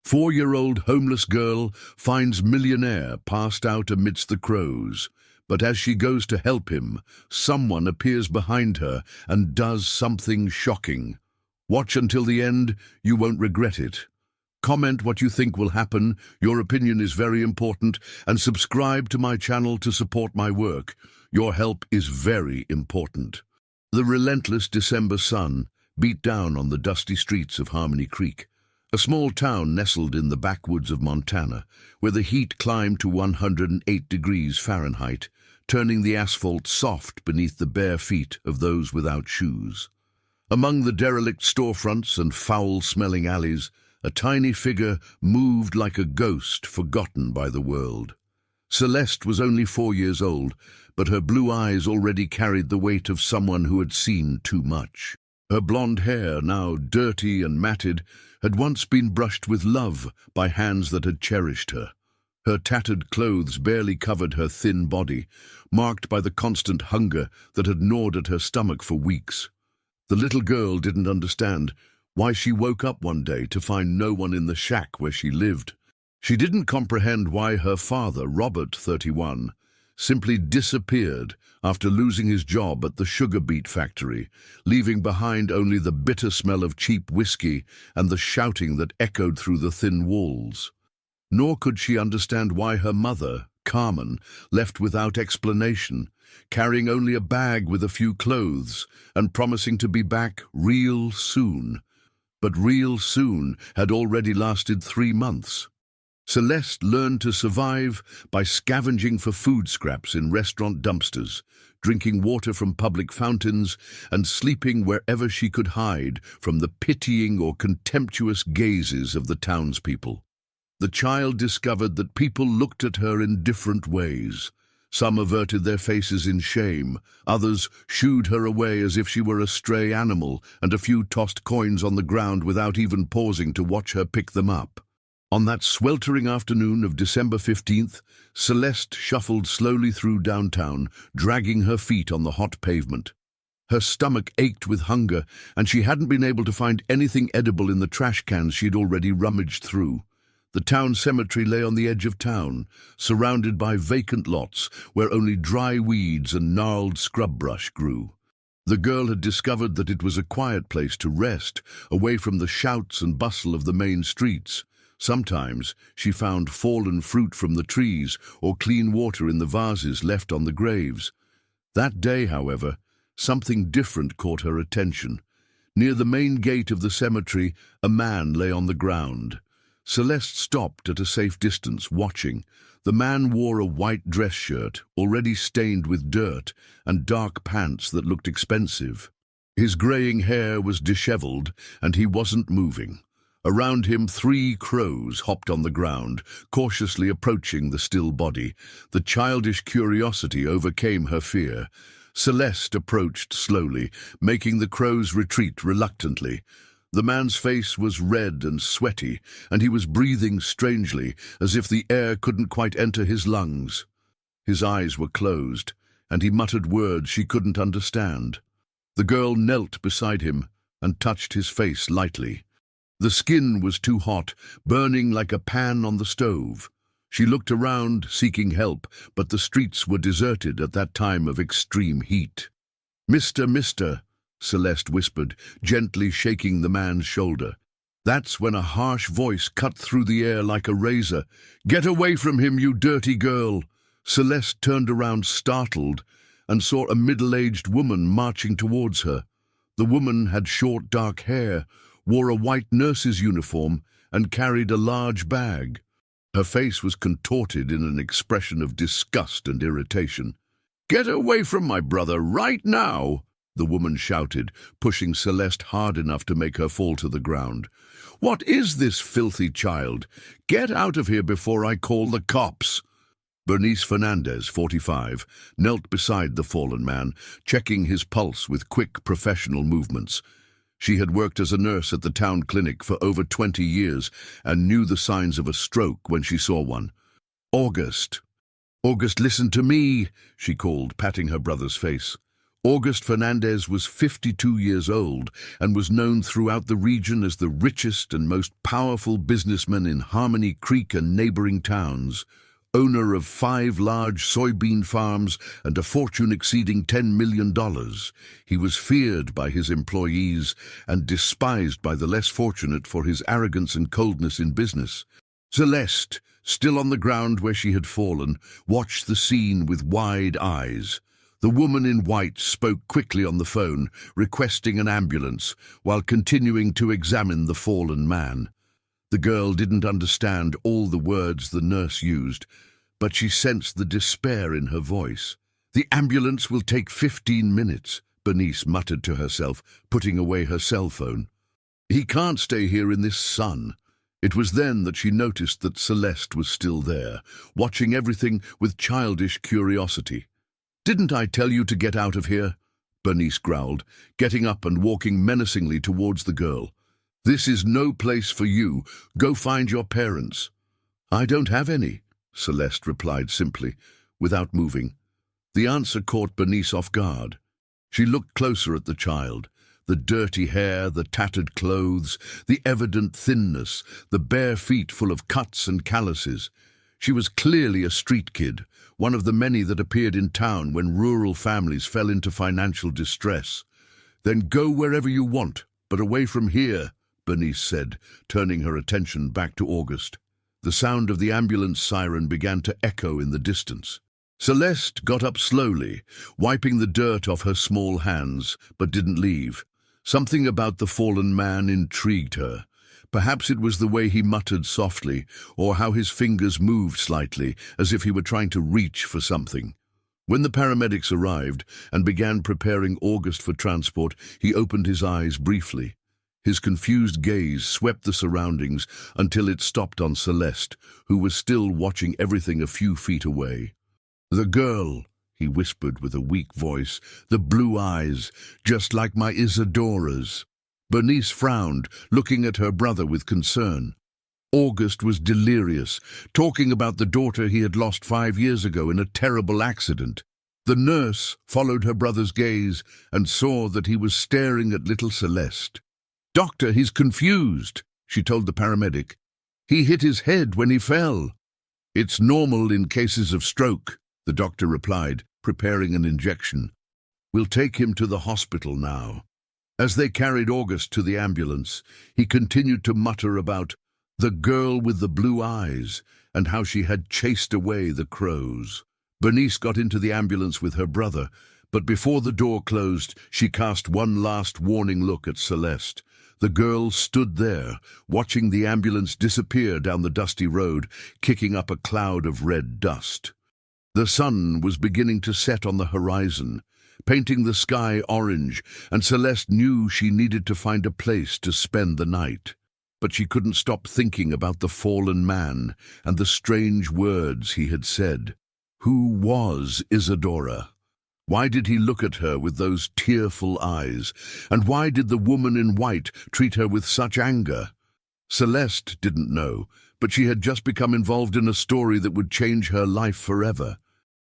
4-year-old homeless girl finds millionaire passed out amidst the crows. But as she goes to help him, someone appears behind her and does something shocking. Watch until the end, you won't regret it. Comment what you think will happen, your opinion is very important, and subscribe to my channel to support my work. Your help is very important. The relentless December sun beat down on the dusty streets of Harmony Creek, a small town nestled in the backwoods of Montana, where the heat climbed to 108 degrees Fahrenheit, turning the asphalt soft beneath the bare feet of those without shoes. Among the derelict storefronts and foul-smelling alleys, a tiny figure moved like a ghost forgotten by the world. Celeste was only 4 years old, but her blue eyes already carried the weight of someone who had seen too much. Her blonde hair, now dirty and matted, had once been brushed with love by hands that had cherished her. Her tattered clothes barely covered her thin body, marked by the constant hunger that had gnawed at her stomach for weeks. The little girl didn't understand why she woke up one day to find no one in the shack where she lived. She didn't comprehend why her father, Robert, 31, simply disappeared after losing his job at the sugar beet factory, leaving behind only the bitter smell of cheap whiskey and the shouting that echoed through the thin walls. Nor could she understand why her mother, Carmen, left without explanation, carrying only a bag with a few clothes and promising to be back real soon. But real soon had already lasted 3 months. Celeste learned to survive by scavenging for food scraps in restaurant dumpsters, drinking water from public fountains, and sleeping wherever she could hide from the pitying or contemptuous gazes of the townspeople. The child discovered that people looked at her in different ways. Some averted their faces in shame, others shooed her away as if she were a stray animal, and a few tossed coins on the ground without even pausing to watch her pick them up. On that sweltering afternoon of December 15th, Celeste shuffled slowly through downtown, dragging her feet on the hot pavement. Her stomach ached with hunger, and she hadn't been able to find anything edible in the trash cans she'd already rummaged through. The town cemetery lay on the edge of town, surrounded by vacant lots where only dry weeds and gnarled scrub brush grew. The girl had discovered that it was a quiet place to rest, away from the shouts and bustle of the main streets. Sometimes she found fallen fruit from the trees or clean water in the vases left on the graves. That day, however, something different caught her attention. Near the main gate of the cemetery, a man lay on the ground. Celeste stopped at a safe distance, watching. The man wore a white dress shirt, already stained with dirt, and dark pants that looked expensive. His graying hair was disheveled, and he wasn't moving. Around him 3 crows hopped on the ground, cautiously approaching the still body. The childish curiosity overcame her fear. Celeste approached slowly, making the crows retreat reluctantly. The man's face was red and sweaty, and he was breathing strangely, as if the air couldn't quite enter his lungs. His eyes were closed, and he muttered words she couldn't understand. The girl knelt beside him and touched his face lightly. The skin was too hot, burning like a pan on the stove. She looked around, seeking help, but the streets were deserted at that time of extreme heat. Mister, Celeste whispered, gently shaking the man's shoulder. That's when a harsh voice cut through the air like a razor. Get away from him, you dirty girl! Celeste turned around startled and saw a middle-aged woman marching towards her. The woman had short dark hair, wore a white nurse's uniform, and carried a large bag. Her face was contorted in an expression of disgust and irritation. Get away from my brother right now! The woman shouted, pushing Celeste hard enough to make her fall to the ground. What is this filthy child? Get out of here before I call the cops! Bernice Fernandez, 45, knelt beside the fallen man, checking his pulse with quick professional movements. She had worked as a nurse at the town clinic for over 20 years and knew the signs of a stroke when she saw one. August, listen to me, she called, patting her brother's face. August Fernandez was 52 years old and was known throughout the region as the richest and most powerful businessman in Harmony Creek and neighboring towns. Owner of 5 large soybean farms and a fortune exceeding $10 million, he was feared by his employees and despised by the less fortunate for his arrogance and coldness in business. Celeste, still on the ground where she had fallen, watched the scene with wide eyes. The woman in white spoke quickly on the phone, requesting an ambulance, while continuing to examine the fallen man. The girl didn't understand all the words the nurse used, but she sensed the despair in her voice. "The ambulance will take 15 minutes, Bernice muttered to herself, putting away her cell phone. "He can't stay here in this sun." It was then that she noticed that Celeste was still there, watching everything with childish curiosity. "Didn't I tell you to get out of here?" Bernice growled, getting up and walking menacingly towards the girl. "This is no place for you. Go find your parents." "I don't have any," Celeste replied simply, without moving. The answer caught Bernice off guard. She looked closer at the child. The dirty hair, the tattered clothes, the evident thinness, the bare feet full of cuts and calluses. She was clearly a street kid, one of the many that appeared in town when rural families fell into financial distress. "Then go wherever you want, but away from here," Bernice said, turning her attention back to August. The sound of the ambulance siren began to echo in the distance. Celeste got up slowly, wiping the dirt off her small hands, but didn't leave. Something about the fallen man intrigued her. Perhaps it was the way he muttered softly, or how his fingers moved slightly, as if he were trying to reach for something. When the paramedics arrived and began preparing August for transport, he opened his eyes briefly. His confused gaze swept the surroundings until it stopped on Celeste, who was still watching everything a few feet away. "The girl," he whispered with a weak voice, "the blue eyes, just like my Isadora's." Bernice frowned, looking at her brother with concern. August was delirious, talking about the daughter he had lost 5 years ago in a terrible accident. The nurse followed her brother's gaze and saw that he was staring at little Celeste. "Doctor, he's confused," she told the paramedic. "He hit his head when he fell." "It's normal in cases of stroke," the doctor replied, preparing an injection. "We'll take him to the hospital now." As they carried August to the ambulance, he continued to mutter about the girl with the blue eyes and how she had chased away the crows. Bernice got into the ambulance with her brother, but before the door closed, she cast one last warning look at Celeste. The girl stood there, watching the ambulance disappear down the dusty road, kicking up a cloud of red dust. The sun was beginning to set on the horizon, painting the sky orange, and Celeste knew she needed to find a place to spend the night. But she couldn't stop thinking about the fallen man and the strange words he had said. Who was Isadora? Why did he look at her with those tearful eyes? And why did the woman in white treat her with such anger? Celeste didn't know, but she had just become involved in a story that would change her life forever.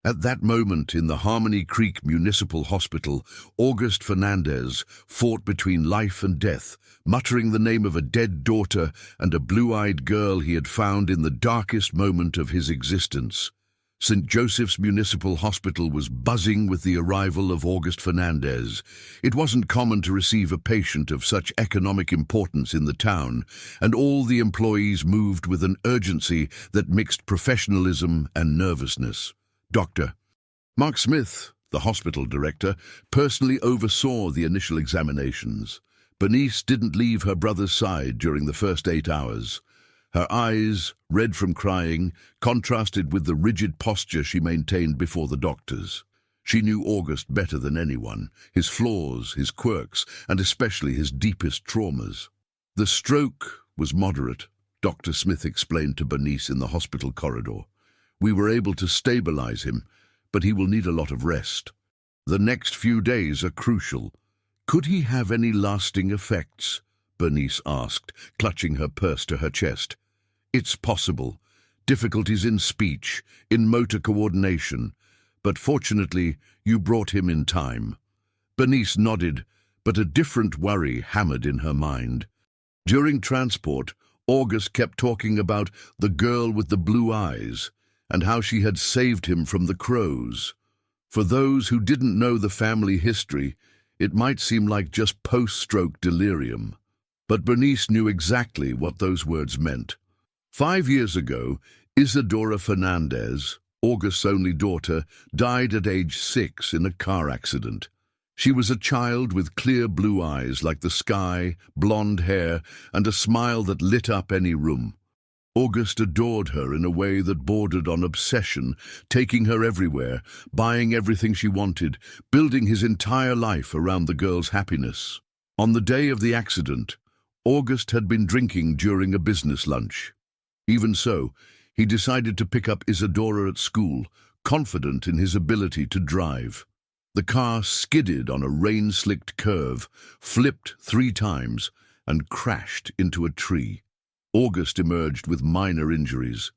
At that moment in the Harmony Creek Municipal Hospital, August Fernandez fought between life and death, muttering the name of a dead daughter and a blue-eyed girl he had found in the darkest moment of his existence. St. Joseph's Municipal Hospital was buzzing with the arrival of August Fernandez. It wasn't common to receive a patient of such economic importance in the town, and all the employees moved with an urgency that mixed professionalism and nervousness. Dr. Mark Smith, the hospital director, personally oversaw the initial examinations. Bernice didn't leave her brother's side during the first 8 hours. Her eyes, red from crying, contrasted with the rigid posture she maintained before the doctors. She knew August better than anyone, his flaws, his quirks, and especially his deepest traumas. The stroke was moderate, Dr. Smith explained to Bernice in the hospital corridor. We were able to stabilize him, but he will need a lot of rest. The next few days are crucial. Could he have any lasting effects? Bernice asked, clutching her purse to her chest. It's possible. Difficulties in speech, in motor coordination. But fortunately, you brought him in time. Bernice nodded, but a different worry hammered in her mind. During transport, August kept talking about the girl with the blue eyes and how she had saved him from the crows. For those who didn't know the family history, it might seem like just post-stroke delirium. But Bernice knew exactly what those words meant. 5 years ago, Isadora Fernandez, August's only daughter, died at age 6 in a car accident. She was a child with clear blue eyes like the sky, blonde hair, and a smile that lit up any room. August adored her in a way that bordered on obsession, taking her everywhere, buying everything she wanted, building his entire life around the girl's happiness. On the day of the accident, August had been drinking during a business lunch. Even so, he decided to pick up Isadora at school, confident in his ability to drive. The car skidded on a rain-slicked curve, flipped 3 times, and crashed into a tree. August emerged with minor injuries.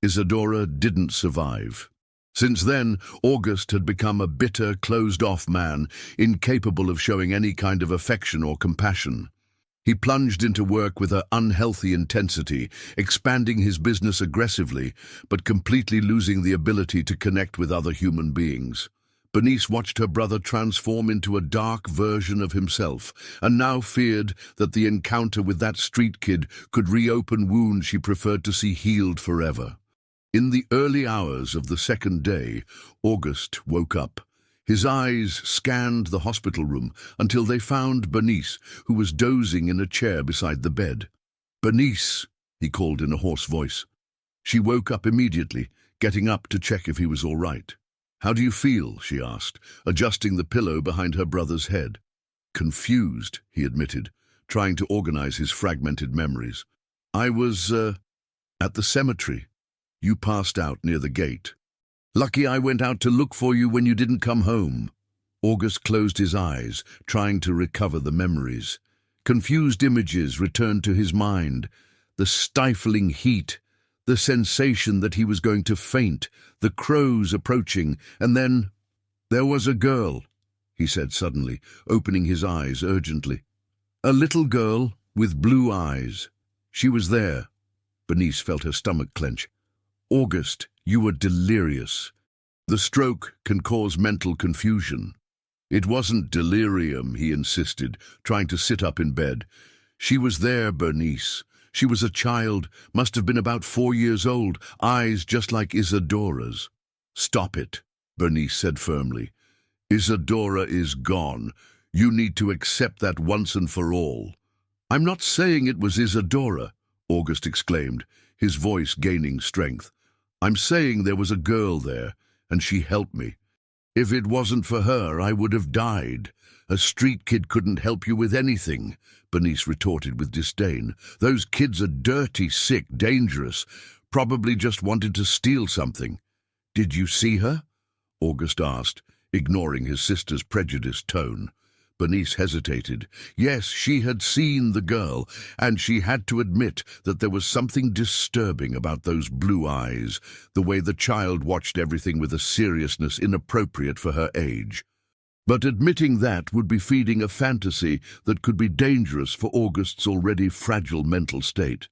Isadora didn't survive. Since then, August had become a bitter, closed-off man, incapable of showing any kind of affection or compassion. He plunged into work with an unhealthy intensity, expanding his business aggressively, but completely losing the ability to connect with other human beings. Bernice watched her brother transform into a dark version of himself, and now feared that the encounter with that street kid could reopen wounds she preferred to see healed forever. In the early hours of the second day, August woke up. His eyes scanned the hospital room until they found Bernice, who was dozing in a chair beside the bed. "Bernice," he called in a hoarse voice. She woke up immediately, getting up to check if he was all right. "How do you feel?" she asked, adjusting the pillow behind her brother's head. "Confused," he admitted, trying to organize his fragmented memories. "I was, at the cemetery. You passed out near the gate. Lucky I went out to look for you when you didn't come home." August closed his eyes, trying to recover the memories. Confused images returned to his mind. The stifling heat, the sensation that he was going to faint, the crows approaching, and then, "There was a girl," he said suddenly, opening his eyes urgently. "A little girl with blue eyes. She was there." Bernice felt her stomach clench. "August, you were delirious. The stroke can cause mental confusion." "It wasn't delirium," he insisted, trying to sit up in bed. "She was there, Bernice. She was a child, must have been about 4 years old, eyes just like Isadora's." "Stop it," Bernice said firmly. "Isadora is gone. You need to accept that once and for all." "I'm not saying it was Isadora," August exclaimed, his voice gaining strength. "I'm saying there was a girl there, and she helped me. If it wasn't for her, I would have died. A street kid couldn't help you with anything," Bernice retorted with disdain. "Those kids are dirty, sick, dangerous, probably just wanted to steal something." "Did you see her?" August asked, ignoring his sister's prejudiced tone. Bernice hesitated. Yes, she had seen the girl, and she had to admit that there was something disturbing about those blue eyes, the way the child watched everything with a seriousness inappropriate for her age. But admitting that would be feeding a fantasy that could be dangerous for August's already fragile mental state.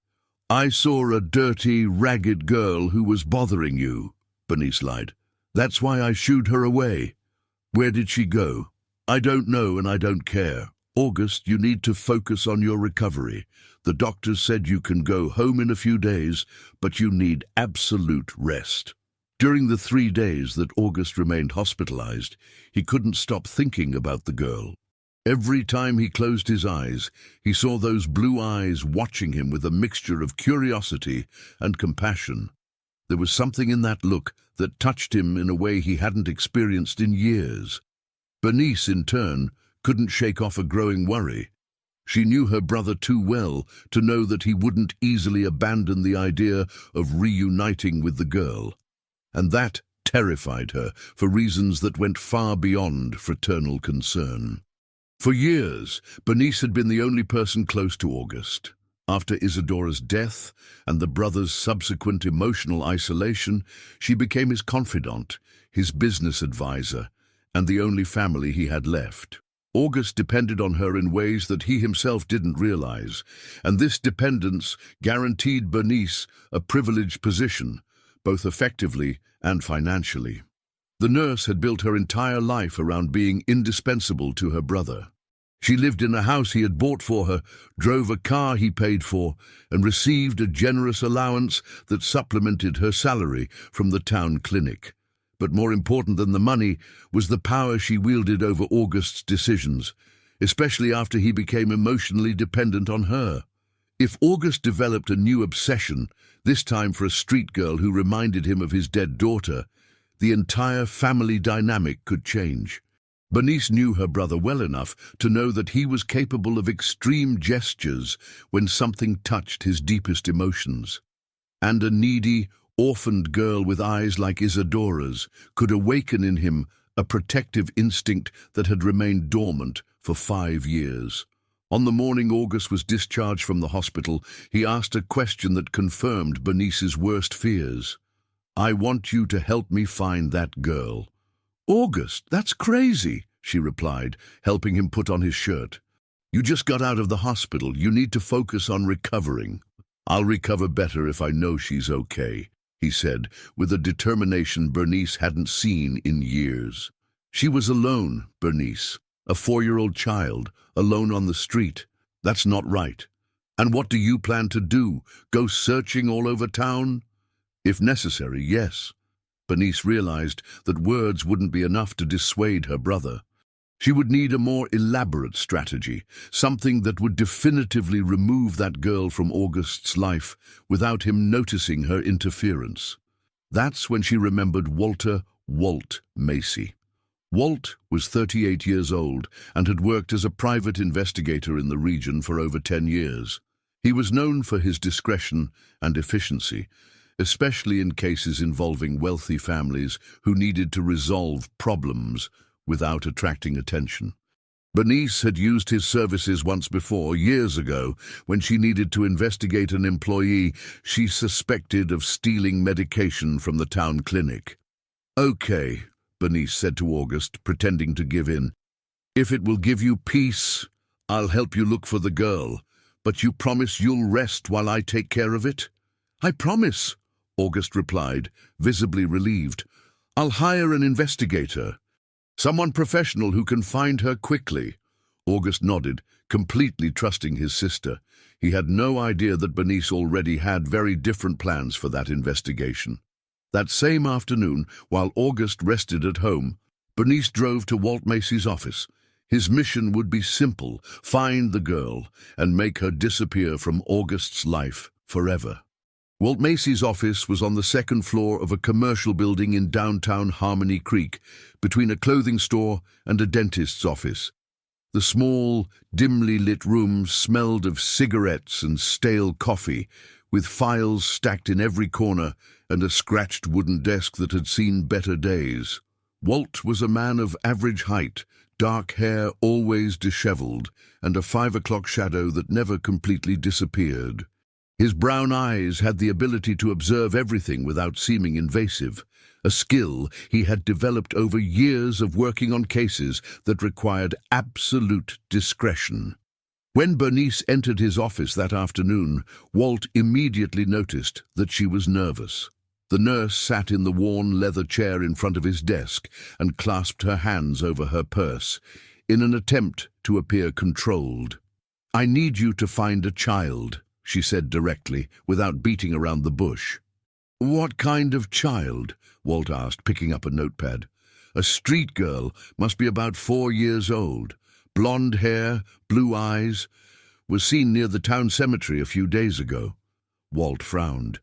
"I saw a dirty, ragged girl who was bothering you," Bernice lied. "That's why I shooed her away." "Where did she go?" "I don't know, and I don't care. August, you need to focus on your recovery. The doctors said you can go home in a few days, but you need absolute rest." During the 3 days that August remained hospitalized, he couldn't stop thinking about the girl. Every time he closed his eyes, he saw those blue eyes watching him with a mixture of curiosity and compassion. There was something in that look that touched him in a way he hadn't experienced in years. Bernice, in turn, couldn't shake off a growing worry. She knew her brother too well to know that he wouldn't easily abandon the idea of reuniting with the girl. And that terrified her for reasons that went far beyond fraternal concern. For years, Bernice had been the only person close to August. After Isadora's death and the brothers' subsequent emotional isolation, she became his confidant, his business advisor, and the only family he had left. August depended on her in ways that he himself didn't realize, and this dependence guaranteed Bernice a privileged position, both effectively and financially. The nurse had built her entire life around being indispensable to her brother. She lived in a house he had bought for her, drove a car he paid for, and received a generous allowance that supplemented her salary from the town clinic. But more important than the money was the power she wielded over August's decisions, especially after he became emotionally dependent on her. If August developed a new obsession, this time for a street girl who reminded him of his dead daughter, the entire family dynamic could change. Bernice knew her brother well enough to know that he was capable of extreme gestures when something touched his deepest emotions. And a needy, orphaned girl with eyes like Isadora's could awaken in him a protective instinct that had remained dormant for 5 years. On the morning August was discharged from the hospital, he asked a question that confirmed Bernice's worst fears. "I want you to help me find that girl." "August, that's crazy," she replied, helping him put on his shirt. "You just got out of the hospital. You need to focus on recovering." "I'll recover better if I know she's okay," he said, with a determination Bernice hadn't seen in years. She was alone, Bernice, a 4-year-old child, alone on the street. That's not right. "And what do you plan to do? Go searching all over town?" "If necessary, yes." Bernice realized that words wouldn't be enough to dissuade her brother. She would need a more elaborate strategy, something that would definitively remove that girl from August's life without him noticing her interference. That's when she remembered Walt Macy. Walt was 38 years old and had worked as a private investigator in the region for over 10 years. He was known for his discretion and efficiency, especially in cases involving wealthy families who needed to resolve problems without attracting attention. Bernice had used his services once before, years ago, when she needed to investigate an employee she suspected of stealing medication from the town clinic. "Okay," Bernice said to August, pretending to give in. "If it will give you peace, I'll help you look for the girl. But you promise you'll rest while I take care of it?" "I promise," August replied, visibly relieved. "I'll hire an investigator. Someone professional who can find her quickly." August nodded, completely trusting his sister. He had no idea that Bernice already had very different plans for that investigation. That same afternoon, while August rested at home, Bernice drove to Walt Macy's office. His mission would be simple: find the girl and make her disappear from August's life forever. Walt Macy's office was on the second floor of a commercial building in downtown Harmony Creek, between a clothing store and a dentist's office. The small, dimly lit room smelled of cigarettes and stale coffee, with files stacked in every corner and a scratched wooden desk that had seen better days. Walt was a man of average height, dark hair always disheveled, and a 5 o'clock shadow that never completely disappeared. His brown eyes had the ability to observe everything without seeming invasive, a skill he had developed over years of working on cases that required absolute discretion. When Bernice entered his office that afternoon, Walt immediately noticed that she was nervous. The nurse sat in the worn leather chair in front of his desk and clasped her hands over her purse, in an attempt to appear controlled. "I need you to find a child," she said directly, without beating around the bush. "What kind of child?" Walt asked, picking up a notepad. "A street girl, must be about 4 years old. Blonde hair, blue eyes. Was seen near the town cemetery a few days ago." Walt frowned.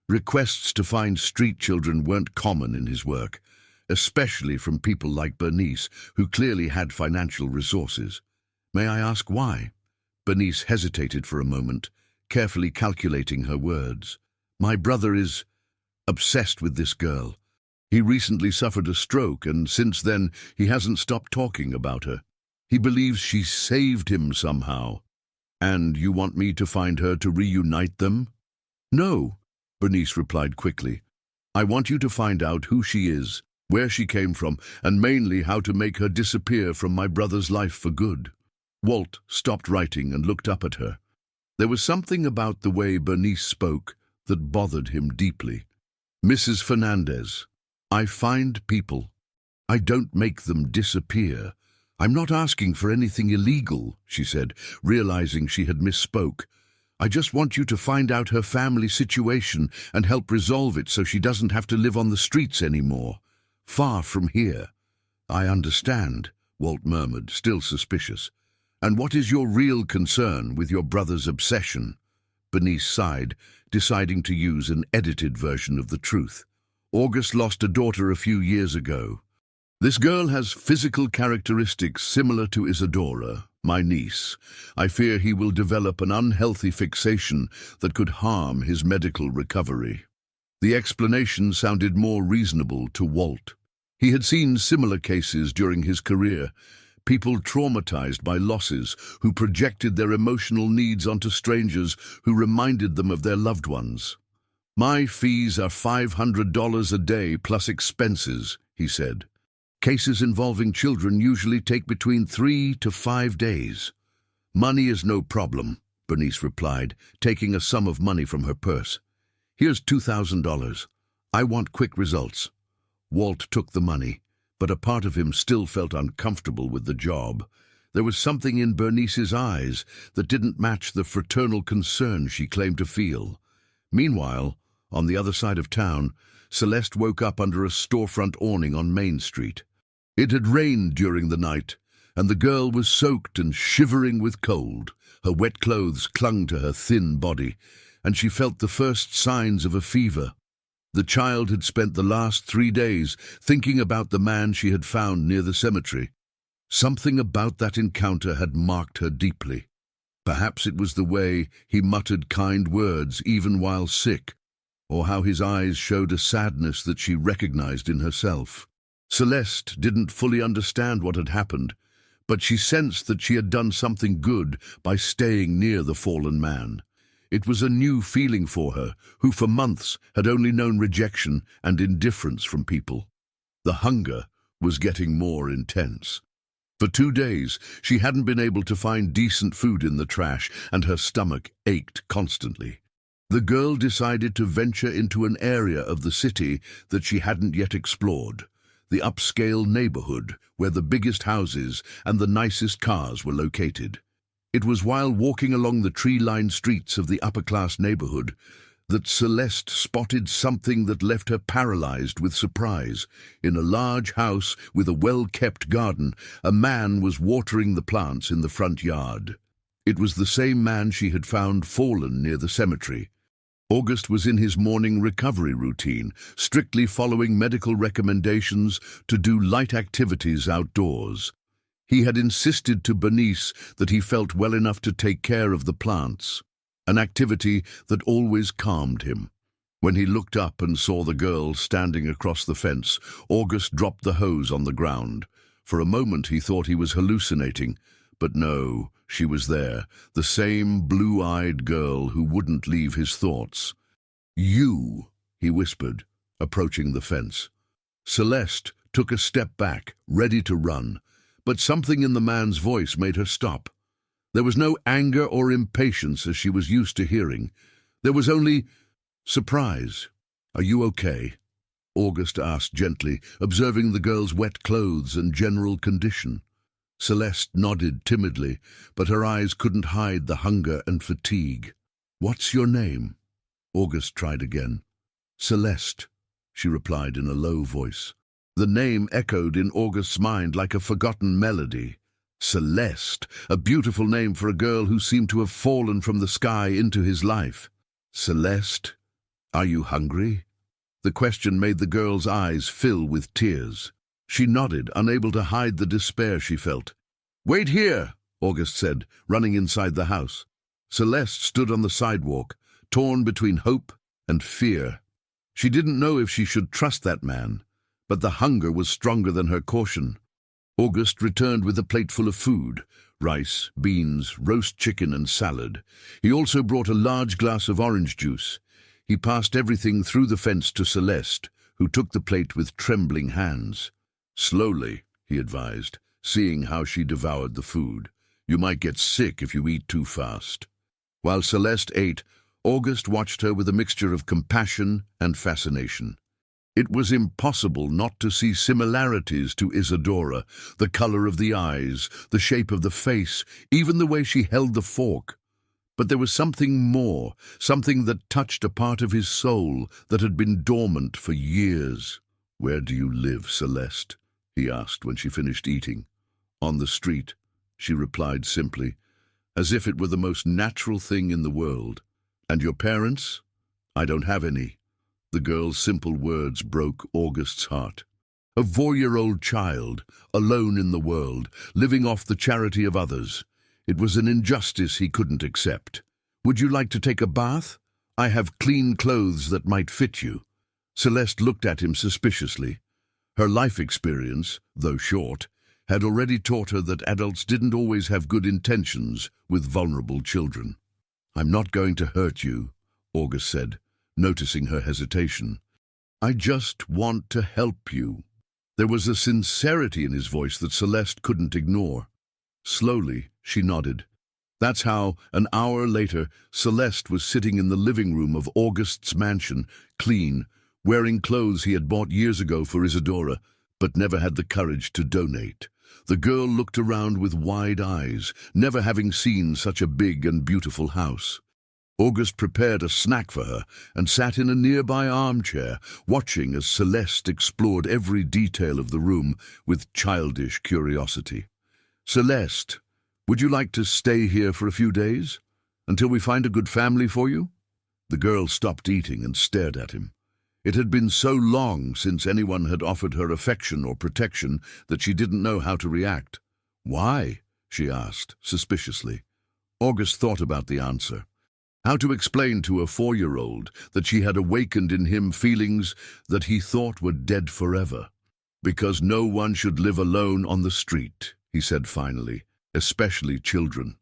Requests to find street children weren't common in his work, especially from people like Bernice, who clearly had financial resources. "May I ask why?" Bernice hesitated for a moment, carefully calculating her words. "My brother is obsessed with this girl. He recently suffered a stroke, and since then he hasn't stopped talking about her. He believes she saved him somehow." "And you want me to find her to reunite them?" "No," Bernice replied quickly. "I want you to find out who she is where she came from, and mainly how to make her disappear from my brother's life for good. Walt stopped writing and looked up at her. There was something about the way Bernice spoke that bothered him deeply. Mrs. Fernandez, I find people. I don't make them disappear. I'm not asking for anything illegal, she said, realizing she had misspoke. I just want you to find out her family situation and help resolve it so she doesn't have to live on the streets anymore. Far from here. I understand, Walt murmured, still suspicious. And what is your real concern with your brother's obsession? Bernice sighed, deciding to use an edited version of the truth. August lost a daughter a few years ago. This girl has physical characteristics similar to Isadora, my niece. I fear he will develop an unhealthy fixation that could harm his medical recovery. The explanation sounded more reasonable to Walt. He had seen similar cases during his career, people traumatized by losses who projected their emotional needs onto strangers who reminded them of their loved ones. My fees are $500 a day plus expenses, he said. Cases involving children usually take between 3 to 5 days. Money is no problem, Bernice replied, taking a sum of money from her purse. Here's $2,000. I want quick results. Walt took the money, but a part of him still felt uncomfortable with the job. There was something in Bernice's eyes that didn't match the fraternal concern she claimed to feel. Meanwhile, on the other side of town, Celeste woke up under a storefront awning on Main Street. It had rained during the night, and the girl was soaked and shivering with cold. Her wet clothes clung to her thin body, and she felt the first signs of a fever. The child had spent the last 3 days thinking about the man she had found near the cemetery. Something about that encounter had marked her deeply. Perhaps it was the way he muttered kind words even while sick, or how his eyes showed a sadness that she recognized in herself. Celeste didn't fully understand what had happened, but she sensed that she had done something good by staying near the fallen man. It was a new feeling for her, who for months had only known rejection and indifference from people. The hunger was getting more intense. For 2 days, she hadn't been able to find decent food in the trash, and her stomach ached constantly. The girl decided to venture into an area of the city that she hadn't yet explored, the upscale neighborhood where the biggest houses and the nicest cars were located. It was while walking along the tree-lined streets of the upper-class neighborhood that Celeste spotted something that left her paralyzed with surprise. In a large house with a well-kept garden, a man was watering the plants in the front yard. It was the same man she had found fallen near the cemetery. August was in his morning recovery routine, strictly following medical recommendations to do light activities outdoors. He had insisted to Bernice that he felt well enough to take care of the plants, an activity that always calmed him. When he looked up and saw the girl standing across the fence, August dropped the hose on the ground. For a moment he thought he was hallucinating, but no, she was there, the same blue-eyed girl who wouldn't leave his thoughts. "You," he whispered, approaching the fence. Celeste took a step back, ready to run, but something in the man's voice made her stop. There was no anger or impatience as she was used to hearing. There was only surprise. "Are you okay?" August asked gently, observing the girl's wet clothes and general condition. Celeste nodded timidly, but her eyes couldn't hide the hunger and fatigue. "What's your name?" August tried again. "Celeste," she replied in a low voice. The name echoed in August's mind like a forgotten melody. Celeste, a beautiful name for a girl who seemed to have fallen from the sky into his life. "Celeste, are you hungry?" The question made the girl's eyes fill with tears. She nodded, unable to hide the despair she felt. "Wait here," August said, running inside the house. Celeste stood on the sidewalk, torn between hope and fear. She didn't know if she should trust that man, but the hunger was stronger than her caution. August returned with a plate full of food, rice, beans, roast chicken and salad. He also brought a large glass of orange juice. He passed everything through the fence to Celeste, who took the plate with trembling hands. "Slowly," he advised, seeing how she devoured the food. "You might get sick if you eat too fast." While Celeste ate, August watched her with a mixture of compassion and fascination. It was impossible not to see similarities to Isadora, the color of the eyes, the shape of the face, even the way she held the fork. But there was something more, something that touched a part of his soul that had been dormant for years. "Where do you live, Celeste?" he asked when she finished eating. "On the street," she replied simply, as if it were the most natural thing in the world. "And your parents?" "I don't have any." The girl's simple words broke August's heart. A 4-year-old child, alone in the world, living off the charity of others. It was an injustice he couldn't accept. "Would you like to take a bath? I have clean clothes that might fit you." Celeste looked at him suspiciously. Her life experience, though short, had already taught her that adults didn't always have good intentions with vulnerable children. "I'm not going to hurt you," August said, noticing her hesitation. "I just want to help you." There was a sincerity in his voice that Celeste couldn't ignore. Slowly, she nodded. That's how, an hour later, Celeste was sitting in the living room of August's mansion, clean, wearing clothes he had bought years ago for Isadora, but never had the courage to donate. The girl looked around with wide eyes, never having seen such a big and beautiful house. August prepared a snack for her and sat in a nearby armchair, watching as Celeste explored every detail of the room with childish curiosity. "Celeste, would you like to stay here for a few days, until we find a good family for you?" The girl stopped eating and stared at him. It had been so long since anyone had offered her affection or protection that she didn't know how to react. "Why?" she asked, suspiciously. August thought about the answer. How to explain to a 4-year-old that she had awakened in him feelings that he thought were dead forever? "Because no one should live alone on the street," he said finally, "especially children."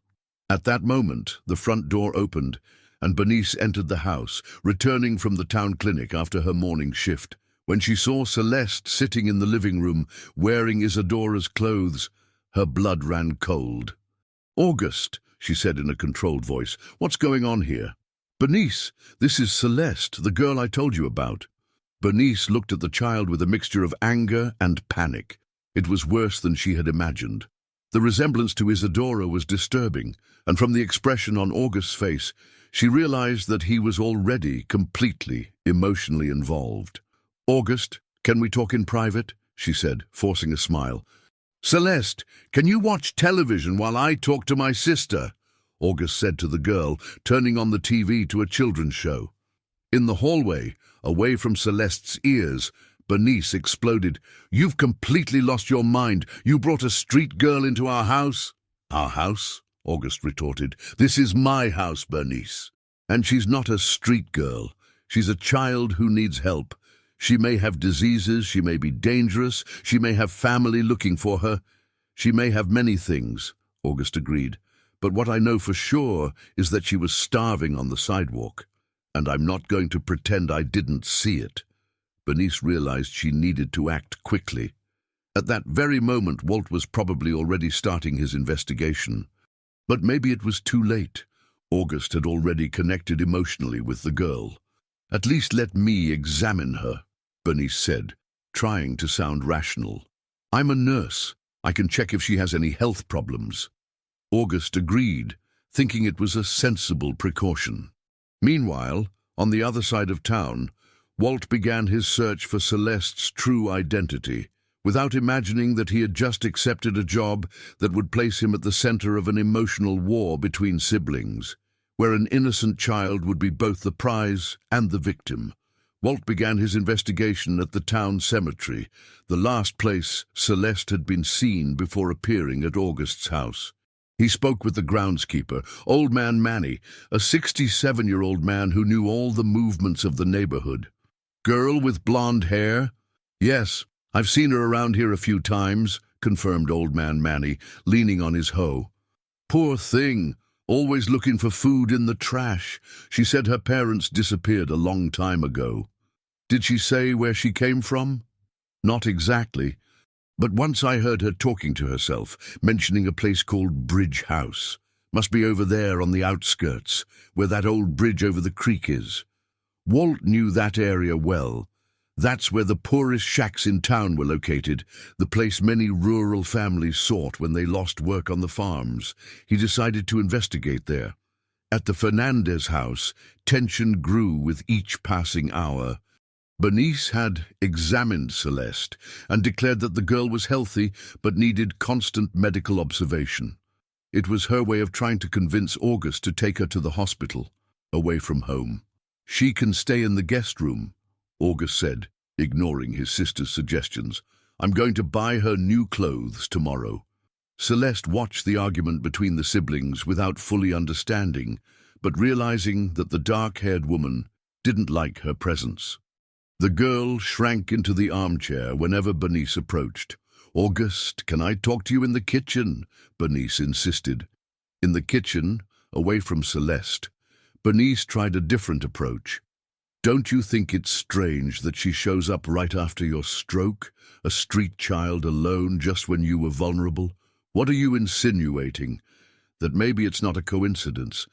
At that moment, the front door opened, and Bernice entered the house, returning from the town clinic after her morning shift. When she saw Celeste sitting in the living room, wearing Isadora's clothes, her blood ran cold. "August," she said in a controlled voice, "what's going on here?" "Bernice, this is Celeste, the girl I told you about." Bernice looked at the child with a mixture of anger and panic. It was worse than she had imagined. The resemblance to Isadora was disturbing, and from the expression on August's face, she realized that he was already completely emotionally involved. "August, can we talk in private?" she said, forcing a smile. "Celeste, can you watch television while I talk to my sister?" August said to the girl, turning on the TV to a children's show. In the hallway, away from Celeste's ears, Bernice exploded. "You've completely lost your mind. You brought a street girl into our house." "Our house?" August retorted. "This is my house, Bernice. And she's not a street girl. She's a child who needs help. She may have diseases, she may be dangerous, she may have family looking for her. She may have many things," August agreed. "But what I know for sure is that she was starving on the sidewalk. And I'm not going to pretend I didn't see it." Bernice realized she needed to act quickly. At that very moment, Walt was probably already starting his investigation. But maybe it was too late. August had already connected emotionally with the girl. "At least let me examine her," Bernice said, trying to sound rational. "I'm a nurse. I can check if she has any health problems." August agreed, thinking it was a sensible precaution. Meanwhile, on the other side of town, Walt began his search for Celeste's true identity, without imagining that he had just accepted a job that would place him at the center of an emotional war between siblings, where an innocent child would be both the prize and the victim. Walt began his investigation at the town cemetery, the last place Celeste had been seen before appearing at August's house. He spoke with the groundskeeper, Old Man Manny, a 67-year-old man who knew all the movements of the neighborhood. "Girl with blonde hair?" "Yes, I've seen her around here a few times," confirmed Old Man Manny, leaning on his hoe. "Poor thing, always looking for food in the trash. She said her parents disappeared a long time ago." Did she say where she came from? Not exactly, but once I heard her talking to herself, mentioning a place called Bridge House. Must be over there on the outskirts, where that old bridge over the creek is. Walt knew that area well. That's where the poorest shacks in town were located, the place many rural families sought when they lost work on the farms. He decided to investigate there. At the Fernandez house, tension grew with each passing hour. Bernice had examined Celeste and declared that the girl was healthy but needed constant medical observation. It was her way of trying to convince August to take her to the hospital, away from home. "She can stay in the guest room," August said, ignoring his sister's suggestions. "I'm going to buy her new clothes tomorrow." Celeste watched the argument between the siblings without fully understanding, but realizing that the dark-haired woman didn't like her presence. The girl shrank into the armchair whenever Bernice approached. "August, can I talk to you in the kitchen?" Bernice insisted. In the kitchen, away from Celeste, Bernice tried a different approach. "Don't you think it's strange that she shows up right after your stroke, a street child alone just when you were vulnerable? What are you insinuating? That maybe it's not a coincidence.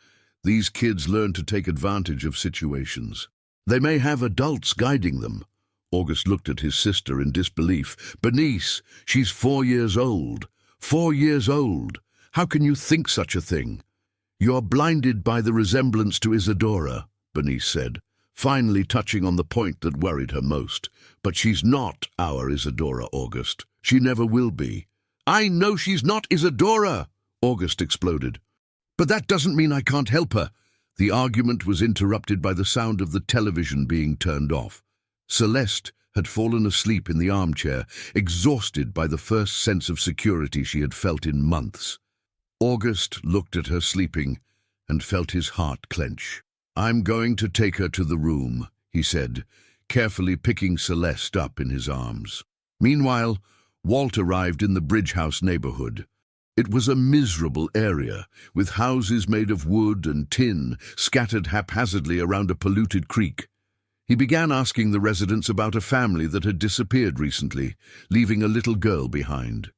These kids learn to take advantage of situations. They may have adults guiding them." August looked at his sister in disbelief. "Bernice, she's 4 years old. 4 years old. How can you think such a thing?" "You're blinded by the resemblance to Isadora," Bernice said, finally touching on the point that worried her most. "But she's not our Isadora, August. She never will be." "I know she's not Isadora!" August exploded. "But that doesn't mean I can't help her." The argument was interrupted by the sound of the television being turned off. Celeste had fallen asleep in the armchair, exhausted by the first sense of security she had felt in months. August looked at her sleeping and felt his heart clench. "I'm going to take her to the room," he said, carefully picking Celeste up in his arms. Meanwhile, Walt arrived in the Bridge House neighborhood. It was a miserable area, with houses made of wood and tin scattered haphazardly around a polluted creek. He began asking the residents about a family that had disappeared recently, leaving a little girl behind.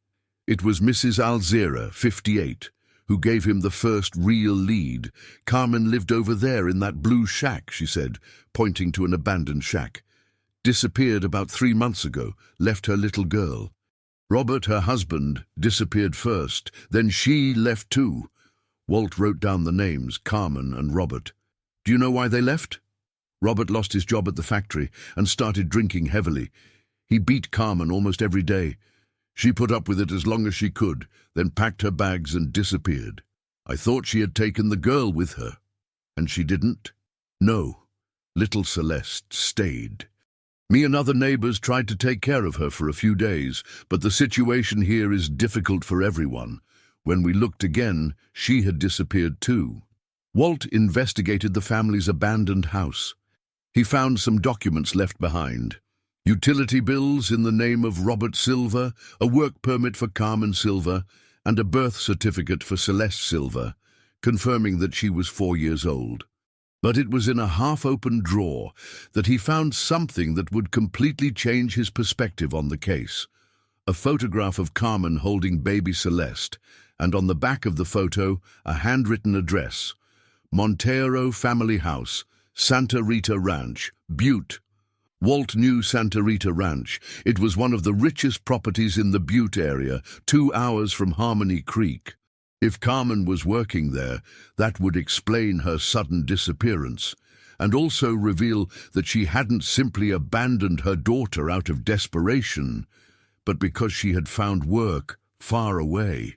It was Mrs. Alzira, 58, who gave him the first real lead. "Carmen lived over there in that blue shack," she said, pointing to an abandoned shack. "Disappeared about 3 months ago, left her little girl. Robert, her husband, disappeared first, then she left too." Walt wrote down the names, Carmen and Robert. "Do you know why they left?" "Robert lost his job at the factory and started drinking heavily. He beat Carmen almost every day. She put up with it as long as she could, then packed her bags and disappeared. I thought she had taken the girl with her." "And she didn't?" "No. Little Celeste stayed. Me and other neighbors tried to take care of her for a few days, but the situation here is difficult for everyone. When we looked again, she had disappeared too." Walt investigated the family's abandoned house. He found some documents left behind. Utility bills in the name of Robert Silva, a work permit for Carmen Silva, and a birth certificate for Celeste Silva, confirming that she was 4 years old. But it was in a half-open drawer that he found something that would completely change his perspective on the case. A photograph of Carmen holding baby Celeste, and on the back of the photo, a handwritten address: Montero Family House, Santa Rita Ranch, Butte. Walt knew Santa Rita Ranch. It was one of the richest properties in the Butte area, 2 hours from Harmony Creek. If Carmen was working there, that would explain her sudden disappearance, and also reveal that she hadn't simply abandoned her daughter out of desperation, but because she had found work far away.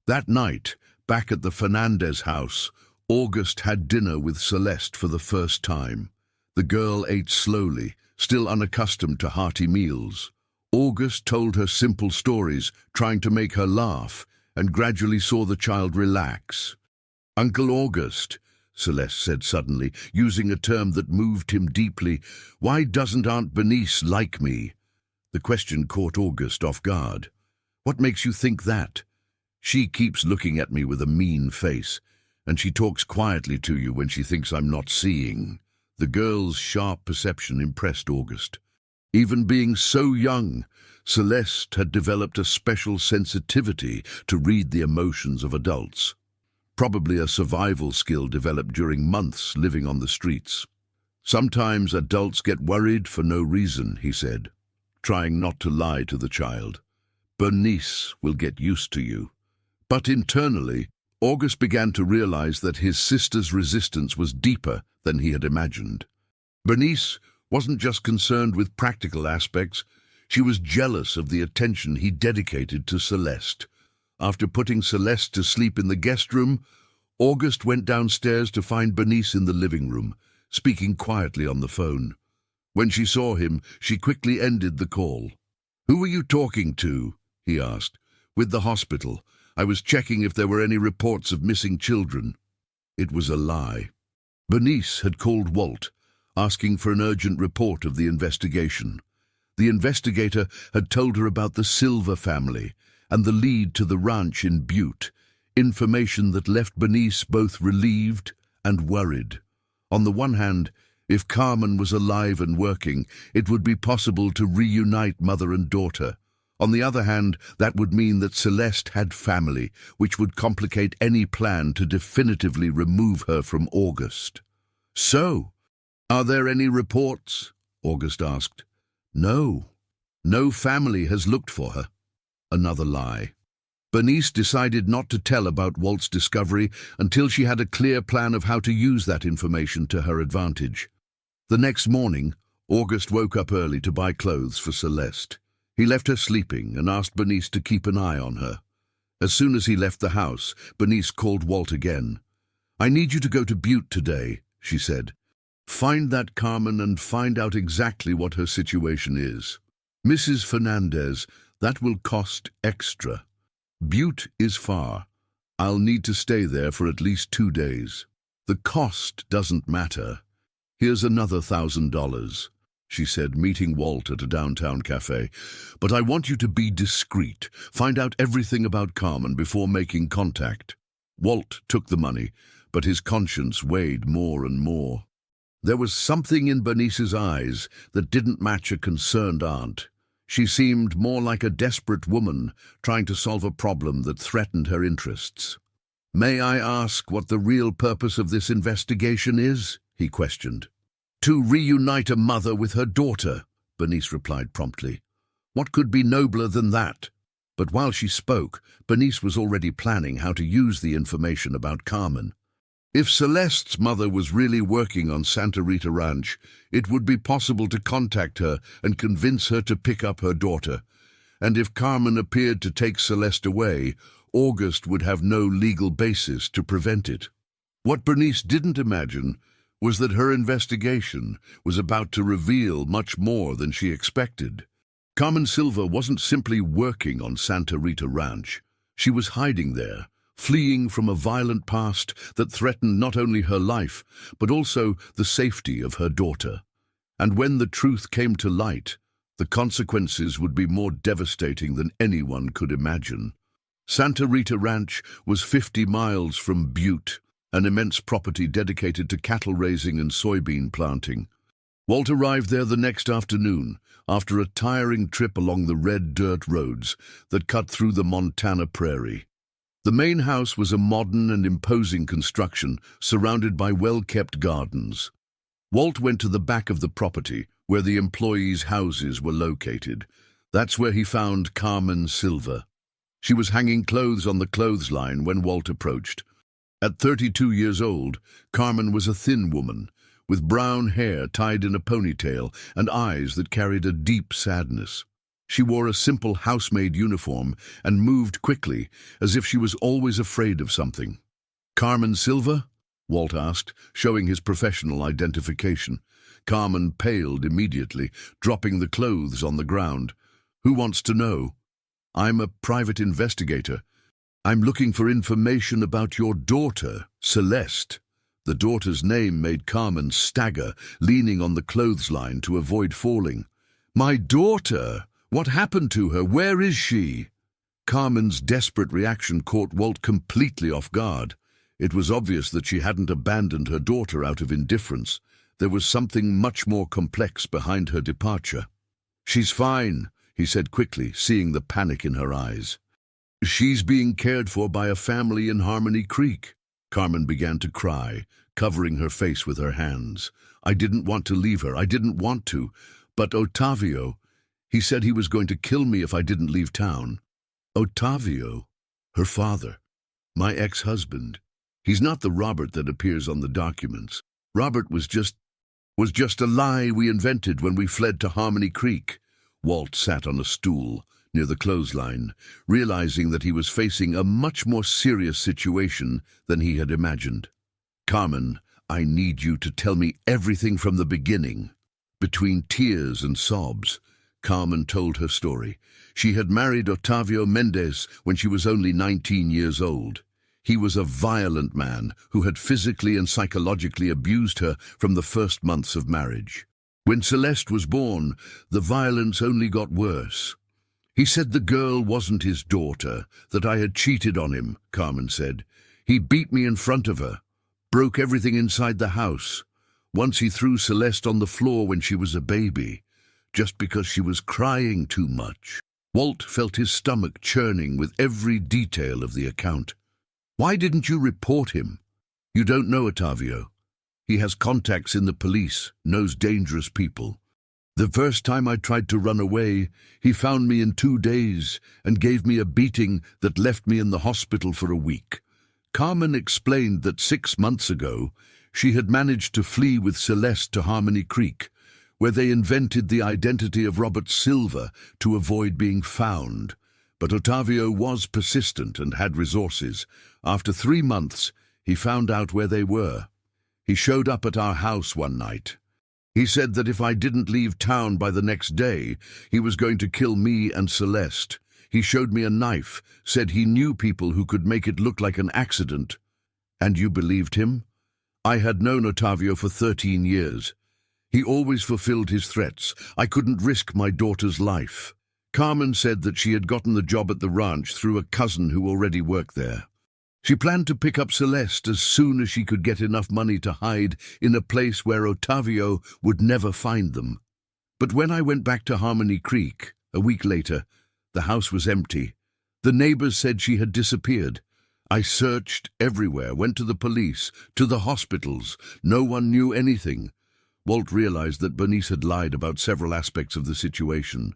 That night, back at the Fernandez house, August had dinner with Celeste for the first time. The girl ate slowly, still unaccustomed to hearty meals. August told her simple stories, trying to make her laugh, and gradually saw the child relax. "Uncle August," Celeste said suddenly, using a term that moved him deeply, "why doesn't Aunt Bernice like me?" The question caught August off guard. "What makes you think that?" "She keeps looking at me with a mean face, and she talks quietly to you when she thinks I'm not seeing," The girl's sharp perception impressed August. Even being so young, Celeste had developed a special sensitivity to read the emotions of adults. Probably a survival skill developed during months living on the streets. "Sometimes adults get worried for no reason," he said, trying not to lie to the child. "Bernice will get used to you." But internally, August began to realize that his sister's resistance was deeper than he had imagined. Bernice wasn't just concerned with practical aspects, she was jealous of the attention he dedicated to Celeste. After putting Celeste to sleep in the guest room, August went downstairs to find Bernice in the living room, speaking quietly on the phone. When she saw him, she quickly ended the call. "Who were you talking to?" he asked. "With the hospital. I was checking if there were any reports of missing children." It was a lie. Bernice had called Walt, asking for an urgent report of the investigation. The investigator had told her about the Silver family and the lead to the ranch in Butte, information that left Bernice both relieved and worried. On the one hand, if Carmen was alive and working, it would be possible to reunite mother and daughter. On the other hand, that would mean that Celeste had family, which would complicate any plan to definitively remove her from August. "So, are there any reports?" August asked. "No. No family has looked for her." Another lie. Bernice decided not to tell about Walt's discovery until she had a clear plan of how to use that information to her advantage. The next morning, August woke up early to buy clothes for Celeste. He left her sleeping and asked Bernice to keep an eye on her. As soon as he left the house, Bernice called Walt again. "I need you to go to Butte today," she said. "Find that Carmen and find out exactly what her situation is. Mrs. Fernandez, that will cost extra. Butte is far. I'll need to stay there for at least 2 days. The cost doesn't matter. Here's another $1,000, she said, meeting Walt at a downtown cafe. "But I want you to be discreet. Find out everything about Carmen before making contact." Walt took the money, but his conscience weighed more and more. There was something in Bernice's eyes that didn't match a concerned aunt. She seemed more like a desperate woman trying to solve a problem that threatened her interests. "May I ask what the real purpose of this investigation is?" he questioned. "To reunite a mother with her daughter," Bernice replied promptly. "What could be nobler than that?" But while she spoke, Bernice was already planning how to use the information about Carmen. If Celeste's mother was really working on Santa Rita Ranch, it would be possible to contact her and convince her to pick up her daughter. And if Carmen appeared to take Celeste away, August would have no legal basis to prevent it. What Bernice didn't imagine was that her investigation was about to reveal much more than she expected. Carmen Silva wasn't simply working on Santa Rita Ranch. She was hiding there, fleeing from a violent past that threatened not only her life, but also the safety of her daughter. And when the truth came to light, the consequences would be more devastating than anyone could imagine. Santa Rita Ranch was 50 miles from Butte, an immense property dedicated to cattle raising and soybean planting. Walt arrived there the next afternoon, after a tiring trip along the red dirt roads that cut through the Montana prairie. The main house was a modern and imposing construction surrounded by well-kept gardens. Walt went to the back of the property, where the employees' houses were located. That's where he found Carmen Silva. She was hanging clothes on the clothesline when Walt approached. At 32 years old, Carmen was a thin woman, with brown hair tied in a ponytail and eyes that carried a deep sadness. She wore a simple housemaid uniform and moved quickly, as if she was always afraid of something. "Carmen Silva?" Walt asked, showing his professional identification. Carmen paled immediately, dropping the clothes on the ground. "Who wants to know?" "I'm a private investigator. I'm looking for information about your daughter, Celeste." The daughter's name made Carmen stagger, leaning on the clothesline to avoid falling. "My daughter? What happened to her? Where is she?" Carmen's desperate reaction caught Walt completely off guard. It was obvious that she hadn't abandoned her daughter out of indifference. there was something much more complex behind her departure. "She's fine," he said quickly, seeing the panic in her eyes. "She's being cared for by a family in Harmony Creek." Carmen began to cry, covering her face with her hands. "I didn't want to leave her. I didn't want to. But Otavio, he said he was going to kill me if I didn't leave town." Otavio? Her father? My ex-husband? He's not the Robert that appears on the documents. Robert was just a lie we invented when we fled to Harmony Creek. Walt sat on a stool near the clothesline, realizing that he was facing a much more serious situation than he had imagined. "Carmen, I need you to tell me everything from the beginning." Between tears and sobs, Carmen told her story. She had married Otavio Mendez when she was only 19 years old. He was a violent man who had physically and psychologically abused her from the first months of marriage. When Celeste was born, the violence only got worse. "He said the girl wasn't his daughter, that I had cheated on him," Carmen said. "He beat me in front of her, broke everything inside the house. Once he threw Celeste on the floor when she was a baby, just because she was crying too much." Walt felt his stomach churning with every detail of the account. "Why didn't you report him?" "You don't know Otavio. He has contacts in the police, knows dangerous people. The first time I tried to run away, he found me in 2 days and gave me a beating that left me in the hospital for a week." Carmen explained that 6 months ago, she had managed to flee with Celeste to Harmony Creek, where they invented the identity of Robert Silva to avoid being found. But Otavio was persistent and had resources. After 3 months, he found out where they were. He showed up at our house one night. He said that if I didn't leave town by the next day, he was going to kill me and Celeste. He showed me a knife, said he knew people who could make it look like an accident. And you believed him? I had known Otavio for 13 years. He always fulfilled his threats. I couldn't risk my daughter's life. Carmen said that she had gotten the job at the ranch through a cousin who already worked there. She planned to pick up Celeste as soon as she could get enough money to hide in a place where Otavio would never find them. But when I went back to Harmony Creek, a week later, the house was empty. The neighbors said she had disappeared. I searched everywhere, went to the police, to the hospitals. No one knew anything. Walt realized that Bernice had lied about several aspects of the situation.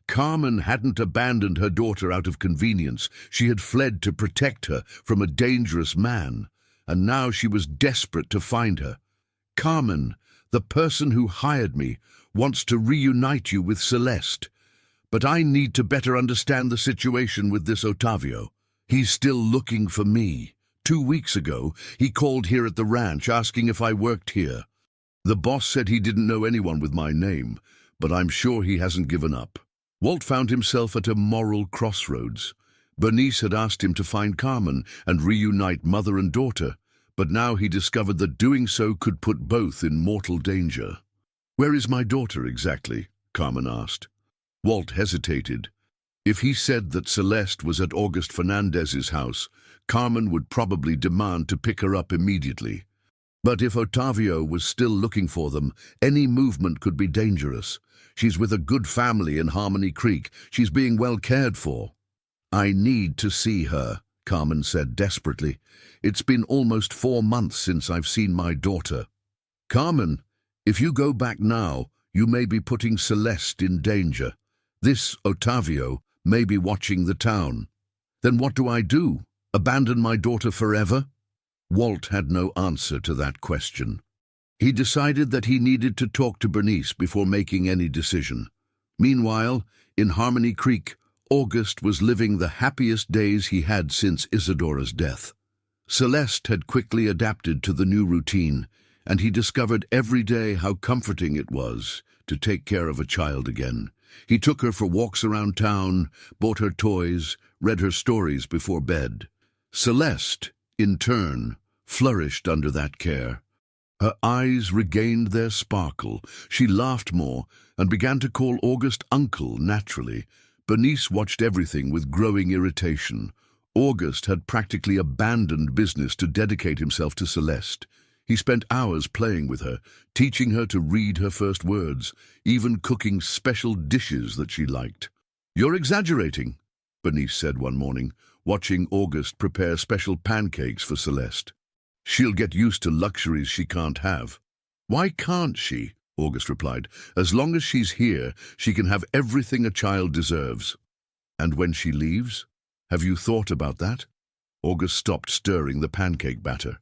Carmen hadn't abandoned her daughter out of convenience. She had fled to protect her from a dangerous man, and now she was desperate to find her. "Carmen, the person who hired me, wants to reunite you with Celeste. But I need to better understand the situation with this Otavio. He's still looking for me. 2 weeks ago, he called here at the ranch asking if I worked here. The boss said he didn't know anyone with my name, but I'm sure he hasn't given up." Walt found himself at a moral crossroads. Bernice had asked him to find Carmen and reunite mother and daughter, but now he discovered that doing so could put both in mortal danger. "Where is my daughter exactly?" Carmen asked. Walt hesitated. If he said that Celeste was at August Fernandez's house, Carmen would probably demand to pick her up immediately. But if Otavio was still looking for them, any movement could be dangerous. She's with a good family in Harmony Creek. She's being well cared for. "I need to see her," Carmen said desperately. "It's been almost 4 months since I've seen my daughter." "Carmen, if you go back now, you may be putting Celeste in danger. This Otavio may be watching the town. Then what do I do? Abandon my daughter forever?" Walt had no answer to that question. He decided that he needed to talk to Bernice before making any decision. Meanwhile, in Harmony Creek, August was living the happiest days he had since Isadora's death. Celeste had quickly adapted to the new routine, and he discovered every day how comforting it was to take care of a child again. He took her for walks around town, bought her toys, read her stories before bed. Celeste, in turn, flourished under that care. Her eyes regained their sparkle. She laughed more and began to call August uncle naturally. Bernice watched everything with growing irritation. August had practically abandoned business to dedicate himself to Celeste. He spent hours playing with her, teaching her to read her first words, even cooking special dishes that she liked. "You're exaggerating," Bernice said one morning, watching August prepare special pancakes for Celeste. "She'll get used to luxuries she can't have." "Why can't she?" August replied. "As long as she's here, she can have everything a child deserves." "And when she leaves? Have you thought about that?" August stopped stirring the pancake batter.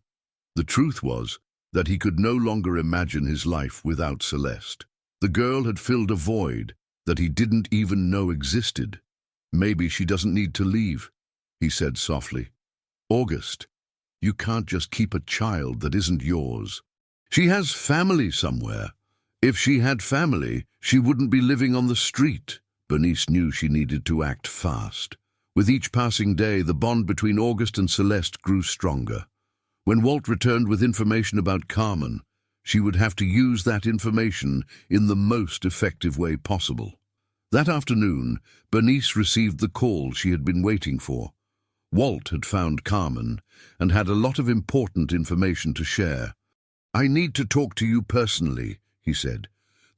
The truth was that he could no longer imagine his life without Celeste. The girl had filled a void that he didn't even know existed. "Maybe she doesn't need to leave," he said softly. "August, you can't just keep a child that isn't yours. She has family somewhere. If she had family, she wouldn't be living on the street." Bernice knew she needed to act fast. With each passing day, the bond between August and Celeste grew stronger. When Walt returned with information about Carmen, she would have to use that information in the most effective way possible. That afternoon, Bernice received the call she had been waiting for. Walt had found Carmen and had a lot of important information to share. "I need to talk to you personally," he said.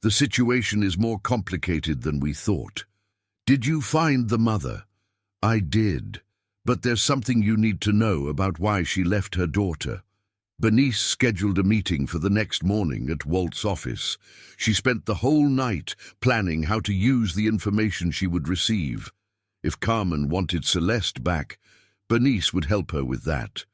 "The situation is more complicated than we thought." "Did you find the mother?" "I did. But there's something you need to know about why she left her daughter." Bernice scheduled a meeting for the next morning at Walt's office. She spent the whole night planning how to use the information she would receive. If Carmen wanted Celeste back, Bernice would help her with that.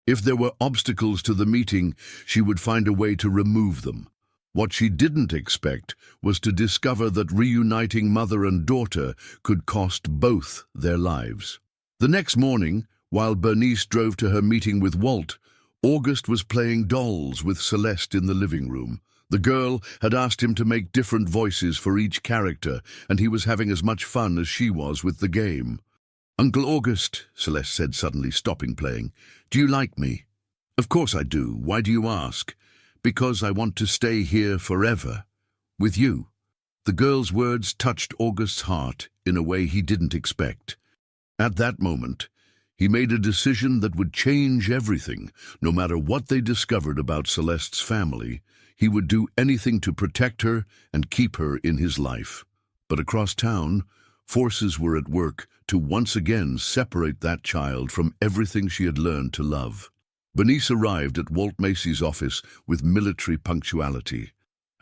If there were obstacles to the meeting, she would find a way to remove them. What she didn't expect was to discover that reuniting mother and daughter could cost both their lives. The next morning, while Bernice drove to her meeting with Walt, August was playing dolls with Celeste in the living room. The girl had asked him to make different voices for each character, and he was having as much fun as she was with the game. "Uncle August," Celeste said suddenly, stopping playing, "do you like me?" "Of course I do. Why do you ask?" "Because I want to stay here forever. With you." The girl's words touched August's heart in a way he didn't expect. At that moment, he made a decision that would change everything. No matter what they discovered about Celeste's family, he would do anything to protect her and keep her in his life. But across town, forces were at work to once again separate that child from everything she had learned to love. Bernice arrived at Walt Macy's office with military punctuality.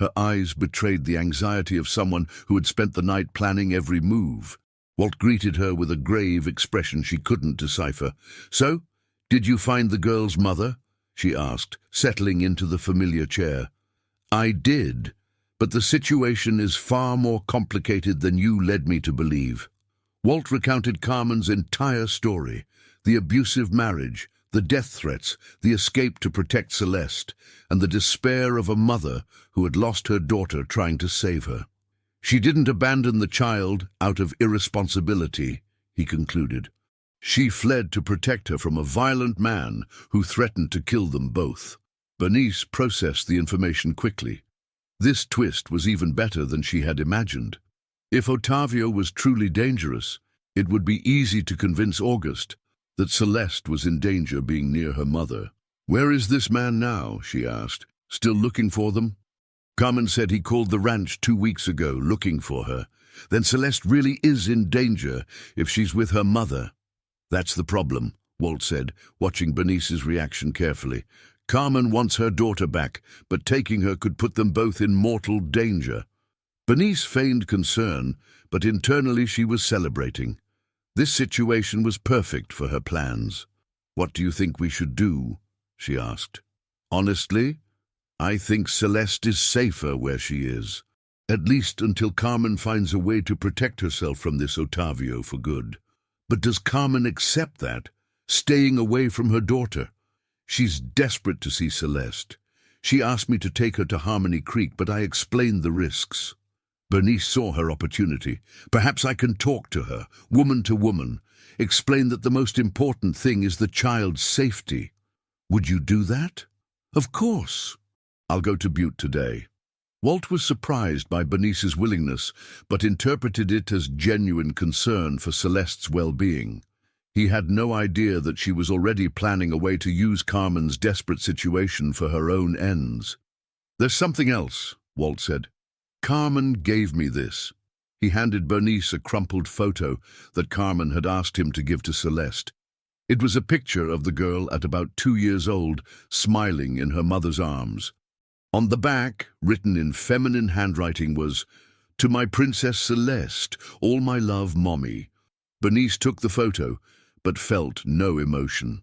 Her eyes betrayed the anxiety of someone who had spent the night planning every move. Walt greeted her with a grave expression she couldn't decipher. "So, did you find the girl's mother?" she asked, settling into the familiar chair. "I did, but the situation is far more complicated than you led me to believe." Walt recounted Carmen's entire story: the abusive marriage, the death threats, the escape to protect Celeste, and the despair of a mother who had lost her daughter trying to save her. "She didn't abandon the child out of irresponsibility," he concluded. "She fled to protect her from a violent man who threatened to kill them both." Bernice processed the information quickly. This twist was even better than she had imagined. If Ottavio was truly dangerous, it would be easy to convince August that Celeste was in danger being near her mother. "Where is this man now?" she asked. "Still looking for them?" Carmen said he called the ranch 2 weeks ago looking for her. "Then Celeste really is in danger if she's with her mother." "That's the problem," Walt said, watching Bernice's reaction carefully. "Carmen wants her daughter back, but taking her could put them both in mortal danger." Bernice feigned concern, but internally she was celebrating. This situation was perfect for her plans. "What do you think we should do?" she asked. "Honestly, I think Celeste is safer where she is, at least until Carmen finds a way to protect herself from this Ottavio for good." "But does Carmen accept that, staying away from her daughter?" "She's desperate to see Celeste. She asked me to take her to Harmony Creek, but I explained the risks." Bernice saw her opportunity. "Perhaps I can talk to her, woman to woman, explain that the most important thing is the child's safety." "Would you do that?" "Of course." "I'll go to Butte today." Walt was surprised by Bernice's willingness, but interpreted it as genuine concern for Celeste's well-being. He had no idea that she was already planning a way to use Carmen's desperate situation for her own ends. "There's something else," Walt said. "Carmen gave me this." He handed Bernice a crumpled photo that Carmen had asked him to give to Celeste. It was a picture of the girl at about 2 years old, smiling in her mother's arms. On the back, written in feminine handwriting, was, "To my Princess Celeste, all my love, Mommy." Bernice took the photo, but felt no emotion.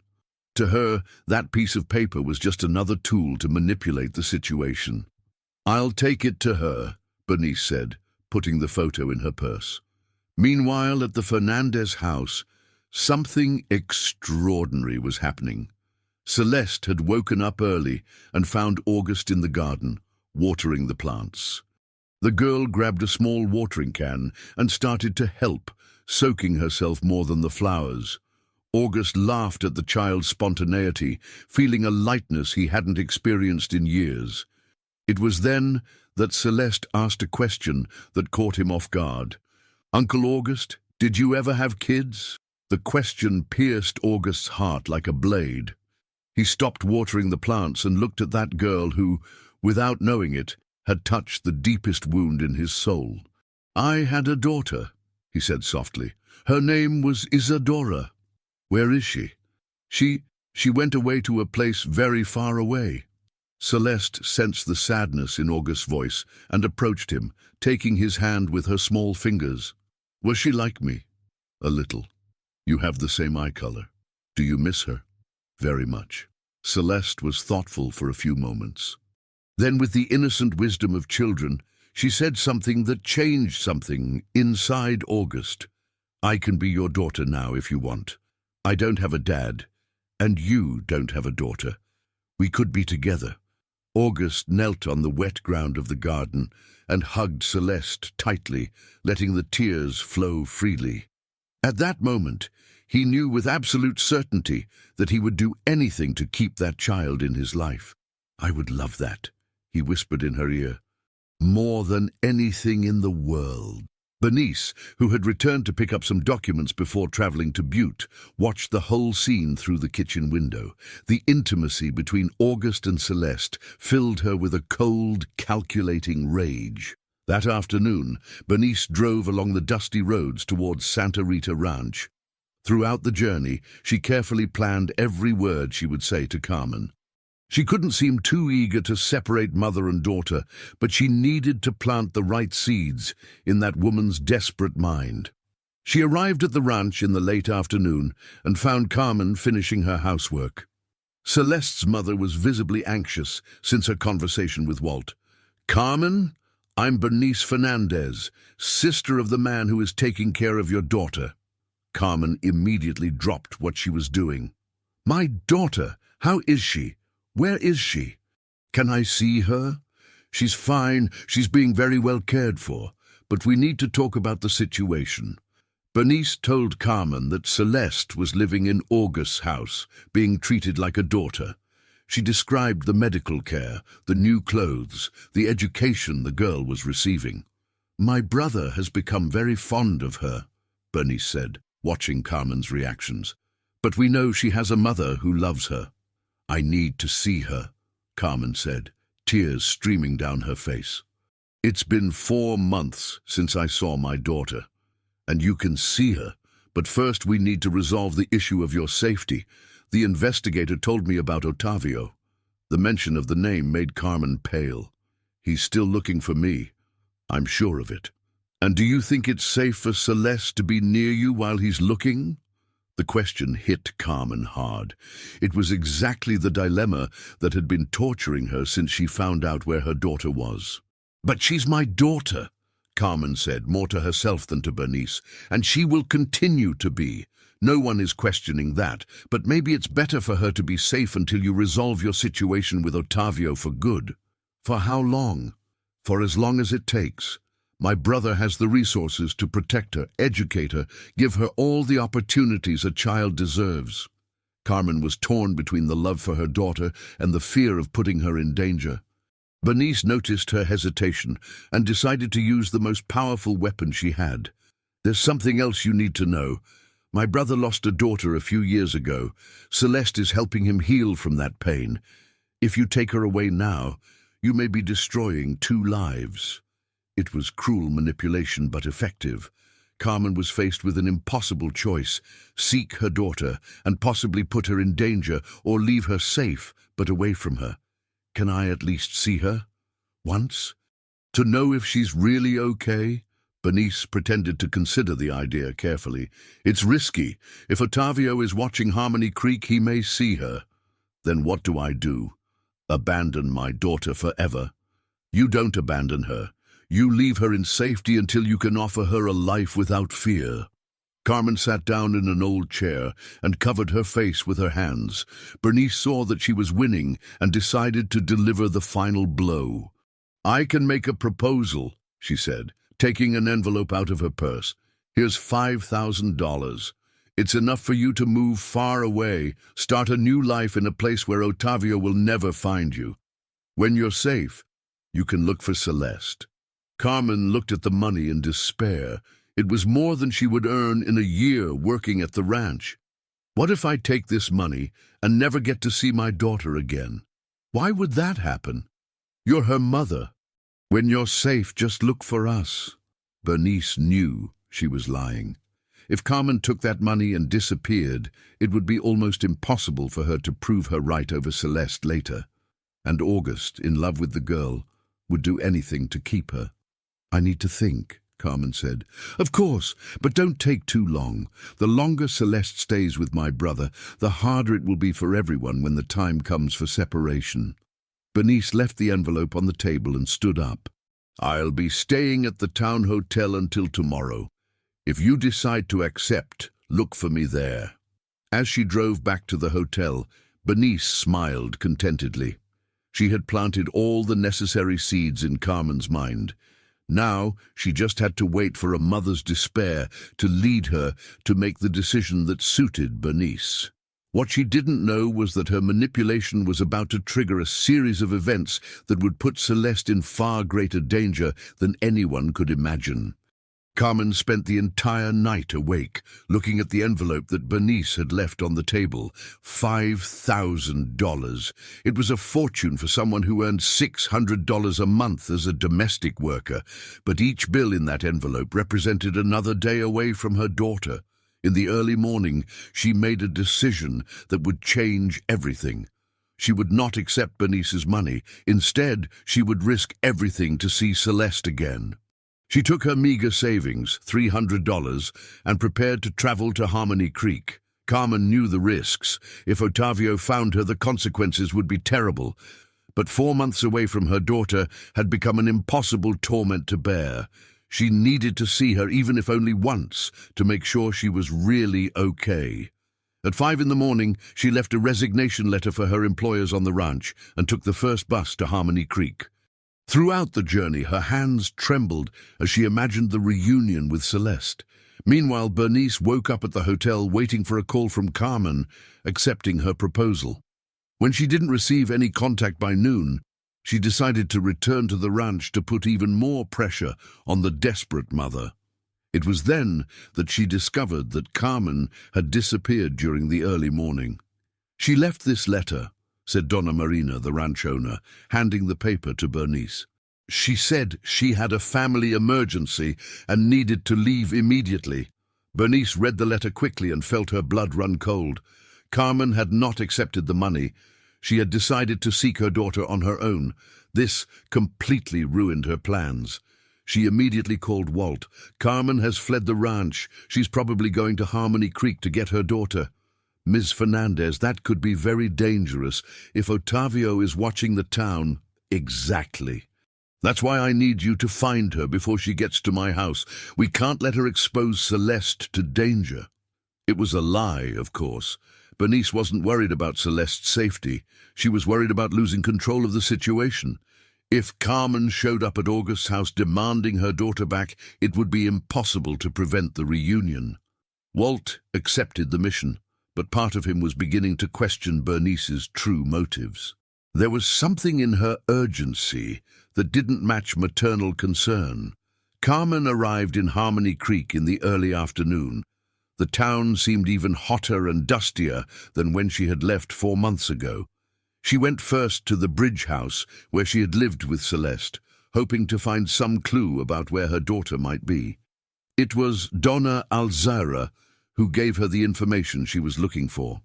To her, that piece of paper was just another tool to manipulate the situation. "I'll take it to her," Bernice said, putting the photo in her purse. Meanwhile, at the Fernandez house, something extraordinary was happening. Celeste had woken up early and found August in the garden, watering the plants. The girl grabbed a small watering can and started to help, soaking herself more than the flowers. August laughed at the child's spontaneity, feeling a lightness he hadn't experienced in years. It was then that Celeste asked a question that caught him off guard. "Uncle August, did you ever have kids?" The question pierced August's heart like a blade. He stopped watering the plants and looked at that girl who, without knowing it, had touched the deepest wound in his soul. "I had a daughter," he said softly. "Her name was Isadora." "Where is she?" She went away to a place very far away." Celeste sensed the sadness in August's voice and approached him, taking his hand with her small fingers. "Was she like me?" "A little. You have the same eye color. Do you miss her?" "Very much." Celeste was thoughtful for a few moments. Then, with the innocent wisdom of children, she said something that changed something inside August. "I can be your daughter now if you want. I don't have a dad, and you don't have a daughter. We could be together." August knelt on the wet ground of the garden and hugged Celeste tightly, letting the tears flow freely. At that moment, he knew with absolute certainty that he would do anything to keep that child in his life. "I would love that," he whispered in her ear. "More than anything in the world." Bernice, who had returned to pick up some documents before traveling to Butte, watched the whole scene through the kitchen window. The intimacy between August and Celeste filled her with a cold, calculating rage. That afternoon, Bernice drove along the dusty roads towards Santa Rita Ranch. Throughout the journey, she carefully planned every word she would say to Carmen. She couldn't seem too eager to separate mother and daughter, but she needed to plant the right seeds in that woman's desperate mind. She arrived at the ranch in the late afternoon and found Carmen finishing her housework. Celeste's mother was visibly anxious since her conversation with Walt. "Carmen, I'm Bernice Fernandez, sister of the man who is taking care of your daughter." Carmen immediately dropped what she was doing. "My daughter? How is she? Where is she? Can I see her?" "She's fine. She's being very well cared for. But we need to talk about the situation." Bernice told Carmen that Celeste was living in August's house, being treated like a daughter. She described the medical care, the new clothes, the education the girl was receiving. "My brother has become very fond of her," Bernice said, watching Carmen's reactions. "But we know she has a mother who loves her." "I need to see her," Carmen said, tears streaming down her face. "It's been 4 months since I saw my daughter, and you can see her, but first we need to resolve the issue of your safety. The investigator told me about Otavio." The mention of the name made Carmen pale. "He's still looking for me. I'm sure of it." "And do you think it's safe for Celeste to be near you while he's looking?" The question hit Carmen hard. It was exactly the dilemma that had been torturing her since she found out where her daughter was. "But she's my daughter," Carmen said, more to herself than to Bernice, "and she will continue to be. No one is questioning that, but maybe it's better for her to be safe until you resolve your situation with Otavio for good." "For how long?" "For as long as it takes. My brother has the resources to protect her, educate her, give her all the opportunities a child deserves." Carmen was torn between the love for her daughter and the fear of putting her in danger. Bernice noticed her hesitation and decided to use the most powerful weapon she had. "There's something else you need to know. My brother lost a daughter a few years ago. Celeste is helping him heal from that pain. If you take her away now, you may be destroying 2 lives." It was cruel manipulation, but effective. Carmen was faced with an impossible choice: seek her daughter and possibly put her in danger, or leave her safe but away from her. Can I at least see her? Once? To know if she's really okay? Bernice pretended to consider the idea carefully. It's risky. If Ottavio is watching Harmony Creek, he may see her. Then what do I do? Abandon my daughter forever? You don't abandon her. You leave her in safety until you can offer her a life without fear. Carmen sat down in an old chair and covered her face with her hands. Bernice saw that she was winning and decided to deliver the final blow. "I can make a proposal," she said, taking an envelope out of her purse. "Here's $5,000. It's enough for you to move far away, start a new life in a place where Ottavio will never find you. When you're safe, you can look for Celeste." Carmen looked at the money in despair. It was more than she would earn in a year working at the ranch. "What if I take this money and never get to see my daughter again? Why would that happen? You're her mother. When you're safe, just look for us." Bernice knew she was lying. If Carmen took that money and disappeared, it would be almost impossible for her to prove her right over Celeste later. And August, in love with the girl, would do anything to keep her. "I need to think," Carmen said. "Of course, but don't take too long. The longer Celeste stays with my brother, the harder it will be for everyone when the time comes for separation." Bernice left the envelope on the table and stood up. "I'll be staying at the town hotel until tomorrow. If you decide to accept, look for me there." As she drove back to the hotel, Bernice smiled contentedly. She had planted all the necessary seeds in Carmen's mind. Now she just had to wait for a mother's despair to lead her to make the decision that suited Bernice. What she didn't know was that her manipulation was about to trigger a series of events that would put Celeste in far greater danger than anyone could imagine. Carmen spent the entire night awake, looking at the envelope that Bernice had left on the table. $5,000. It was a fortune for someone who earned $600 a month as a domestic worker, but each bill in that envelope represented another day away from her daughter. In the early morning, she made a decision that would change everything. She would not accept Bernice's money. Instead, she would risk everything to see Celeste again. She took her meager savings, $300, and prepared to travel to Harmony Creek. Carmen knew the risks. If Ottavio found her, the consequences would be terrible. But 4 months away from her daughter had become an impossible torment to bear. She needed to see her, even if only once, to make sure she was really okay. At 5 in the morning, she left a resignation letter for her employers on the ranch and took the first bus to Harmony Creek. Throughout the journey, her hands trembled as she imagined the reunion with Celeste. Meanwhile, Bernice woke up at the hotel waiting for a call from Carmen, accepting her proposal. When she didn't receive any contact by noon, she decided to return to the ranch to put even more pressure on the desperate mother. It was then that she discovered that Carmen had disappeared during the early morning. "She left this letter," said Donna Marina, the ranch owner, handing the paper to Bernice. "She said she had a family emergency and needed to leave immediately." Bernice read the letter quickly and felt her blood run cold. Carmen had not accepted the money. She had decided to seek her daughter on her own. This completely ruined her plans. She immediately called Walt. "Carmen has fled the ranch. She's probably going to Harmony Creek to get her daughter." "Ms. Fernandez, that could be very dangerous if Ottavio is watching the town." "Exactly. That's why I need you to find her before she gets to my house. We can't let her expose Celeste to danger." It was a lie, of course. Bernice wasn't worried about Celeste's safety. She was worried about losing control of the situation. If Carmen showed up at August's house demanding her daughter back, it would be impossible to prevent the reunion. Walt accepted the mission, but part of him was beginning to question Bernice's true motives. There was something in her urgency that didn't match maternal concern. Carmen arrived in Harmony Creek in the early afternoon. The town seemed even hotter and dustier than when she had left 4 months ago. She went first to the bridge house where she had lived with Celeste, hoping to find some clue about where her daughter might be. It was Donna Alzira who gave her the information she was looking for.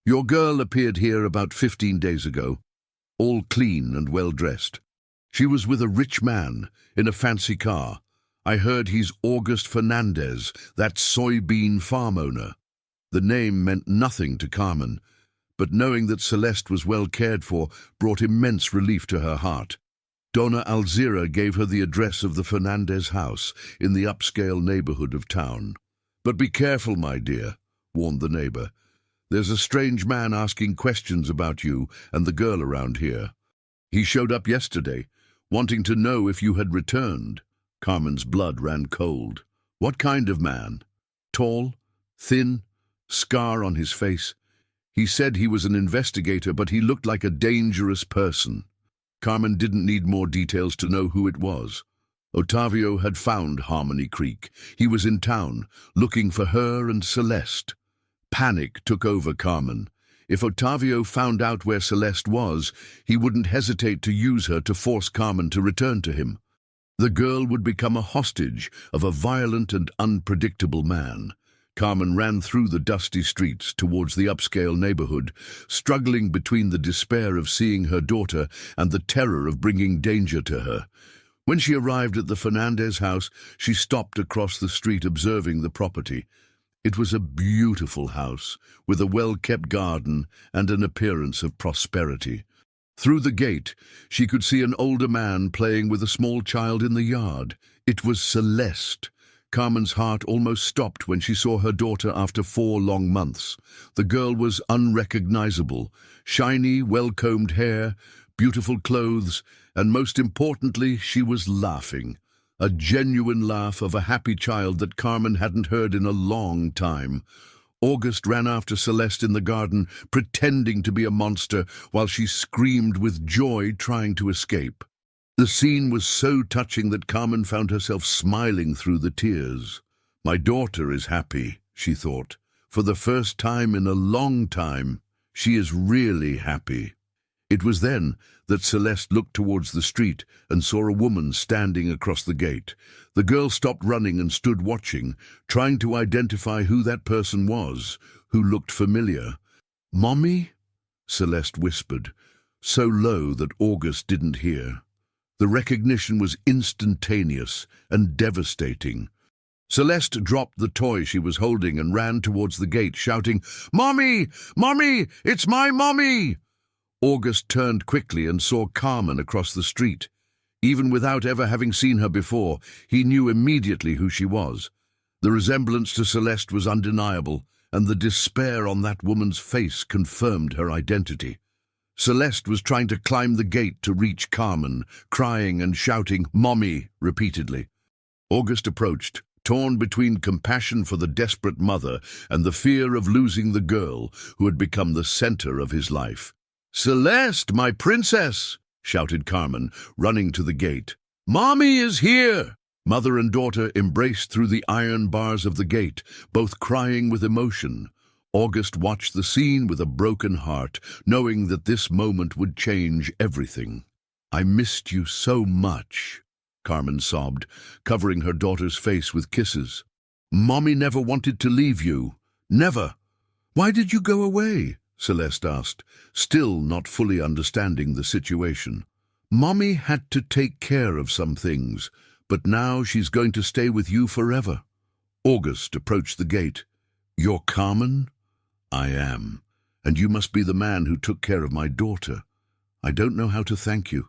"Your girl appeared here about 15 days ago, all clean and well-dressed. She was with a rich man in a fancy car. I heard he's August Fernandez, that soybean farm owner." The name meant nothing to Carmen, but knowing that Celeste was well cared for brought immense relief to her heart. Donna Alzira gave her the address of the Fernandez house in the upscale neighborhood of town. "But be careful, my dear," warned the neighbor. "There's a strange man asking questions about you and the girl around here. He showed up yesterday, wanting to know if you had returned." Carmen's blood ran cold. "What kind of man? Tall? Thin? Scar on his face?" "He said he was an investigator, but he looked like a dangerous person." Carmen didn't need more details to know who it was. Otavio had found Harmony Creek. He was in town, looking for her and Celeste. Panic took over Carmen. If Otavio found out where Celeste was, he wouldn't hesitate to use her to force Carmen to return to him. The girl would become a hostage of a violent and unpredictable man. Carmen ran through the dusty streets towards the upscale neighborhood, struggling between the despair of seeing her daughter and the terror of bringing danger to her. When she arrived at the Fernandez house, she stopped across the street observing the property. It was a beautiful house, with a well-kept garden and an appearance of prosperity. Through the gate, she could see an older man playing with a small child in the yard. It was Celeste. Carmen's heart almost stopped when she saw her daughter after 4 long months. The girl was unrecognizable. Shiny, well-combed hair, beautiful clothes, and most importantly, she was laughing. A genuine laugh of a happy child that Carmen hadn't heard in a long time. August ran after Celeste in the garden, pretending to be a monster, while she screamed with joy trying to escape. The scene was so touching that Carmen found herself smiling through the tears. "My daughter is happy," she thought. "For the first time in a long time, she is really happy." It was then that Celeste looked towards the street and saw a woman standing across the gate. The girl stopped running and stood watching, trying to identify who that person was, who looked familiar. "Mommy?" Celeste whispered, so low that August didn't hear. The recognition was instantaneous and devastating. Celeste dropped the toy she was holding and ran towards the gate, shouting, "Mommy! Mommy! It's my mommy!" August turned quickly and saw Carmen across the street. Even without ever having seen her before, he knew immediately who she was. The resemblance to Celeste was undeniable, and the despair on that woman's face confirmed her identity. Celeste was trying to climb the gate to reach Carmen, crying and shouting, "Mommy," repeatedly. August approached, torn between compassion for the desperate mother and the fear of losing the girl who had become the center of his life. "Celeste, my princess!" shouted Carmen, running to the gate. "Mommy is here!" Mother and daughter embraced through the iron bars of the gate, both crying with emotion. August watched the scene with a broken heart, knowing that this moment would change everything. "I missed you so much," Carmen sobbed, covering her daughter's face with kisses. "Mommy never wanted to leave you. Never." "Why did you go away?" Celeste asked, still not fully understanding the situation. "Mommy had to take care of some things, but now she's going to stay with you forever." August approached the gate. "You're Carmen?" "I am, and you must be the man who took care of my daughter. I don't know how to thank you."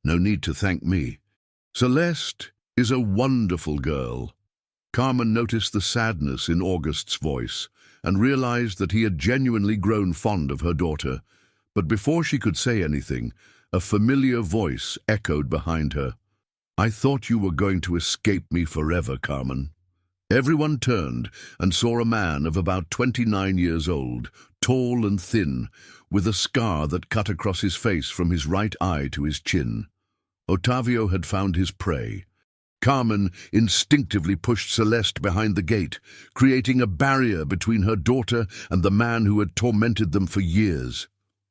"No need to thank me. Celeste is a wonderful girl." Carmen noticed the sadness in August's voice and realized that he had genuinely grown fond of her daughter. But before she could say anything, a familiar voice echoed behind her. "I thought you were going to escape me forever, Carmen." Everyone turned and saw a man of about 29 years old, tall and thin, with a scar that cut across his face from his right eye to his chin. Otavio had found his prey. Carmen instinctively pushed Celeste behind the gate, creating a barrier between her daughter and the man who had tormented them for years.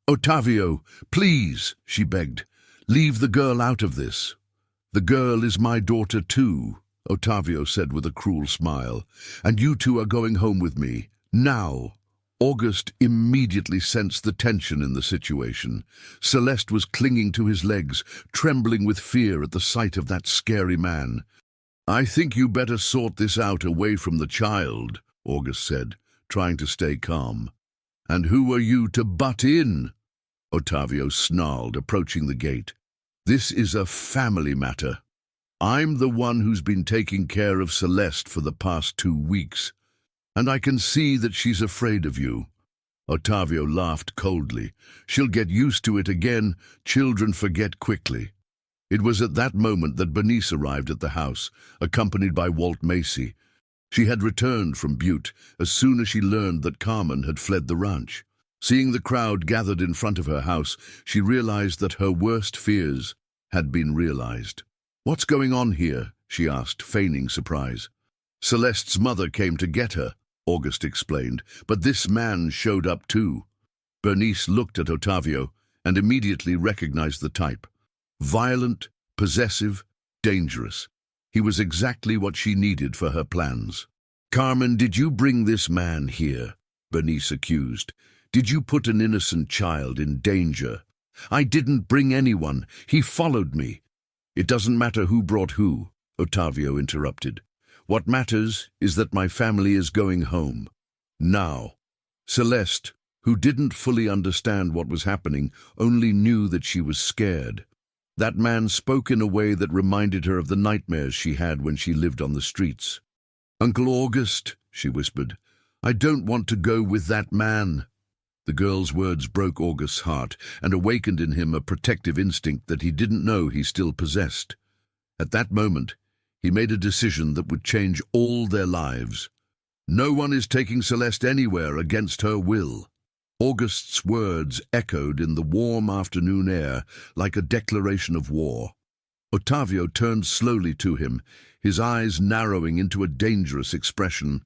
"Otavio, please," she begged, "leave the girl out of this." "The girl is my daughter too," Otavio said with a cruel smile, "and you two are going home with me, now." August immediately sensed the tension in the situation. Celeste was clinging to his legs, trembling with fear at the sight of that scary man. "I think you better sort this out away from the child," August said, trying to stay calm. "And who are you to butt in?" Otavio snarled, approaching the gate. "This is a family matter. I'm the one who's been taking care of Celeste for the past 2 weeks. And I can see that she's afraid of you." Otavio laughed coldly. "She'll get used to it again. Children forget quickly." It was at that moment that Bernice arrived at the house, accompanied by Walt Macy. She had returned from Butte as soon as she learned that Carmen had fled the ranch. Seeing the crowd gathered in front of her house, she realized that her worst fears had been realized. "What's going on here?" she asked, feigning surprise. "Celeste's mother came to get her," August explained, "but this man showed up too." Bernice looked at Otavio and immediately recognized the type. Violent, possessive, dangerous. He was exactly what she needed for her plans. "Carmen, did you bring this man here?" Bernice accused. "Did you put an innocent child in danger?" "I didn't bring anyone. He followed me." "It doesn't matter who brought who," Otavio interrupted. "What matters is that my family is going home. Now." Celeste, who didn't fully understand what was happening, only knew that she was scared. That man spoke in a way that reminded her of the nightmares she had when she lived on the streets. "Uncle August," she whispered, "I don't want to go with that man." The girl's words broke August's heart and awakened in him a protective instinct that he didn't know he still possessed. At that moment, he made a decision that would change all their lives. "No one is taking Celeste anywhere against her will." August's words echoed in the warm afternoon air like a declaration of war. Otavio turned slowly to him, his eyes narrowing into a dangerous expression.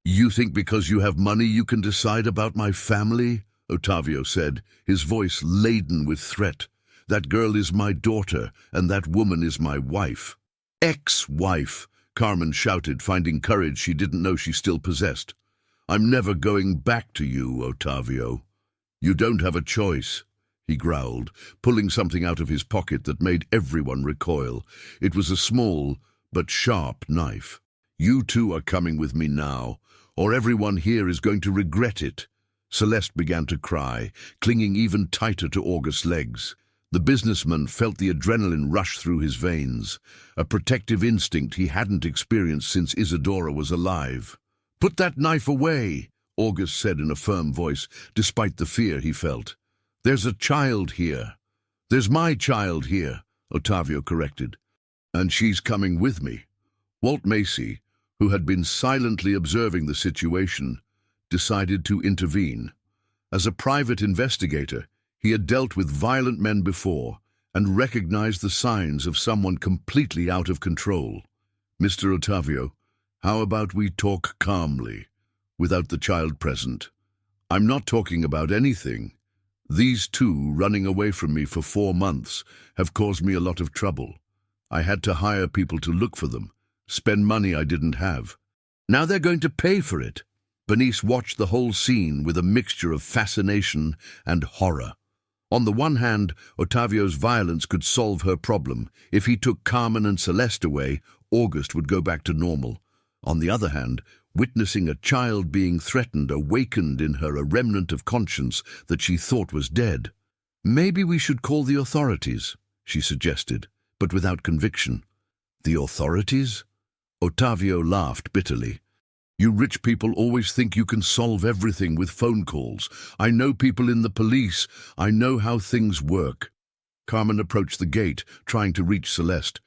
"You think because you have money you can decide about my family?" Otavio said, his voice laden with threat. "That girl is my daughter, and that woman is my wife." "Ex-wife," Carmen shouted, finding courage she didn't know she still possessed. "I'm never going back to you, Otavio." "You don't have a choice," he growled, pulling something out of his pocket that made everyone recoil. It was a small but sharp knife. "You two are coming with me now, or everyone here is going to regret it." Celeste began to cry, clinging even tighter to August's legs. The businessman felt the adrenaline rush through his veins, a protective instinct he hadn't experienced since Isadora was alive. "Put that knife away," August said in a firm voice, despite the fear he felt. "There's a child here." "There's my child here," Otavio corrected. "And she's coming with me." Walt Macy, who had been silently observing the situation, decided to intervene. As a private investigator, he had dealt with violent men before and recognized the signs of someone completely out of control. "Mr. Otavio, how about we talk calmly, without the child present? I'm not talking about anything. These two running away from me for 4 months have caused me a lot of trouble. I had to hire people to look for them, spend money I didn't have. Now they're going to pay for it." Bernice watched the whole scene with a mixture of fascination and horror. On the one hand, Otavio's violence could solve her problem. If he took Carmen and Celeste away, August would go back to normal. On the other hand, witnessing a child being threatened awakened in her a remnant of conscience that she thought was dead. "Maybe we should call the authorities," she suggested, but without conviction. "The authorities?" Otavio laughed bitterly. "You rich people always think you can solve everything with phone calls. I know people in the police. I know how things work." Carmen approached the gate, trying to reach Celeste.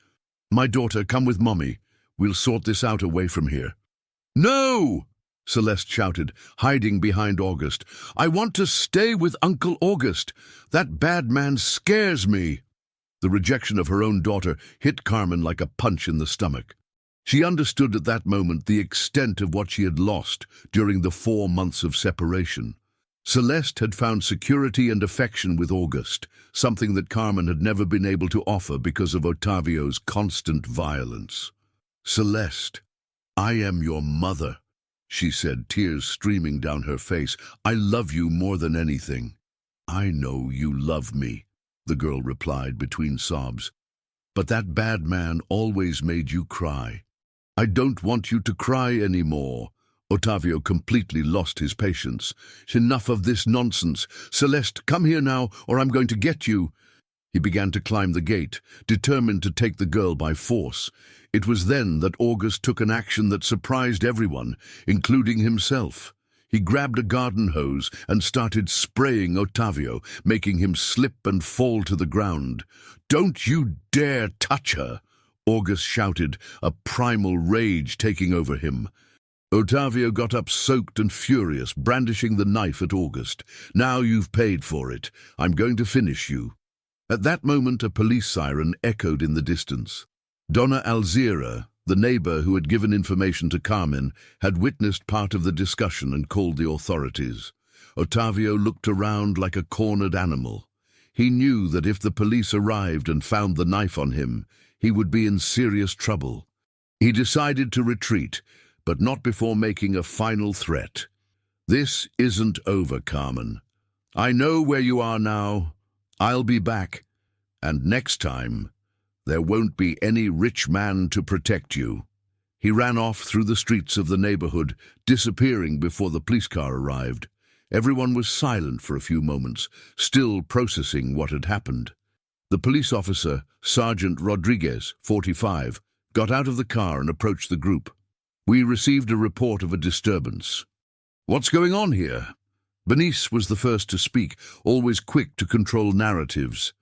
"My daughter, come with Mommy. We'll sort this out away from here." "No!" Celeste shouted, hiding behind August. "I want to stay with Uncle August. That bad man scares me." The rejection of her own daughter hit Carmen like a punch in the stomach. She understood at that moment the extent of what she had lost during the 4 months of separation. Celeste had found security and affection with August, something that Carmen had never been able to offer because of Otavio's constant violence. "Celeste, I am your mother," she said, tears streaming down her face. "I love you more than anything." "I know you love me," the girl replied between sobs. "But that bad man always made you cry. I don't want you to cry anymore." Otavio completely lost his patience. "Enough of this nonsense. Celeste, come here now, or I'm going to get you." He began to climb the gate, determined to take the girl by force. It was then that August took an action that surprised everyone, including himself. He grabbed a garden hose and started spraying Otavio, making him slip and fall to the ground. "Don't you dare touch her!" August shouted, a primal rage taking over him. Otavio got up soaked and furious, brandishing the knife at August. "Now you've paid for it. I'm going to finish you." At that moment, a police siren echoed in the distance. Donna Alzira, the neighbor who had given information to Carmen, had witnessed part of the discussion and called the authorities. Otavio looked around like a cornered animal. He knew that if the police arrived and found the knife on him, he would be in serious trouble. He decided to retreat, but not before making a final threat. "This isn't over, Carmen. I know where you are now. I'll be back, and next time, there won't be any rich man to protect you." He ran off through the streets of the neighborhood, disappearing before the police car arrived. Everyone was silent for a few moments, still processing what had happened. The police officer, Sergeant Rodriguez, 45, got out of the car and approached the group. "We received a report of a disturbance." "What's going on here?" Bernice was the first to speak, always quick to control narratives.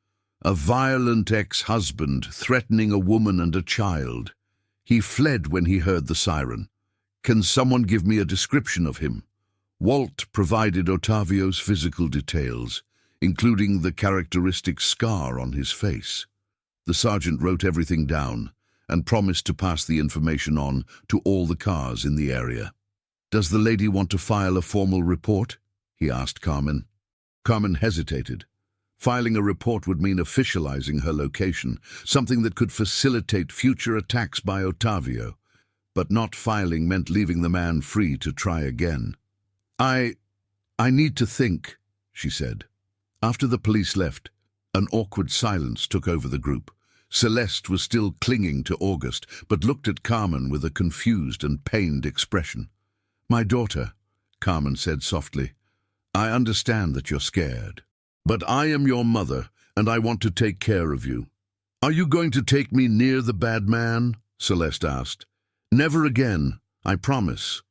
"A violent ex-husband threatening a woman and a child. He fled when he heard the siren. Can someone give me a description of him?" Walt provided Otavio's physical details, including the characteristic scar on his face. The sergeant wrote everything down and promised to pass the information on to all the cars in the area. "Does the lady want to file a formal report?" he asked Carmen. Carmen hesitated. Filing a report would mean officializing her location, something that could facilitate future attacks by Otavio. But not filing meant leaving the man free to try again. I need to think," she said. After the police left, an awkward silence took over the group. Celeste was still clinging to August, but looked at Carmen with a confused and pained expression. "My daughter," Carmen said softly, "I understand that you're scared. But I am your mother, and I want to take care of you." "Are you going to take me near the bad man?" Celeste asked. "Never again, I promise."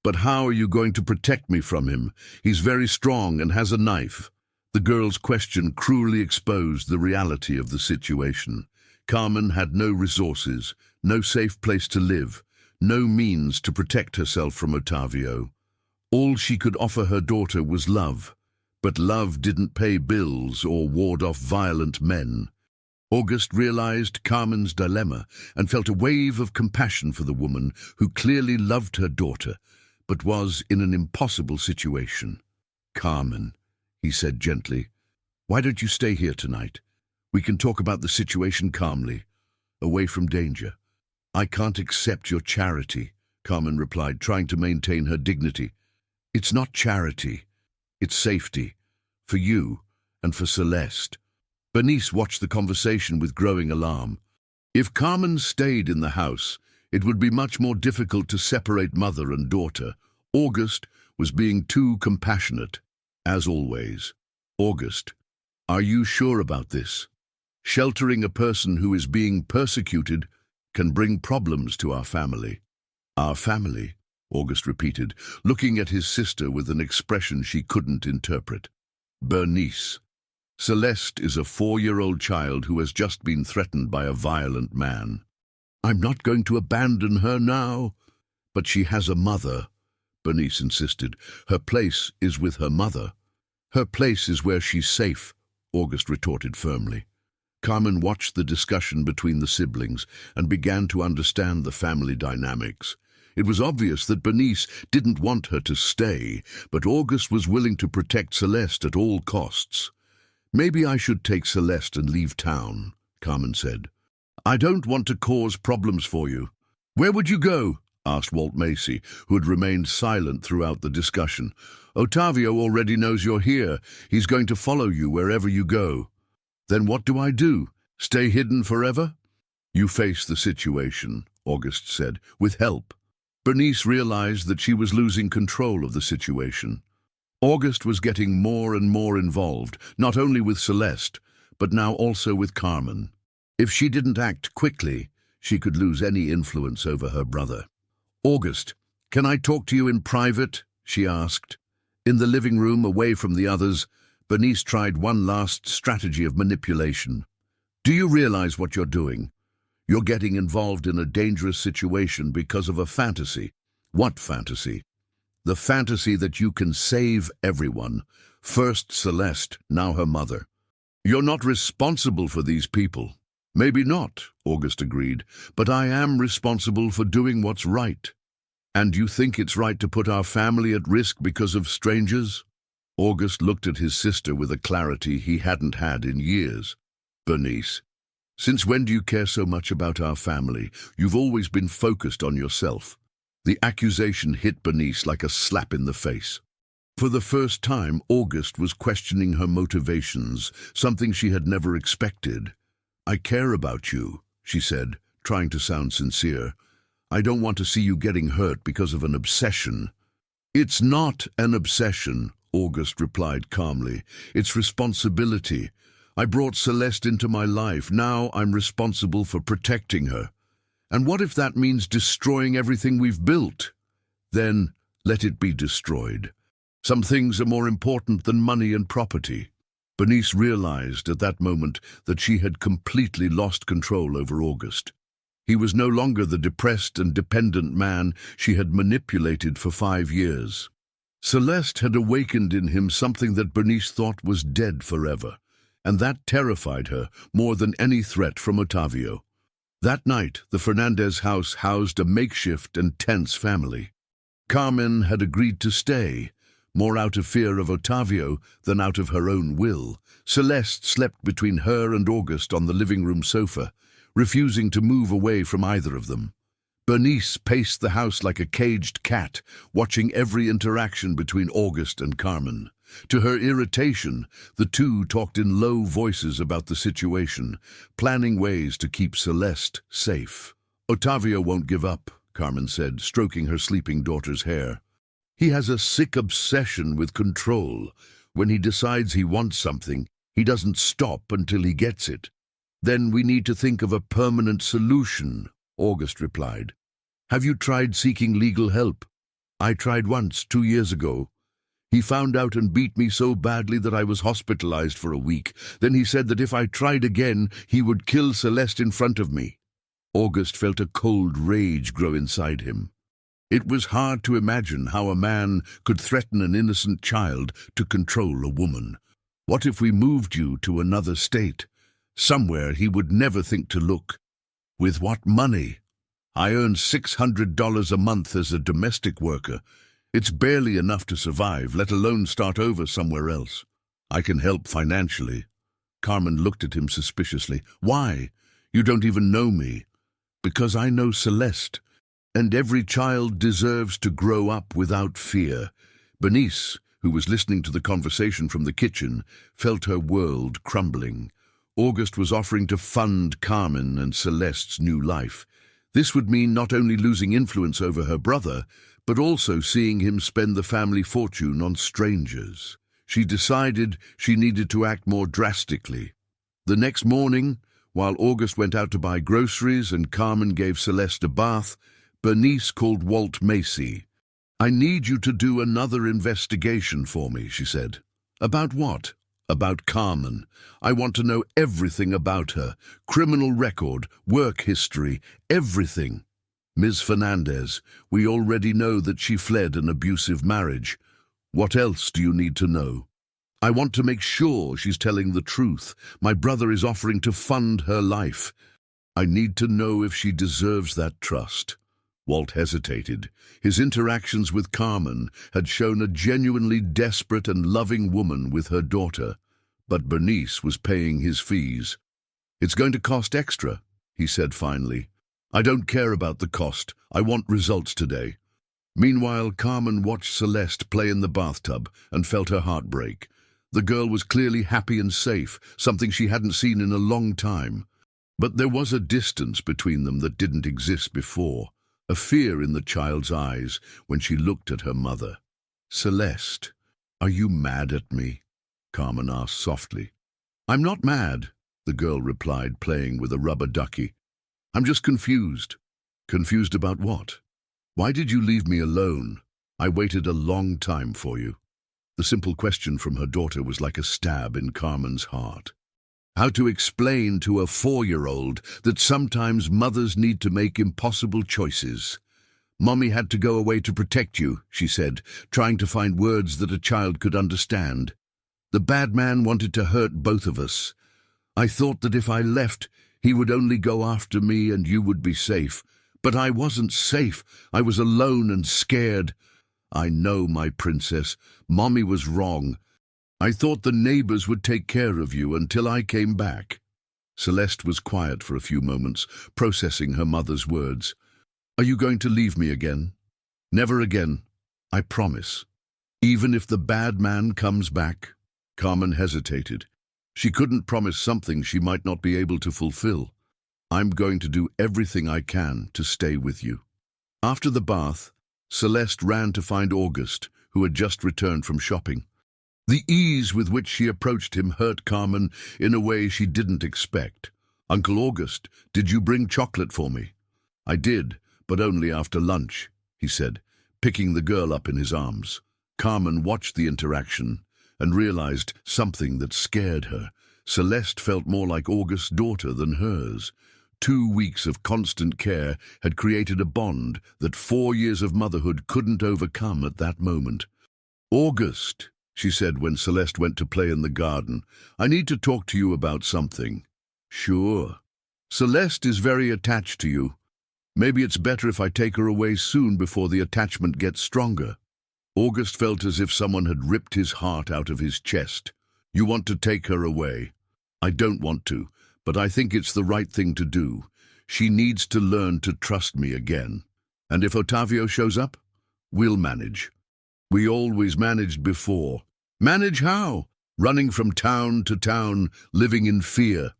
"But how are you going to protect me from him? He's very strong and has a knife." The girl's question cruelly exposed the reality of the situation. Carmen had no resources, no safe place to live, no means to protect herself from Otavio. All she could offer her daughter was love, but love didn't pay bills or ward off violent men. August realized Carmen's dilemma and felt a wave of compassion for the woman who clearly loved her daughter, but was in an impossible situation. "Carmen," he said gently, "why don't you stay here tonight? We can talk about the situation calmly, away from danger." "I can't accept your charity," Carmen replied, trying to maintain her dignity. "It's not charity. It's safety. For you and for Celeste." Bernice watched the conversation with growing alarm. If Carmen stayed in the house, it would be much more difficult to separate mother and daughter. August was being too compassionate, as always. "August, are you sure about this? Sheltering a person who is being persecuted can bring problems to our family." "Our family," August repeated, looking at his sister with an expression she couldn't interpret. "Bernice, Celeste is a 4-year-old child who has just been threatened by a violent man. I'm not going to abandon her now." "But she has a mother," Bernice insisted. "Her place is with her mother." "Her place is where she's safe," August retorted firmly. Carmen watched the discussion between the siblings and began to understand the family dynamics. It was obvious that Bernice didn't want her to stay, but August was willing to protect Celeste at all costs. "Maybe I should take Celeste and leave town," Carmen said. "I don't want to cause problems for you." "Where would you go?" asked Walt Macy, who had remained silent throughout the discussion. "Ottavio already knows you're here. He's going to follow you wherever you go." "Then what do I do? Stay hidden forever?" "You face the situation," August said, "with help." Bernice realized that she was losing control of the situation. August was getting more and more involved, not only with Celeste, but now also with Carmen. If she didn't act quickly, she could lose any influence over her brother. "August, can I talk to you in private?" she asked. In the living room, away from the others, Bernice tried one last strategy of manipulation. "Do you realize what you're doing? You're getting involved in a dangerous situation because of a fantasy." "What fantasy?" "The fantasy that you can save everyone. First Celeste, now her mother. You're not responsible for these people." "Maybe not," August agreed, "but I am responsible for doing what's right." "And you think it's right to put our family at risk because of strangers?" August looked at his sister with a clarity he hadn't had in years. "Bernice, since when do you care so much about our family? You've always been focused on yourself." The accusation hit Bernice like a slap in the face. For the first time, August was questioning her motivations, something she had never expected. "I care about you," she said, trying to sound sincere. "I don't want to see you getting hurt because of an obsession." "It's not an obsession," August replied calmly. "It's responsibility. I brought Celeste into my life. Now I'm responsible for protecting her. And what if that means destroying everything we've built? Then let it be destroyed. Some things are more important than money and property." Bernice realized at that moment that she had completely lost control over August. He was no longer the depressed and dependent man she had manipulated for 5 years. Celeste had awakened in him something that Bernice thought was dead forever, and that terrified her more than any threat from Ottavio. That night, the Fernandez house housed a makeshift and tense family. Carmen had agreed to stay, more out of fear of Ottavio than out of her own will. Celeste slept between her and August on the living room sofa, refusing to move away from either of them. Bernice paced the house like a caged cat, watching every interaction between August and Carmen. To her irritation, the two talked in low voices about the situation, planning ways to keep Celeste safe. "Ottavio won't give up," Carmen said, stroking her sleeping daughter's hair. "He has a sick obsession with control. When he decides he wants something, he doesn't stop until he gets it." "Then we need to think of a permanent solution," August replied. "Have you tried seeking legal help?" "I tried once, 2 years ago. He found out and beat me so badly that I was hospitalized for a week. Then he said that if I tried again, he would kill Celeste in front of me." August felt a cold rage grow inside him. It was hard to imagine how a man could threaten an innocent child to control a woman. "What if we moved you to another state? Somewhere he would never think to look." "With what money? I earn $600 a month as a domestic worker. It's barely enough to survive, let alone start over somewhere else." "I can help financially." Carmen looked at him suspiciously. "Why? You don't even know me." "Because I know Celeste, and every child deserves to grow up without fear." Bernice, who was listening to the conversation from the kitchen, felt her world crumbling. August was offering to fund Carmen and Celeste's new life. This would mean not only losing influence over her brother, but also seeing him spend the family fortune on strangers. She decided she needed to act more drastically. The next morning, while August went out to buy groceries and Carmen gave Celeste a bath, Bernice called Walt Macy. "I need you to do another investigation for me," she said. "About what?" "About Carmen. I want to know everything about her. Criminal record, work history, everything." "Ms. Fernandez, we already know that she fled an abusive marriage. What else do you need to know?" I want to make sure she's telling the truth. My brother is offering to fund her life. I need to know if she deserves that trust." Walt hesitated. His interactions with Carmen had shown a genuinely desperate and loving woman with her daughter, but Bernice was paying his fees. "It's going to cost extra," he said finally. "I don't care about the cost. I want results today." Meanwhile, Carmen watched Celeste play in the bathtub and felt her heart break. The girl was clearly happy and safe, something she hadn't seen in a long time. But there was a distance between them that didn't exist before, a fear in the child's eyes when she looked at her mother. "Celeste, are you mad at me?" Carmen asked softly. "I'm not mad," the girl replied, playing with a rubber ducky. "I'm just confused." "Confused about what? Why did you leave me alone? I waited a long time for you." The simple question from her daughter was like a stab in Carmen's heart. How to explain to a 4-year-old that sometimes mothers need to make impossible choices? "Mommy had to go away to protect you," she said, trying to find words that a child could understand. "The bad man wanted to hurt both of us. I thought that if I left, he would only go after me and you would be safe. But I wasn't safe. I was alone and scared. I know, my princess, Mommy was wrong. I thought the neighbors would take care of you until I came back." Celeste was quiet for a few moments, processing her mother's words. "Are you going to leave me again?" "Never again. I promise. Even if the bad man comes back?" Carmen hesitated. She couldn't promise something she might not be able to fulfill. "I'm going to do everything I can to stay with you." After the bath, Celeste ran to find August, who had just returned from shopping. The ease with which she approached him hurt Carmen in a way she didn't expect. "Uncle August, did you bring chocolate for me?" "I did, but only after lunch," he said, picking the girl up in his arms. Carmen watched the interaction and realized something that scared her. Celeste felt more like August's daughter than hers. 2 weeks of constant care had created a bond that 4 years of motherhood couldn't overcome at that moment. "August," she said when Celeste went to play in the garden, "I need to talk to you about something." "Sure." "Celeste is very attached to you. Maybe it's better if I take her away soon before the attachment gets stronger." August felt as if someone had ripped his heart out of his chest. "You want to take her away?" "I don't want to, but I think it's the right thing to do. She needs to learn to trust me again. And if Otavio shows up, we'll manage. We always managed before." "Manage how?" "Running from town to town, living in fear."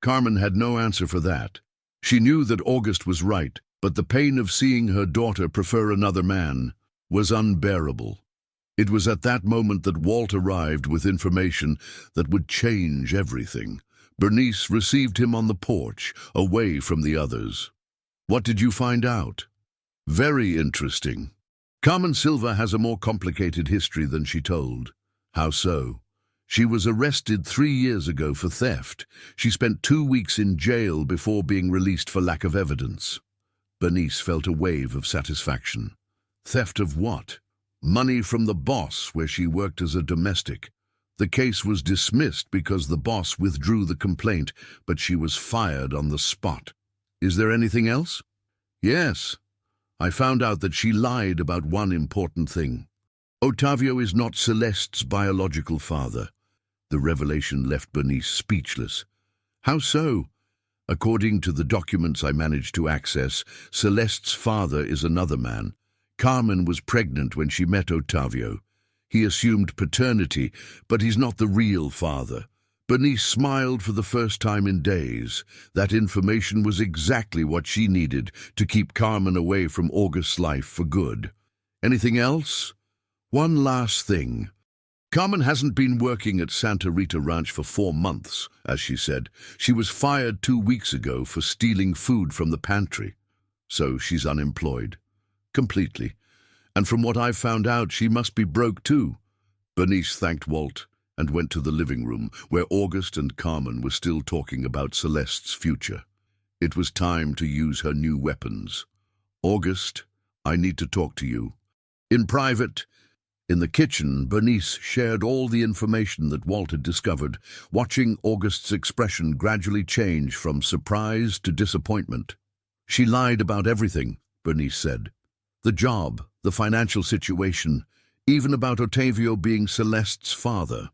Carmen had no answer for that. She knew that August was right, but the pain of seeing her daughter prefer another man was unbearable. It was at that moment that Walt arrived with information that would change everything. Bernice received him on the porch, away from the others. "What did you find out?" "Very interesting. Carmen Silva has a more complicated history than she told." "How so?" "She was arrested 3 years ago for theft. She spent 2 weeks in jail before being released for lack of evidence." Bernice felt a wave of satisfaction. "Theft of what?" "Money from the boss where she worked as a domestic. The case was dismissed because the boss withdrew the complaint, but she was fired on the spot." "Is there anything else?" "Yes. I found out that she lied about one important thing. Otavio is not Celeste's biological father." The revelation left Bernice speechless. "How so?" "According to the documents I managed to access, Celeste's father is another man. Carmen was pregnant when she met Otavio. He assumed paternity, but he's not the real father." Bernice smiled for the first time in days. That information was exactly what she needed to keep Carmen away from August's life for good. "Anything else?" "One last thing. Carmen hasn't been working at Santa Rita Ranch for 4 months, as she said. She was fired 2 weeks ago for stealing food from the pantry. So she's unemployed. Completely. And from what I've found out, she must be broke too." Bernice thanked Walt and went to the living room, where August and Carmen were still talking about Celeste's future. It was time to use her new weapons. "August, I need to talk to you." "In private." In the kitchen, Bernice shared all the information that Walt had discovered, watching August's expression gradually change from surprise to disappointment. She lied about everything, Bernice said. The job, the financial situation, even about Ottavio being Celeste's father.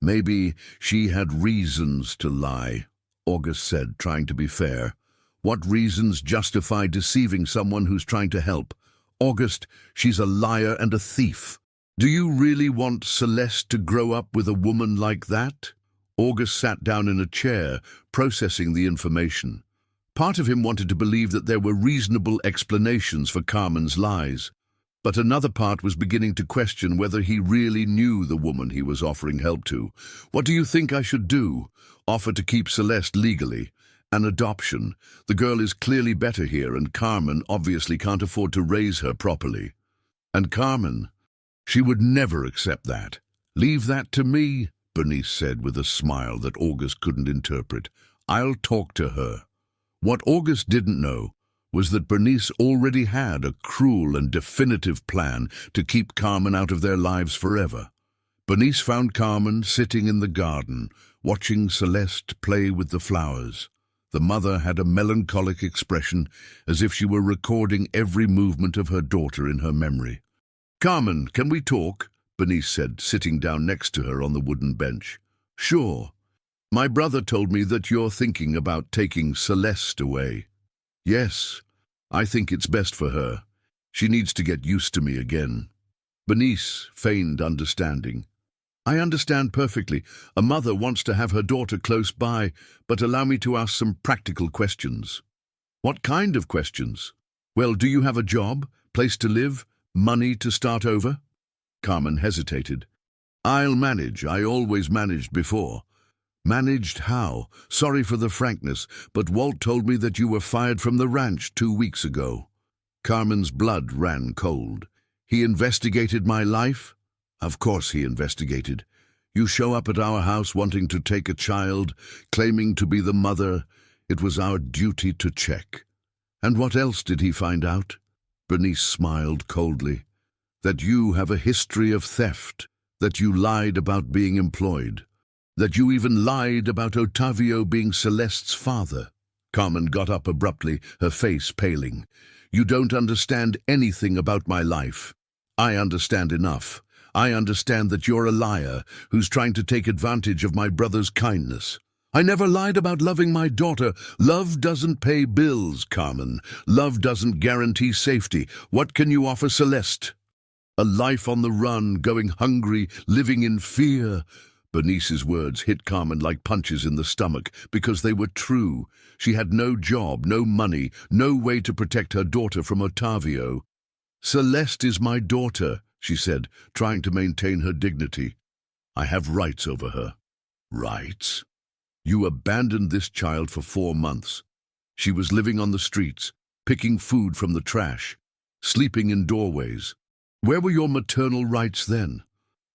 Maybe she had reasons to lie, August said, trying to be fair. What reasons justify deceiving someone who's trying to help? August, she's a liar and a thief. Do you really want Celeste to grow up with a woman like that? August sat down in a chair, processing the information. Part of him wanted to believe that there were reasonable explanations for Carmen's lies, but another part was beginning to question whether he really knew the woman he was offering help to. What do you think I should do? Offer to keep Celeste legally? An adoption? The girl is clearly better here, and Carmen obviously can't afford to raise her properly. And Carmen, she would never accept that. Leave that to me, Bernice said with a smile that August couldn't interpret. I'll talk to her. What August didn't know was that Bernice already had a cruel and definitive plan to keep Carmen out of their lives forever. Bernice found Carmen sitting in the garden, watching Celeste play with the flowers. The mother had a melancholic expression, as if she were recording every movement of her daughter in her memory. Carmen, can we talk? Bernice said, sitting down next to her on the wooden bench. Sure. My brother told me that you're thinking about taking Celeste away. Yes, I think it's best for her. She needs to get used to me again. Bernice feigned understanding. I understand perfectly. A mother wants to have her daughter close by, but allow me to ask some practical questions. What kind of questions? Well, do you have a job, place to live, money to start over? Carmen hesitated. I'll manage. I always managed before. Managed how? Sorry for the frankness, but Walt told me that you were fired from the ranch 2 weeks ago. Carmen's blood ran cold. He investigated my life? Of course he investigated. You show up at our house wanting to take a child, claiming to be the mother. It was our duty to check. And what else did he find out? Bernice smiled coldly. That you have a history of theft, that you lied about being employed, that you even lied about Ottavio being Celeste's father. Carmen got up abruptly, her face paling. You don't understand anything about my life. I understand enough. I understand that you're a liar who's trying to take advantage of my brother's kindness. I never lied about loving my daughter. Love doesn't pay bills, Carmen. Love doesn't guarantee safety. What can you offer Celeste? A life on the run, going hungry, living in fear. Bernice's words hit Carmen like punches in the stomach because they were true. She had no job, no money, no way to protect her daughter from Ottavio. Celeste is my daughter, she said, trying to maintain her dignity. I have rights over her. Rights? You abandoned this child for 4 months. She was living on the streets, picking food from the trash, sleeping in doorways. Where were your maternal rights then?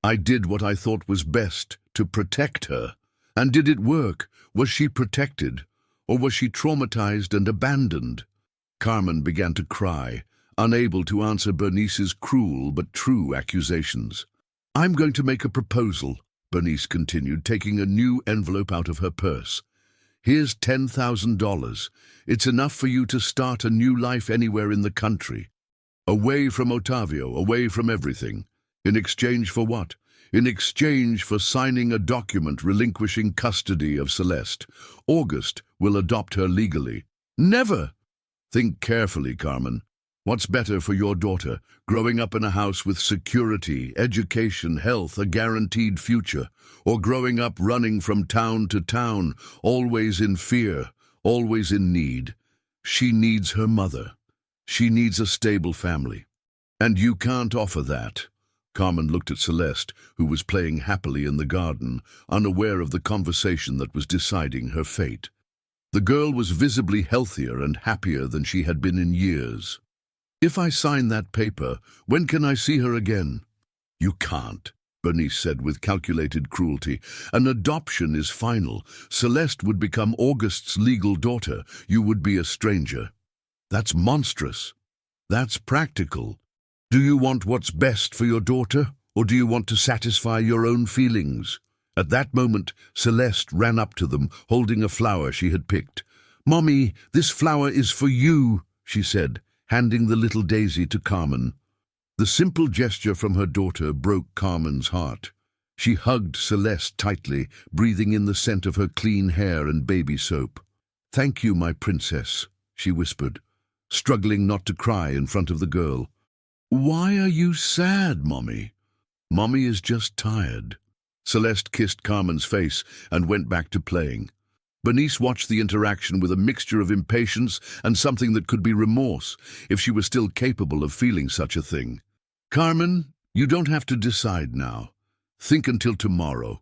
I did what I thought was best to protect her. And did it work? Was she protected? Or was she traumatized and abandoned? Carmen began to cry, unable to answer Bernice's cruel but true accusations. I'm going to make a proposal, Bernice continued, taking a new envelope out of her purse. Here's $10,000. It's enough for you to start a new life anywhere in the country. Away from Ottavio, away from everything. In exchange for what? In exchange for signing a document relinquishing custody of Celeste. August will adopt her legally. Never! Think carefully, Carmen. What's better for your daughter, growing up in a house with security, education, health, a guaranteed future, or growing up running from town to town, always in fear, always in need? She needs her mother. She needs a stable family. And you can't offer that. Carmen looked at Celeste, who was playing happily in the garden, unaware of the conversation that was deciding her fate. The girl was visibly healthier and happier than she had been in years. If I sign that paper, when can I see her again? You can't, Bernice said with calculated cruelty. An adoption is final. Celeste would become August's legal daughter. You would be a stranger. That's monstrous. That's practical. Do you want what's best for your daughter, or do you want to satisfy your own feelings?" At that moment, Celeste ran up to them, holding a flower she had picked. "Mommy, this flower is for you," she said, handing the little daisy to Carmen. The simple gesture from her daughter broke Carmen's heart. She hugged Celeste tightly, breathing in the scent of her clean hair and baby soap. "Thank you, my princess," she whispered, struggling not to cry in front of the girl. "Why are you sad, Mommy?" "Mommy is just tired." Celeste kissed Carmen's face and went back to playing. Bernice watched the interaction with a mixture of impatience and something that could be remorse, if she was still capable of feeling such a thing. "Carmen, you don't have to decide now. Think until tomorrow.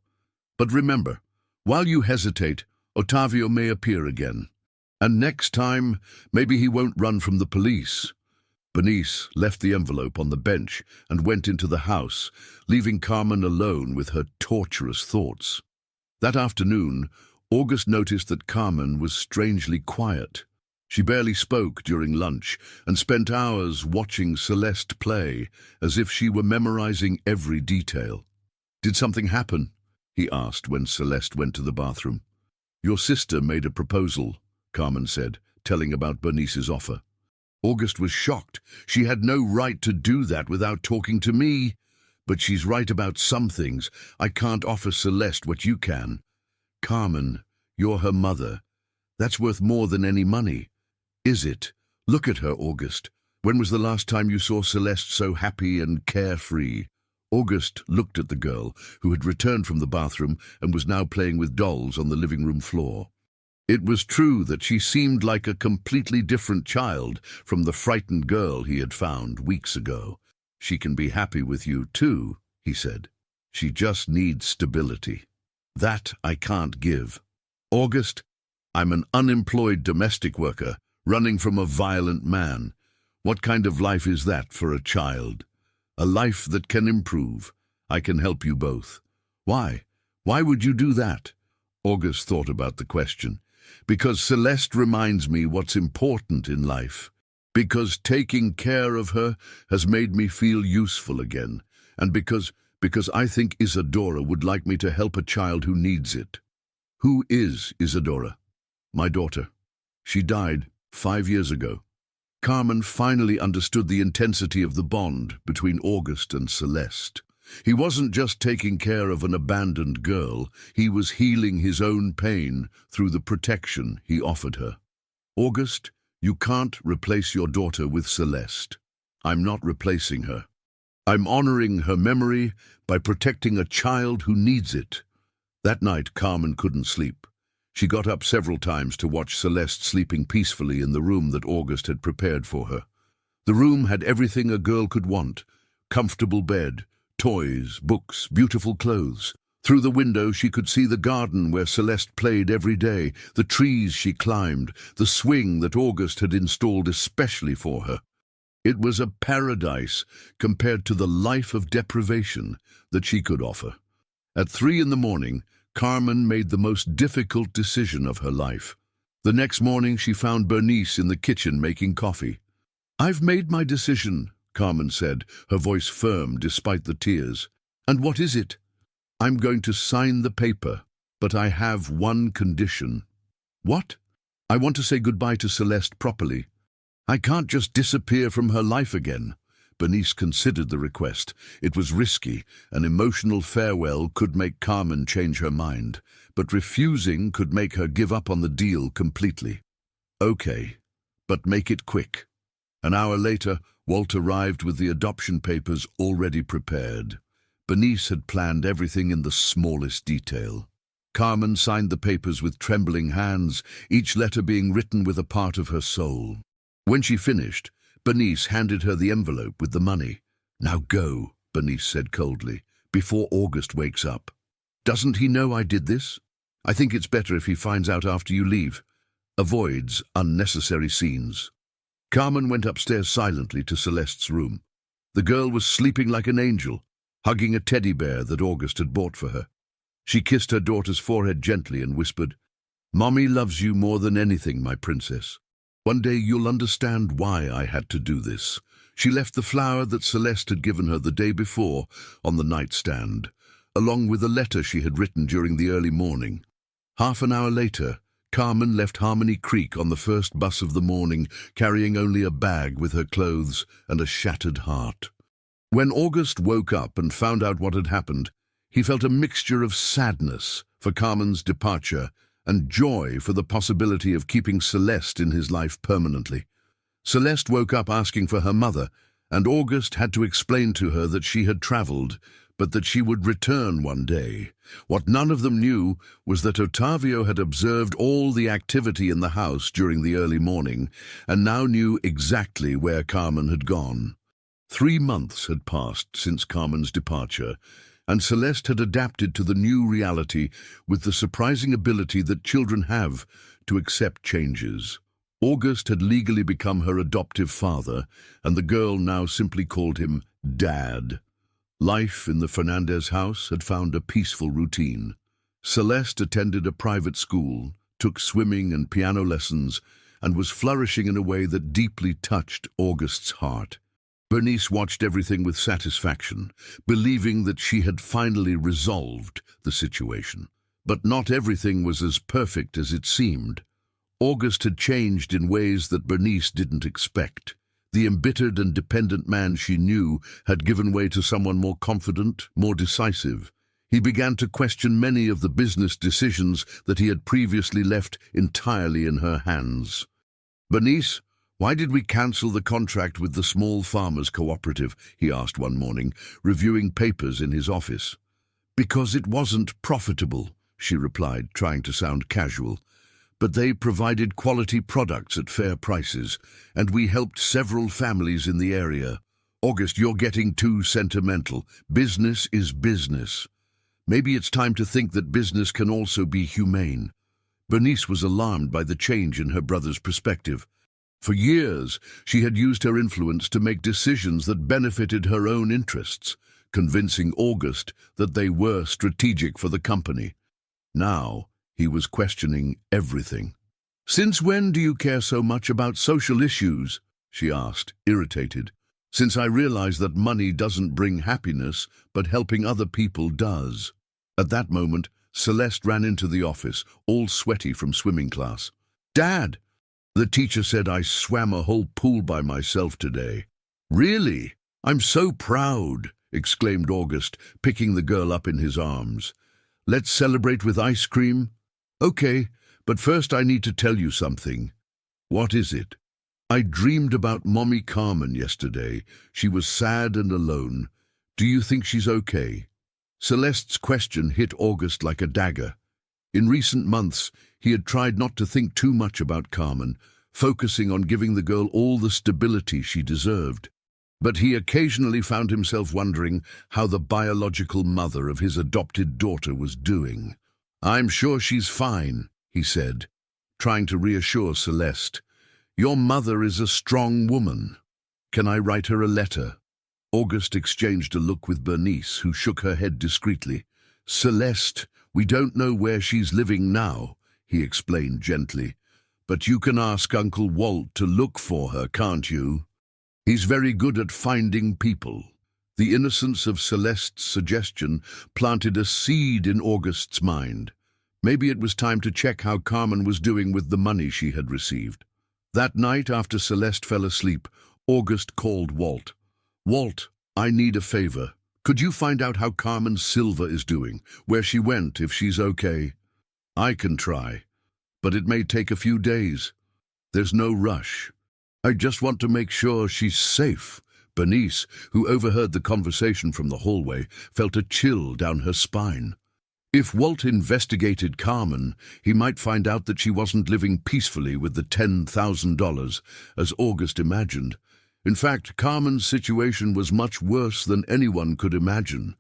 But remember, while you hesitate, Ottavio may appear again. And next time, maybe he won't run from the police." Bernice left the envelope on the bench and went into the house, leaving Carmen alone with her torturous thoughts. That afternoon, August noticed that Carmen was strangely quiet. She barely spoke during lunch and spent hours watching Celeste play, as if she were memorizing every detail. "Did something happen?" he asked when Celeste went to the bathroom. "Your sister made a proposal," Carmen said, telling about Bernice's offer. August was shocked. She had no right to do that without talking to me. "But she's right about some things. I can't offer Celeste what you can." "Carmen, you're her mother. That's worth more than any money." "Is it? Look at her, August. When was the last time you saw Celeste so happy and carefree?" August looked at the girl, who had returned from the bathroom and was now playing with dolls on the living room floor. It was true that she seemed like a completely different child from the frightened girl he had found weeks ago. "She can be happy with you too," he said. "She just needs stability. That I can't give. August, I'm an unemployed domestic worker, running from a violent man. What kind of life is that for a child? A life that can improve. I can help you both." "Why? Why would you do that?" August thought about the question. "Because Celeste reminds me what's important in life. Because taking care of her has made me feel useful again. And because I think Isadora would like me to help a child who needs it." "Who is Isadora?" "My daughter. She died 5 years ago." Carmen finally understood the intensity of the bond between August and Celeste. He wasn't just taking care of an abandoned girl, he was healing his own pain through the protection he offered her. "August, you can't replace your daughter with Celeste. I'm not replacing her. I'm honoring her memory by protecting a child who needs it." That night, Carmen couldn't sleep. She got up several times to watch Celeste sleeping peacefully in the room that August had prepared for her. The room had everything a girl could want: comfortable bed, toys, books, beautiful clothes. Through the window she could see the garden where Celeste played every day, the trees she climbed, the swing that August had installed especially for her. It was a paradise compared to the life of deprivation that she could offer. At 3 in the morning, Carmen made the most difficult decision of her life. The next morning she found Bernice in the kitchen making coffee. "I've made my decision," Carmen said, her voice firm despite the tears. "And what is it?" "I'm going to sign the paper, but I have one condition." "What?" "I want to say goodbye to Celeste properly. I can't just disappear from her life again." Bernice considered the request. It was risky. An emotional farewell could make Carmen change her mind, but refusing could make her give up on the deal completely. "Okay, but make it quick." An hour later, Walt arrived with the adoption papers already prepared. Bernice had planned everything in the smallest detail. Carmen signed the papers with trembling hands, each letter being written with a part of her soul. When she finished, Bernice handed her the envelope with the money. "Now go," Bernice said coldly, "before August wakes up. Doesn't he know I did this? I think it's better if he finds out after you leave. Avoids unnecessary scenes." Carmen went upstairs silently to Celeste's room. The girl was sleeping like an angel, hugging a teddy bear that August had bought for her. She kissed her daughter's forehead gently and whispered, "Mommy loves you more than anything, my princess. One day you'll understand why I had to do this." She left the flower that Celeste had given her the day before on the nightstand, along with a letter she had written during the early morning. Half an hour later, Carmen left Harmony Creek on the first bus of the morning, carrying only a bag with her clothes and a shattered heart. When August woke up and found out what had happened, he felt a mixture of sadness for Carmen's departure and joy for the possibility of keeping Celeste in his life permanently. Celeste woke up asking for her mother, and August had to explain to her that she had traveled, but that she would return one day. What none of them knew was that Ottavio had observed all the activity in the house during the early morning, and now knew exactly where Carmen had gone. 3 months had passed since Carmen's departure, and Celeste had adapted to the new reality with the surprising ability that children have to accept changes. August had legally become her adoptive father, and the girl now simply called him Dad. Life in the Fernandez house had found a peaceful routine. Celeste attended a private school, took swimming and piano lessons, and was flourishing in a way that deeply touched August's heart. Bernice watched everything with satisfaction, believing that she had finally resolved the situation. But not everything was as perfect as it seemed. August had changed in ways that Bernice didn't expect. The embittered and dependent man she knew had given way to someone more confident, more decisive. He began to question many of the business decisions that he had previously left entirely in her hands. "Bernice, why did we cancel the contract with the Small Farmers Cooperative?" he asked one morning, reviewing papers in his office. "Because it wasn't profitable," she replied, trying to sound casual. "But they provided quality products at fair prices, and we helped several families in the area." "August, you're getting too sentimental. Business is business. Maybe it's time to think that business can also be humane." Bernice was alarmed by the change in her brother's perspective. For years, she had used her influence to make decisions that benefited her own interests, convincing August that they were strategic for the company. Now, he was questioning everything. "Since when do you care so much about social issues?" she asked, irritated. "Since I realize that money doesn't bring happiness, but helping other people does." At that moment, Celeste ran into the office, all sweaty from swimming class. "Dad, the teacher said I swam a whole pool by myself today." "Really? I'm so proud," exclaimed August, picking the girl up in his arms. "Let's celebrate with ice cream?" "Okay, but first I need to tell you something." "What is it?" "I dreamed about Mommy Carmen yesterday. She was sad and alone. Do you think she's okay?" Celeste's question hit August like a dagger. In recent months, he had tried not to think too much about Carmen, focusing on giving the girl all the stability she deserved. But he occasionally found himself wondering how the biological mother of his adopted daughter was doing. "I'm sure she's fine," he said, trying to reassure Celeste. "Your mother is a strong woman. Can I write her a letter?" August exchanged a look with Bernice, who shook her head discreetly. "Celeste, we don't know where she's living now," he explained gently. "But you can ask Uncle Walt to look for her, can't you? He's very good at finding people." The innocence of Celeste's suggestion planted a seed in August's mind. Maybe it was time to check how Carmen was doing with the money she had received. That night, after Celeste fell asleep, August called Walt. "Walt, I need a favor. Could you find out how Carmen Silva is doing, where she went, if she's okay?" "I can try, but it may take a few days. There's no rush. I just want to make sure she's safe." Bernice, who overheard the conversation from the hallway, felt a chill down her spine. If Walt investigated Carmen, he might find out that she wasn't living peacefully with the $10,000, as August imagined. In fact, Carmen's situation was much worse than anyone could imagine.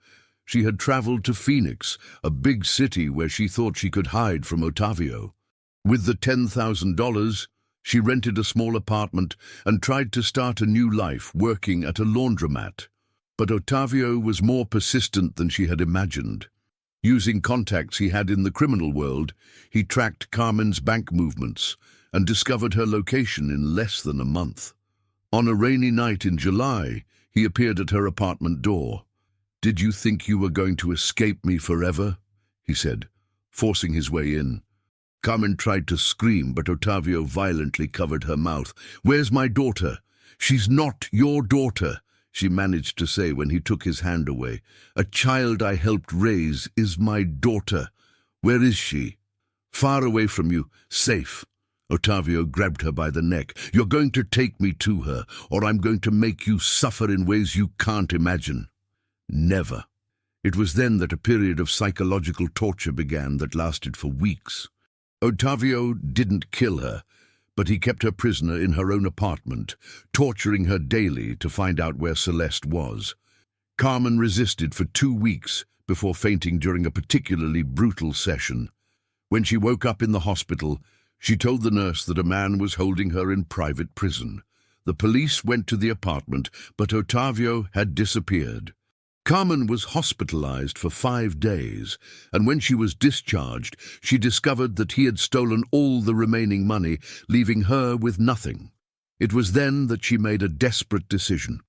She had traveled to Phoenix, a big city where she thought she could hide from Ottavio. With the $10,000, she rented a small apartment and tried to start a new life working at a laundromat. But Ottavio was more persistent than she had imagined. Using contacts he had in the criminal world, he tracked Carmen's bank movements and discovered her location in less than a month. On a rainy night in July, he appeared at her apartment door. "Did you think you were going to escape me forever?" he said, forcing his way in. Carmen tried to scream, but Ottavio violently covered her mouth. "Where's my daughter?" "She's not your daughter," she managed to say when he took his hand away. "A child I helped raise is my daughter. Where is she?" "Far away from you, safe." Ottavio grabbed her by the neck. "You're going to take me to her, or I'm going to make you suffer in ways you can't imagine." "Never." It was then that a period of psychological torture began that lasted for weeks. Ottavio didn't kill her, but he kept her prisoner in her own apartment, torturing her daily to find out where Celeste was. Carmen resisted for 2 weeks before fainting during a particularly brutal session. When she woke up in the hospital, she told the nurse that a man was holding her in private prison. The police went to the apartment, but Ottavio had disappeared. Carmen was hospitalized for 5 days, and when she was discharged, she discovered that he had stolen all the remaining money, leaving her with nothing. It was then that she made a desperate decision.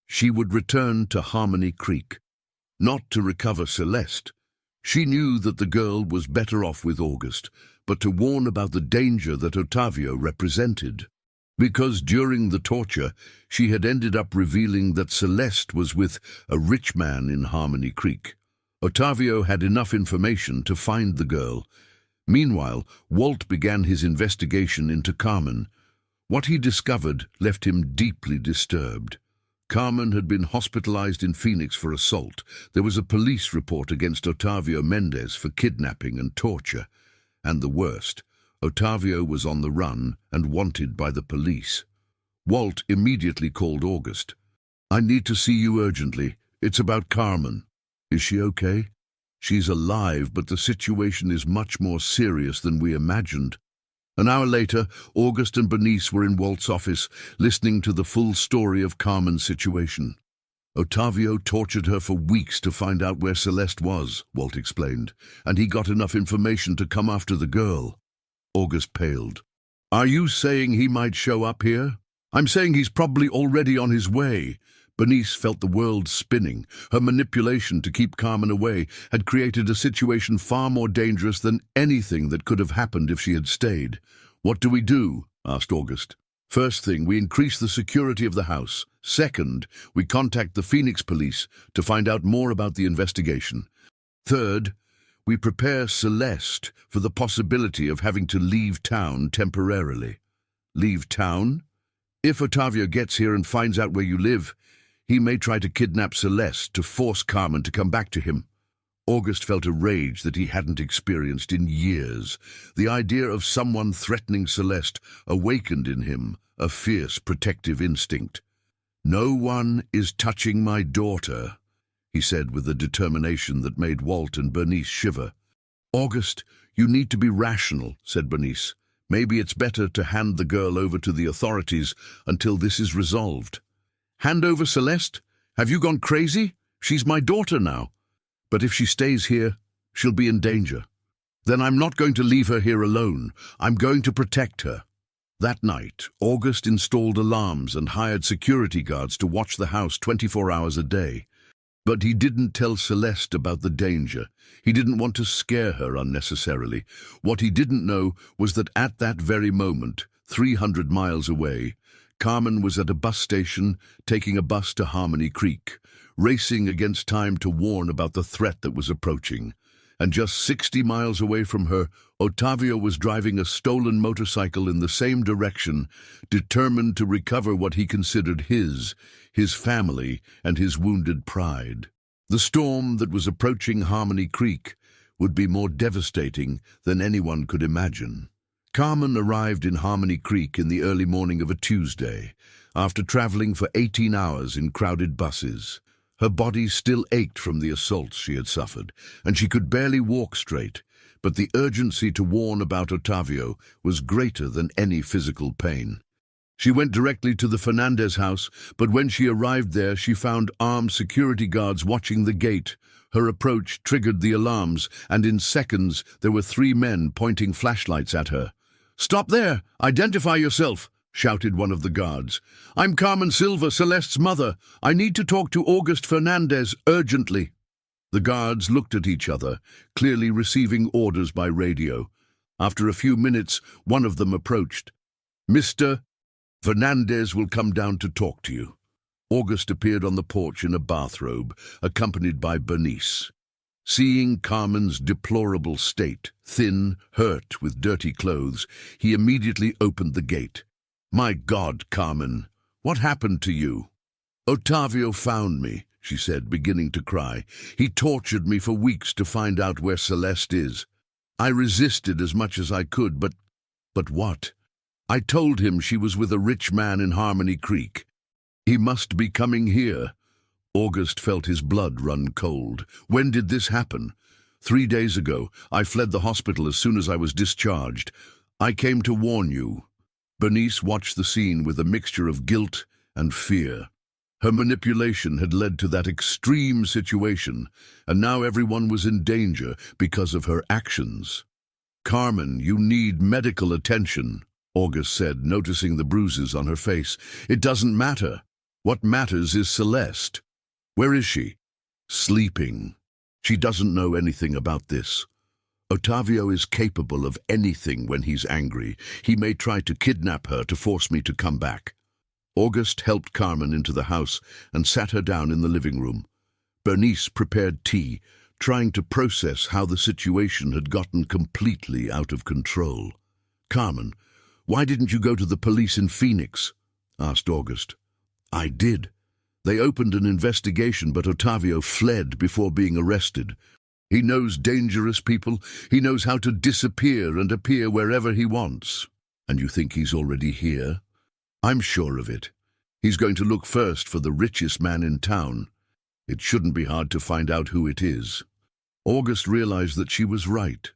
She would return to Harmony Creek, not to recover Celeste. She knew that the girl was better off with August, but to warn about the danger that Ottavio represented. Because during the torture, she had ended up revealing that Celeste was with a rich man in Harmony Creek. Ottavio had enough information to find the girl. Meanwhile, Walt began his investigation into Carmen. What he discovered left him deeply disturbed. Carmen had been hospitalized in Phoenix for assault. There was a police report against Ottavio Mendez for kidnapping and torture. And the worst, Ottavio was on the run and wanted by the police. Walt immediately called August. "I need to see you urgently. It's about Carmen." "Is she okay?" "She's alive, but the situation is much more serious than we imagined." An hour later, August and Bernice were in Walt's office, listening to the full story of Carmen's situation. "Ottavio tortured her for weeks to find out where Celeste was," Walt explained, "and he got enough information to come after the girl." August paled. "Are you saying he might show up here?" "I'm saying he's probably already on his way." Bernice felt the world spinning. Her manipulation to keep Carmen away had created a situation far more dangerous than anything that could have happened if she had stayed. "What do we do?" asked August. "First thing, we increase the security of the house. Second, we contact the Phoenix police to find out more about the investigation. Third, we prepare Celeste for the possibility of having to leave town temporarily." "Leave town?" "If Ottavio gets here and finds out where you live, he may try to kidnap Celeste to force Carmen to come back to him." August felt a rage that he hadn't experienced in years. The idea of someone threatening Celeste awakened in him a fierce protective instinct. "No one is touching my daughter," he said with a determination that made Walt and Bernice shiver. "August, you need to be rational," said Bernice. "Maybe it's better to hand the girl over to the authorities until this is resolved." "Hand over Celeste? Have you gone crazy? She's my daughter now." "But if she stays here, she'll be in danger." "Then I'm not going to leave her here alone. I'm going to protect her." That night, August installed alarms and hired security guards to watch the house 24 hours a day. But he didn't tell Celeste about the danger. He didn't want to scare her unnecessarily. What he didn't know was that at that very moment, 300 miles away, Carmen was at a bus station taking a bus to Harmony Creek, racing against time to warn about the threat that was approaching. And just 60 miles away from her, Ottavio was driving a stolen motorcycle in the same direction, determined to recover what he considered his family, and his wounded pride. The storm that was approaching Harmony Creek would be more devastating than anyone could imagine. Carmen arrived in Harmony Creek in the early morning of a Tuesday, after traveling for 18 hours in crowded buses. Her body still ached from the assaults she had suffered, and she could barely walk straight, but the urgency to warn about Ottavio was greater than any physical pain. She went directly to the Fernandez house, but when she arrived there, she found armed security guards watching the gate. Her approach triggered the alarms, and in seconds there were 3 men pointing flashlights at her. "Stop there! Identify yourself!" shouted one of the guards. "I'm Carmen Silva, Celeste's mother. I need to talk to August Fernandez urgently." The guards looked at each other, clearly receiving orders by radio. After a few minutes, one of them approached. "Mr. Fernandez will come down to talk to you." August appeared on the porch in a bathrobe, accompanied by Bernice. Seeing Carmen's deplorable state, thin, hurt, with dirty clothes, he immediately opened the gate. "My God, Carmen, what happened to you?" "Otavio found me," she said, beginning to cry. "He tortured me for weeks to find out where Celeste is. I resisted as much as I could, but what? I told him she was with a rich man in Harmony Creek. He must be coming here." August felt his blood run cold. "When did this happen?" "3 days ago. I fled the hospital as soon as I was discharged. I came to warn you." Bernice watched the scene with a mixture of guilt and fear. Her manipulation had led to that extreme situation, and now everyone was in danger because of her actions. "Carmen, you need medical attention," August said, noticing the bruises on her face. "It doesn't matter. What matters is Celeste. Where is she?" "Sleeping. She doesn't know anything about this. Otavio is capable of anything when he's angry. He may try to kidnap her to force me to come back." August helped Carmen into the house and sat her down in the living room. Bernice prepared tea, trying to process how the situation had gotten completely out of control. "Carmen, why didn't you go to the police in Phoenix?" asked August. "I did. They opened an investigation, but Otavio fled before being arrested. He knows dangerous people. He knows how to disappear and appear wherever he wants." "And you think he's already here?" "I'm sure of it. He's going to look first for the richest man in town. It shouldn't be hard to find out who it is." August realized that she was right.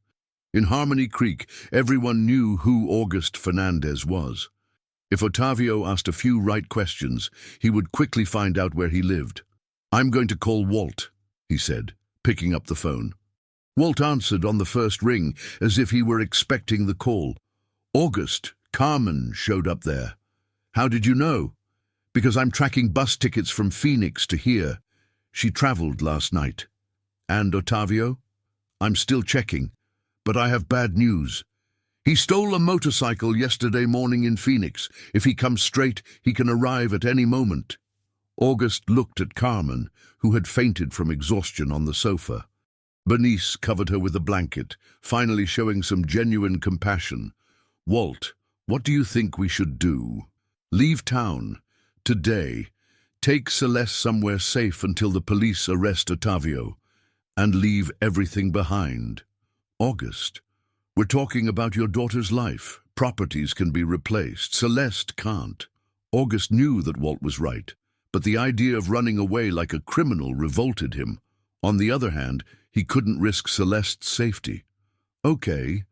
In Harmony Creek, everyone knew who August Fernandez was. If Otavio asked a few right questions, he would quickly find out where he lived. "I'm going to call Walt," he said, picking up the phone. Walt answered on the first ring, as if he were expecting the call. "August, Carmen showed up there." "How did you know?" "Because I'm tracking bus tickets from Phoenix to here. She traveled last night." "And Otavio?" "I'm still checking, but I have bad news. He stole a motorcycle yesterday morning in Phoenix. If he comes straight, he can arrive at any moment." August looked at Carmen, who had fainted from exhaustion on the sofa. Bernice covered her with a blanket, finally showing some genuine compassion. "Walt, what do you think we should do?" "Leave town. Today. Take Celeste somewhere safe until the police arrest Otavio. And leave everything behind." "August, we're talking about your daughter's life. Properties can be replaced. Celeste can't." August knew that Walt was right, but the idea of running away like a criminal revolted him. On the other hand, he couldn't risk Celeste's safety. "Okay,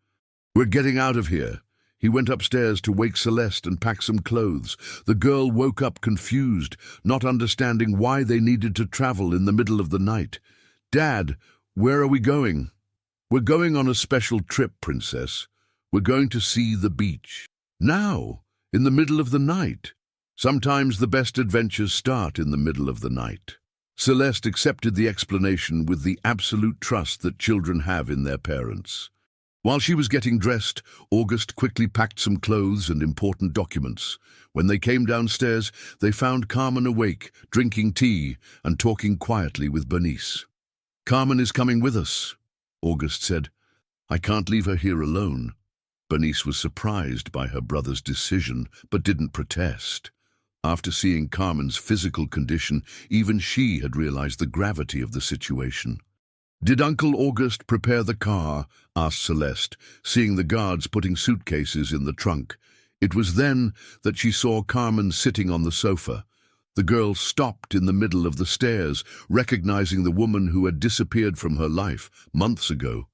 we're getting out of here." He went upstairs to wake Celeste and pack some clothes. The girl woke up confused, not understanding why they needed to travel in the middle of the night. "Dad, where are we going?" "We're going on a special trip, Princess. We're going to see the beach." "Now? In the middle of the night?" "Sometimes the best adventures start in the middle of the night." Celeste accepted the explanation with the absolute trust that children have in their parents. While she was getting dressed, August quickly packed some clothes and important documents. When they came downstairs, they found Carmen awake, drinking tea and talking quietly with Bernice. "Carmen is coming with us," August said. "I can't leave her here alone." Bernice was surprised by her brother's decision, but didn't protest. After seeing Carmen's physical condition, even she had realized the gravity of the situation. "Did Uncle August prepare the car?" asked Celeste, seeing the guards putting suitcases in the trunk. It was then that she saw Carmen sitting on the sofa. The girl stopped in the middle of the stairs, recognizing the woman who had disappeared from her life months ago.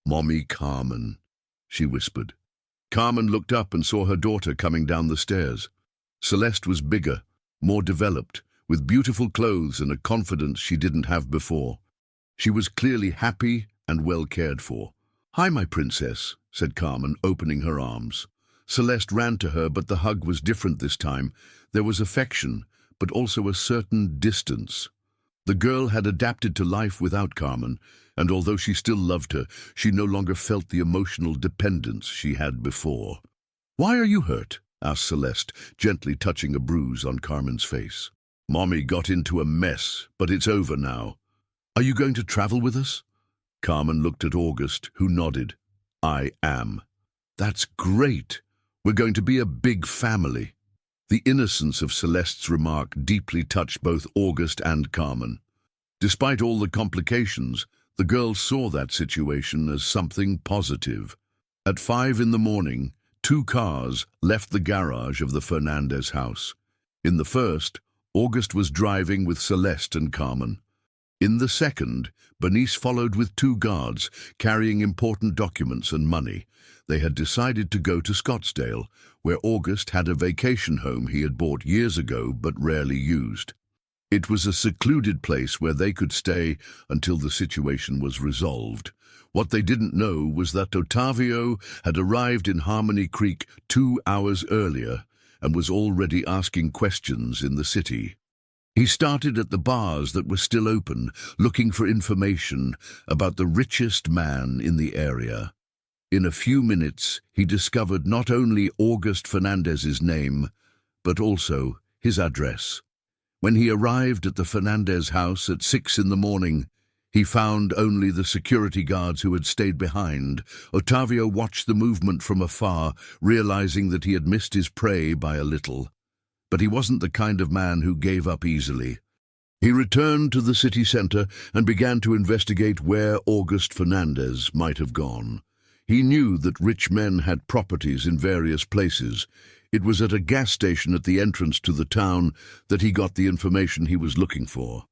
"Mommy Carmen," she whispered. Carmen looked up and saw her daughter coming down the stairs. Celeste was bigger, more developed, with beautiful clothes and a confidence she didn't have before. She was clearly happy and well cared for. "Hi, my princess," said Carmen, opening her arms. Celeste ran to her, but the hug was different this time. There was affection, but also a certain distance. The girl had adapted to life without Carmen, and although she still loved her, she no longer felt the emotional dependence she had before. "Why are you hurt?" asked Celeste, gently touching a bruise on Carmen's face. "Mommy got into a mess, but it's over now." "Are you going to travel with us?" Carmen looked at August, who nodded. "I am." "That's great. We're going to be a big family." The innocence of Celeste's remark deeply touched both August and Carmen. Despite all the complications, the girls saw that situation as something positive. At 5 in the morning, 2 cars left the garage of the Fernandez house. In the first, August was driving with Celeste and Carmen. In the second, Bernice followed with 2 guards, carrying important documents and money. They had decided to go to Scottsdale, where August had a vacation home he had bought years ago but rarely used. It was a secluded place where they could stay until the situation was resolved. What they didn't know was that Otavio had arrived in Harmony Creek 2 hours earlier and was already asking questions in the city. He started at the bars that were still open, looking for information about the richest man in the area. In a few minutes, he discovered not only August Fernandez's name, but also his address. When he arrived at the Fernandez house at 6 in the morning, he found only the security guards who had stayed behind. Otavio watched the movement from afar, realizing that he had missed his prey by a little. But he wasn't the kind of man who gave up easily. He returned to the city center and began to investigate where August Fernandez might have gone. He knew that rich men had properties in various places. It was at a gas station at the entrance to the town that he got the information he was looking for.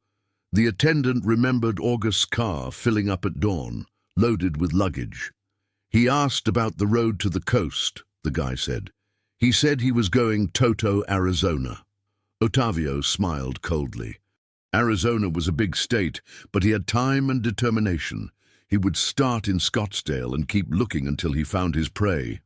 The attendant remembered August's car filling up at dawn, loaded with luggage. He asked about the road to the coast, the guy said. He said he was going Toto, Arizona. Otavio smiled coldly. Arizona was a big state, but he had time and determination. He would start in Scottsdale and keep looking until he found his prey.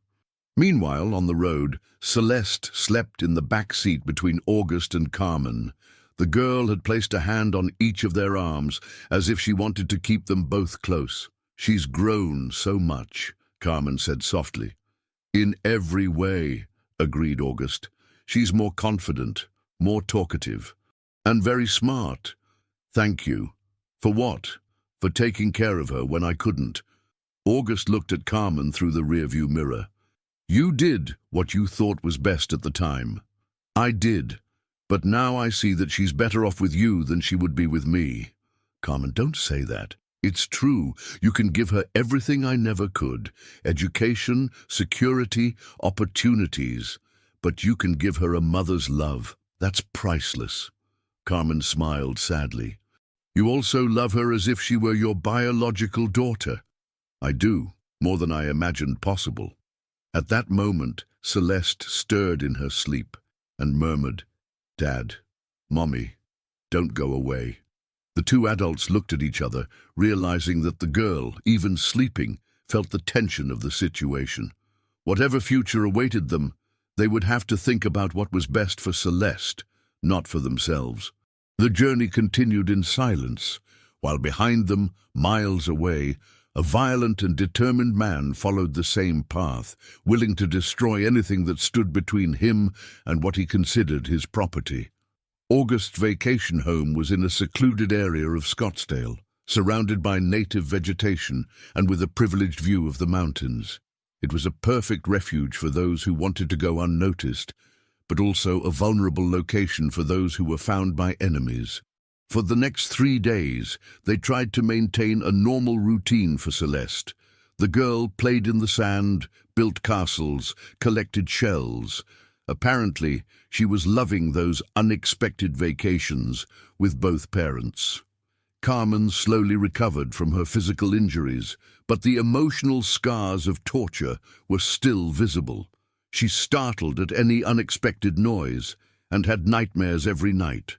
Meanwhile, on the road, Celeste slept in the back seat between August and Carmen. The girl had placed a hand on each of their arms, as if she wanted to keep them both close. "She's grown so much," Carmen said softly. "In every way," agreed August. "She's more confident, more talkative, and very smart. Thank you." "For what?" "For taking care of her when I couldn't." August looked at Carmen through the rearview mirror. "You did what you thought was best at the time." "I did. But now I see that she's better off with you than she would be with me." "Carmen, don't say that. It's true. You can give her everything I never could. Education, security, opportunities. But you can give her a mother's love. That's priceless." Carmen smiled sadly. "You also love her as if she were your biological daughter." "I do, more than I imagined possible." At that moment, Celeste stirred in her sleep and murmured, "Dad, Mommy, don't go away." The 2 adults looked at each other, realizing that the girl, even sleeping, felt the tension of the situation. Whatever future awaited them, they would have to think about what was best for Celeste, not for themselves. The journey continued in silence, while behind them, miles away, a violent and determined man followed the same path, willing to destroy anything that stood between him and what he considered his property. August's vacation home was in a secluded area of Scottsdale, surrounded by native vegetation and with a privileged view of the mountains. It was a perfect refuge for those who wanted to go unnoticed, but also a vulnerable location for those who were found by enemies. For the next 3 days, they tried to maintain a normal routine for Celeste. The girl played in the sand, built castles, collected shells. Apparently, she was loving those unexpected vacations with both parents. Carmen slowly recovered from her physical injuries, but the emotional scars of torture were still visible. She startled at any unexpected noise and had nightmares every night.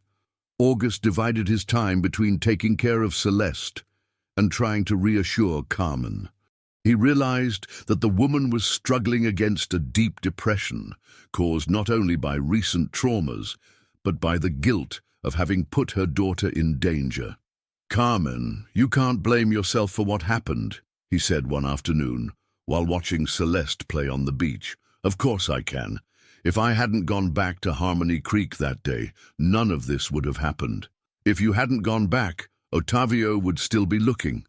August divided his time between taking care of Celeste and trying to reassure Carmen. He realized that the woman was struggling against a deep depression, caused not only by recent traumas, but by the guilt of having put her daughter in danger. "Carmen, you can't blame yourself for what happened," he said one afternoon, while watching Celeste play on the beach. "Of course I can. If I hadn't gone back to Harmony Creek that day, none of this would have happened. If you hadn't gone back, Otavio would still be looking.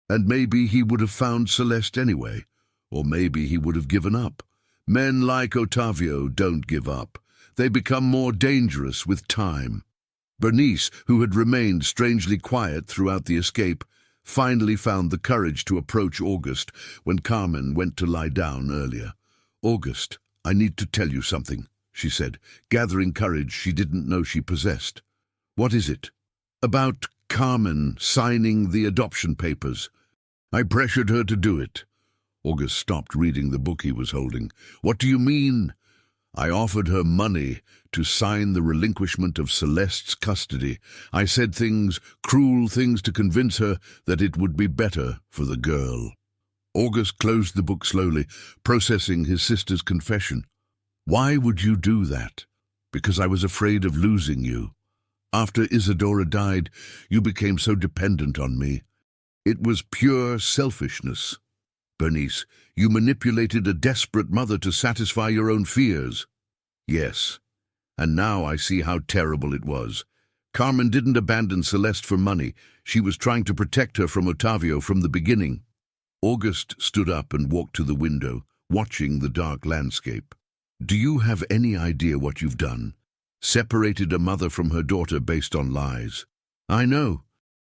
And maybe he would have found Celeste anyway, or maybe he would have given up. Men like Otavio don't give up. They become more dangerous with time." Bernice, who had remained strangely quiet throughout the escape, finally found the courage to approach August when Carmen went to lie down earlier. "August, I need to tell you something," she said, gathering courage she didn't know she possessed. "What is it?" "About Carmen signing the adoption papers. I pressured her to do it." August stopped reading the book he was holding. "What do you mean?" "I offered her money to sign the relinquishment of Celeste's custody. I said things, cruel things, to convince her that it would be better for the girl." August closed the book slowly, processing his sister's confession. "Why would you do that?" "Because I was afraid of losing you. After Isadora died, you became so dependent on me. It was pure selfishness. Bernice, you manipulated a desperate mother to satisfy your own fears." "Yes, and now I see how terrible it was. Carmen didn't abandon Celeste for money. She was trying to protect her from Otavio from the beginning." August stood up and walked to the window, watching the dark landscape. "Do you have any idea what you've done? Separated a mother from her daughter based on lies." "I know,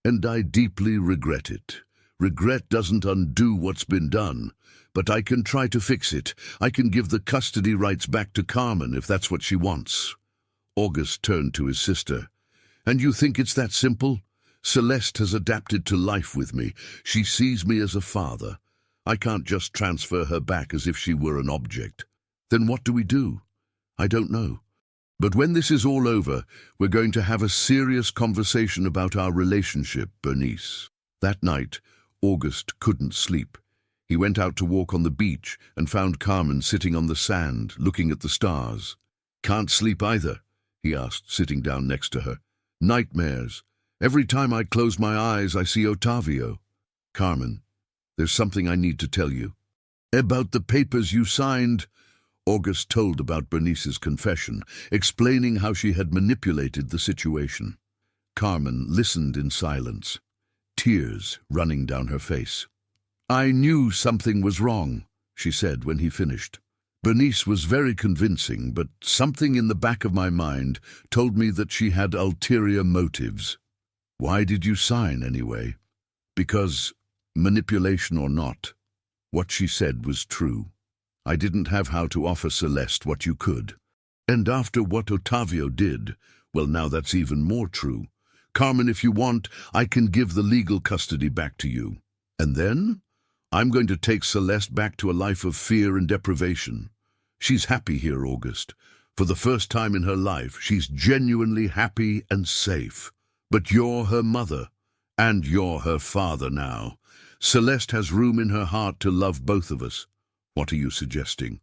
and I deeply regret it. Regret doesn't undo what's been done, but I can try to fix it. I can give the custody rights back to Carmen if that's what she wants." August turned to his sister. "And you think it's that simple? Celeste has adapted to life with me. She sees me as a father. I can't just transfer her back as if she were an object. Then what do we do? I don't know. But when this is all over, we're going to have a serious conversation about our relationship, Bernice." That night, August couldn't sleep. He went out to walk on the beach and found Carmen sitting on the sand, looking at the stars. "Can't sleep either?" he asked, sitting down next to her. "Nightmares. Every time I close my eyes, I see Otavio." "Carmen, there's something I need to tell you." "About the papers you signed?" August told about Bernice's confession, explaining how she had manipulated the situation. Carmen listened in silence, tears running down her face. "I knew something was wrong," she said when he finished. "Bernice was very convincing, but something in the back of my mind told me that she had ulterior motives." "Why did you sign anyway?" "Because, manipulation or not, what she said was true. I didn't have how to offer Celeste what you could. And after what Otavio did, well, now that's even more true. Carmen, if you want, I can give the legal custody back to you. And then I'm going to take Celeste back to a life of fear and deprivation. She's happy here, August. For the first time in her life, she's genuinely happy and safe. But you're her mother, and you're her father now. Celeste has room in her heart to love both of us. What are you suggesting?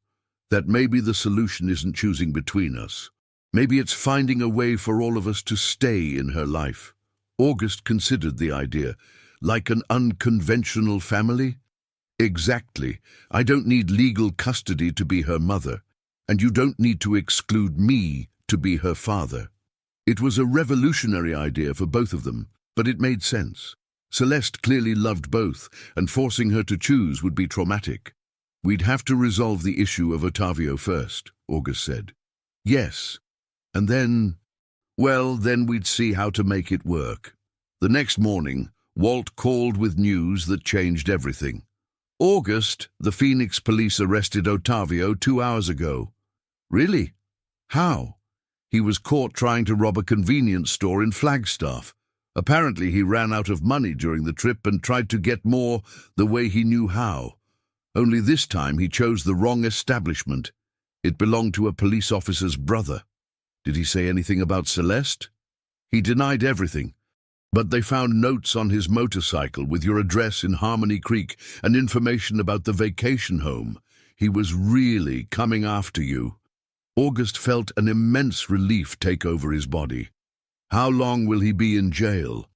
That maybe the solution isn't choosing between us. Maybe it's finding a way for all of us to stay in her life." August considered the idea. "Like an unconventional family?" "Exactly. I don't need legal custody to be her mother, and you don't need to exclude me to be her father." It was a revolutionary idea for both of them, but it made sense. Celeste clearly loved both, and forcing her to choose would be traumatic. "We'd have to resolve the issue of Otavio first," August said. "Yes, and then, well, then we'd see how to make it work." The next morning, Walt called with news that changed everything. "August, the Phoenix police arrested Otavio 2 hours ago." "Really? How?" "He was caught trying to rob a convenience store in Flagstaff. Apparently he ran out of money during the trip and tried to get more the way he knew how. Only this time he chose the wrong establishment. It belonged to a police officer's brother." "Did he say anything about Celeste?" "He denied everything. But they found notes on his motorcycle with your address in Harmony Creek and information about the vacation home. He was really coming after you. August felt an immense relief take over his body. How long will he be in jail?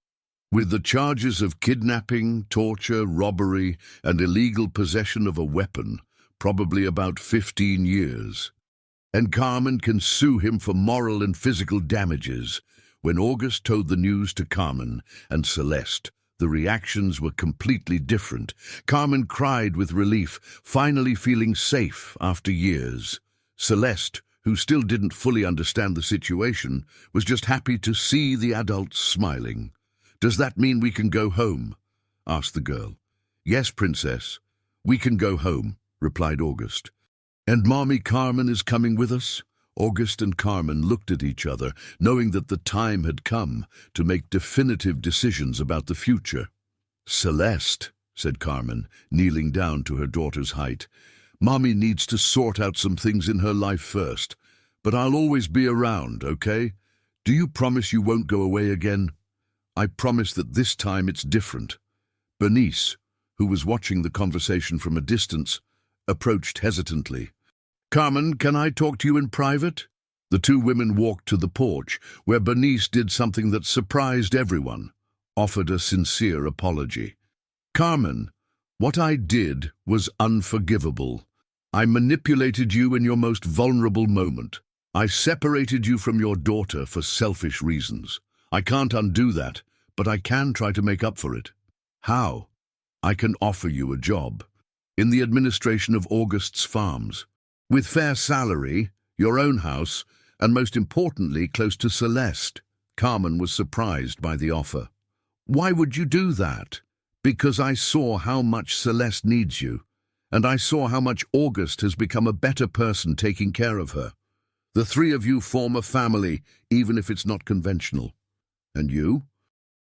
With the charges of kidnapping, torture, robbery, and illegal possession of a weapon, probably about 15 years. And Carmen can sue him for moral and physical damages. When August told the news to Carmen and Celeste, the reactions were completely different. Carmen cried with relief, finally feeling safe after years. Celeste, who still didn't fully understand the situation, was just happy to see the adults smiling. "Does that mean we can go home?" asked the girl. "Yes, Princess, we can go home," replied August. "And Mommy Carmen is coming with us?" August and Carmen looked at each other, knowing that the time had come to make definitive decisions about the future. "Celeste," said Carmen, kneeling down to her daughter's height, "Mommy needs to sort out some things in her life first, but I'll always be around, okay? Do you promise you won't go away again?" "I promise that this time it's different." Bernice, who was watching the conversation from a distance, approached hesitantly. "Carmen, can I talk to you in private?" The two women walked to the porch, where Bernice did something that surprised everyone, offered a sincere apology. "Carmen, what I did was unforgivable. I manipulated you in your most vulnerable moment. I separated you from your daughter for selfish reasons. I can't undo that, but I can try to make up for it." "How?" "I can offer you a job in the administration of August's farms, with fair salary, your own house, and most importantly, close to Celeste." Carmen was surprised by the offer. "Why would you do that?" "Because I saw how much Celeste needs you, and I saw how much August has become a better person taking care of her. The three of you form a family, even if it's not conventional." "And you?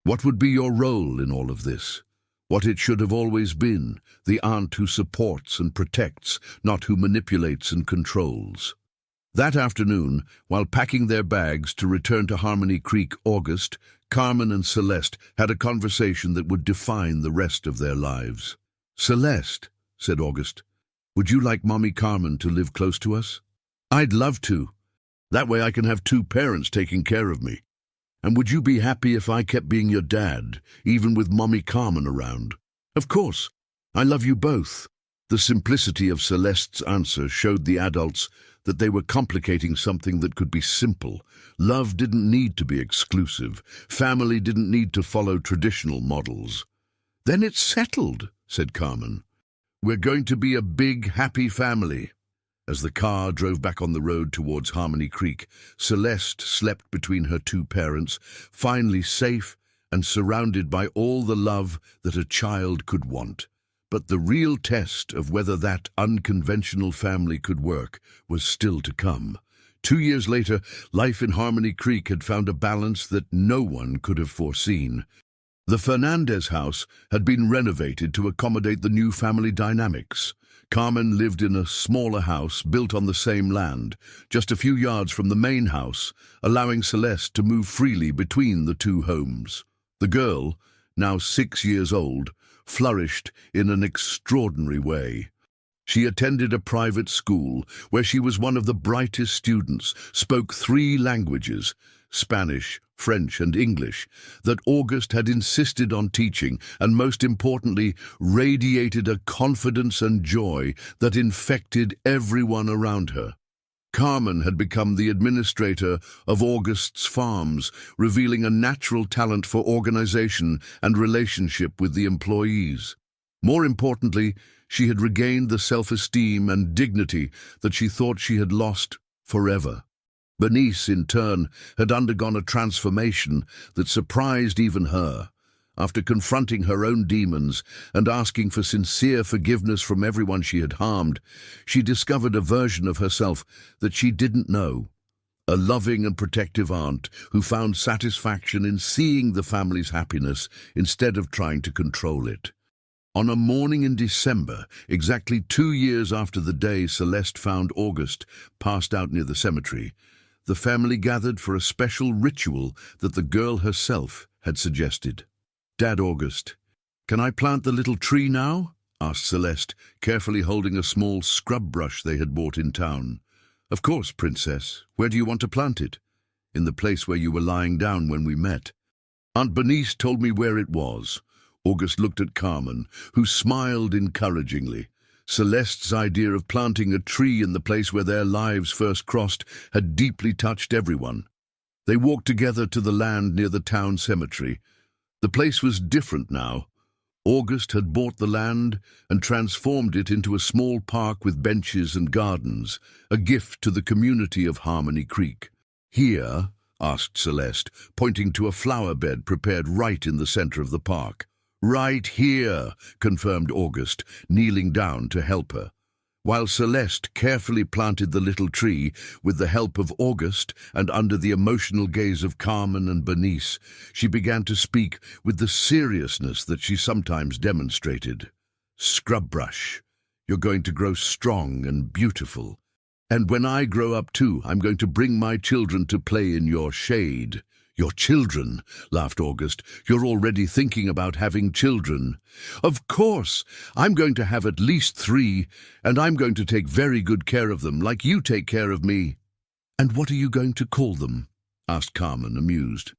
What would be your role in all of this? What it should have always been, the aunt who supports and protects, not who manipulates and controls." That afternoon, while packing their bags to return to Harmony Creek, August, Carmen and Celeste had a conversation that would define the rest of their lives. "Celeste," said August, "would you like Mommy Carmen to live close to us?" "I'd love to. That way I can have two parents taking care of me. And would you be happy if I kept being your dad, even with Mommy Carmen around?" "Of course. I love you both." The simplicity of Celeste's answer showed the adults that they were complicating something that could be simple. Love didn't need to be exclusive. Family didn't need to follow traditional models. "Then it's settled," said Carmen. "We're going to be a big, happy family." As the car drove back on the road towards Harmony Creek, Celeste slept between her two parents, finally safe and surrounded by all the love that a child could want. But the real test of whether that unconventional family could work was still to come. 2 years later, life in Harmony Creek had found a balance that no one could have foreseen. The Fernandez house had been renovated to accommodate the new family dynamics. Carmen lived in a smaller house built on the same land, just a few yards from the main house, allowing Celeste to move freely between the two homes. The girl, now 6 years old, flourished in an extraordinary way. She attended a private school where she was one of the brightest students, spoke 3 languages, Spanish, French, and English, that August had insisted on teaching, and most importantly, radiated a confidence and joy that infected everyone around her. Carmen had become the administrator of August's farms, revealing a natural talent for organization and relationship with the employees. More importantly, she had regained the self-esteem and dignity that she thought she had lost forever. Bernice, in turn, had undergone a transformation that surprised even her. After confronting her own demons and asking for sincere forgiveness from everyone she had harmed, she discovered a version of herself that she didn't know. A loving and protective aunt who found satisfaction in seeing the family's happiness instead of trying to control it. On a morning in December, exactly 2 years after the day Celeste found August passed out near the cemetery, the family gathered for a special ritual that the girl herself had suggested. "Dad, August, can I plant the little tree now?" asked Celeste, carefully holding a small scrub brush they had bought in town. "Of course, Princess. Where do you want to plant it?" "In the place where you were lying down when we met. Aunt Bernice told me where it was." August looked at Carmen, who smiled encouragingly. Celeste's idea of planting a tree in the place where their lives first crossed had deeply touched everyone. They walked together to the land near the town cemetery. The place was different now. August had bought the land and transformed it into a small park with benches and gardens, a gift to the community of Harmony Creek. "Here?" asked Celeste, pointing to a flower bed prepared right in the center of the park. "Right here," confirmed August, kneeling down to help her. While Celeste carefully planted the little tree with the help of August and under the emotional gaze of Carmen and Bernice, she began to speak with the seriousness that she sometimes demonstrated. "Scrub brush, you're going to grow strong and beautiful. And when I grow up too, I'm going to bring my children to play in your shade." "Your children?" laughed August. "You're already thinking about having children." "Of course! I'm going to have at least 3, and I'm going to take very good care of them, like you take care of me." "And what are you going to call them?" asked Carmen, amused.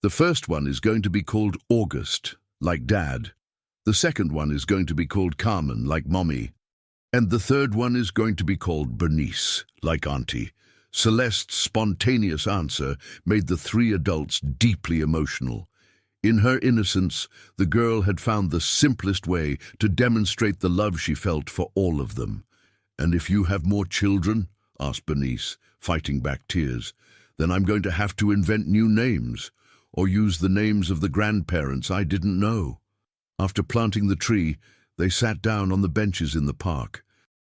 "The first one is going to be called August, like Dad. The second one is going to be called Carmen, like Mommy. And the third one is going to be called Bernice, like Auntie." Celeste's spontaneous answer made the 3 adults deeply emotional. In her innocence, the girl had found the simplest way to demonstrate the love she felt for all of them. "And if you have more children," asked Bernice, fighting back tears, "then I'm going to have to invent new names, or use the names of the grandparents I didn't know." After planting the tree, they sat down on the benches in the park.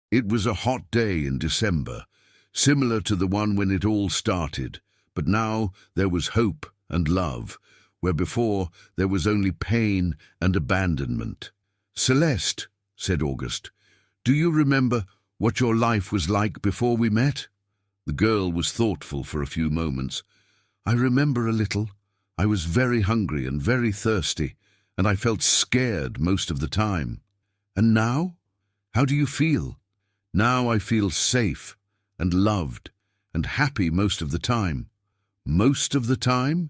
It was a hot day in December, similar to the one when it all started, but now there was hope and love, where before there was only pain and abandonment. "Celeste," said August, "do you remember what your life was like before we met?" The girl was thoughtful for a few moments. "I remember a little. I was very hungry and very thirsty, and I felt scared most of the time." "And now? How do you feel?" "Now I feel safe and loved and happy most of the time." "Most of the time?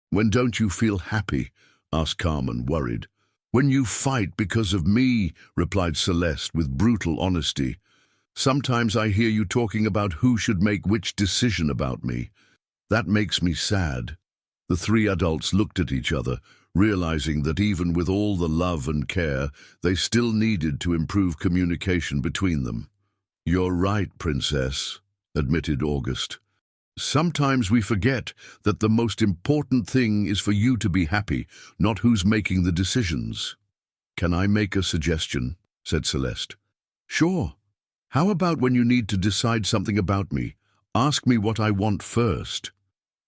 When don't you feel happy?" asked Carmen, worried. "When you fight because of me," replied Celeste with brutal honesty. "Sometimes I hear you talking about who should make which decision about me. That makes me sad." The 3 adults looked at each other, realizing that even with all the love and care, they still needed to improve communication between them. "You're right, Princess," admitted August. "Sometimes we forget that the most important thing is for you to be happy, not who's making the decisions." "Can I make a suggestion?" said Celeste. "Sure. How about when you need to decide something about me, ask me what I want first?"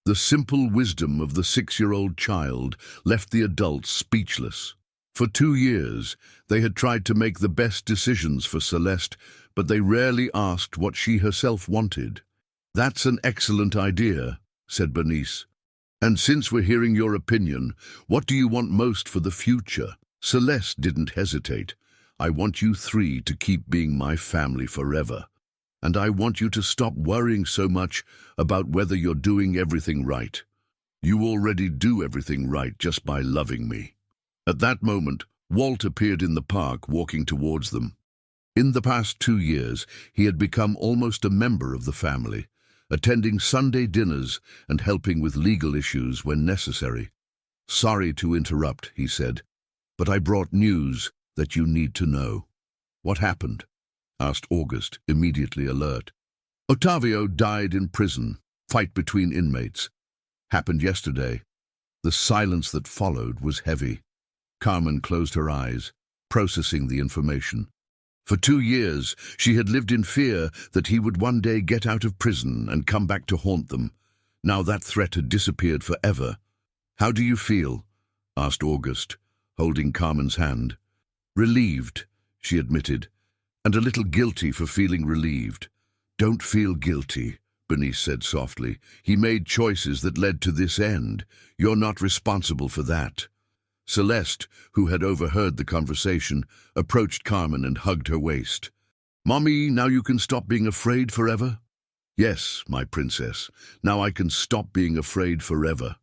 The simple wisdom of the 6-year-old child left the adults speechless. For 2 years, they had tried to make the best decisions for Celeste, but they rarely asked what she herself wanted. "That's an excellent idea," said Bernice. "And since we're hearing your opinion, what do you want most for the future?" Celeste didn't hesitate. "I want you 3 to keep being my family forever. And I want you to stop worrying so much about whether you're doing everything right. You already do everything right just by loving me." At that moment, Walt appeared in the park, walking towards them. In the past 2 years, he had become almost a member of the family, attending Sunday dinners and helping with legal issues when necessary. "Sorry to interrupt," he said, "but I brought news that you need to know." "What happened?" asked August, immediately alert. "Ottavio died in prison. Fight between inmates. Happened yesterday." The silence that followed was heavy. Carmen closed her eyes, processing the information. For 2 years, she had lived in fear that he would one day get out of prison and come back to haunt them. Now that threat had disappeared forever. "How do you feel?" asked August, holding Carmen's hand. "Relieved," she admitted, "and a little guilty for feeling relieved." "Don't feel guilty," Bernice said softly. "He made choices that led to this end. You're not responsible for that." Celeste, who had overheard the conversation, approached Carmen and hugged her waist. "Mommy, now you can stop being afraid forever?" "Yes, my princess. Now I can stop being afraid forever."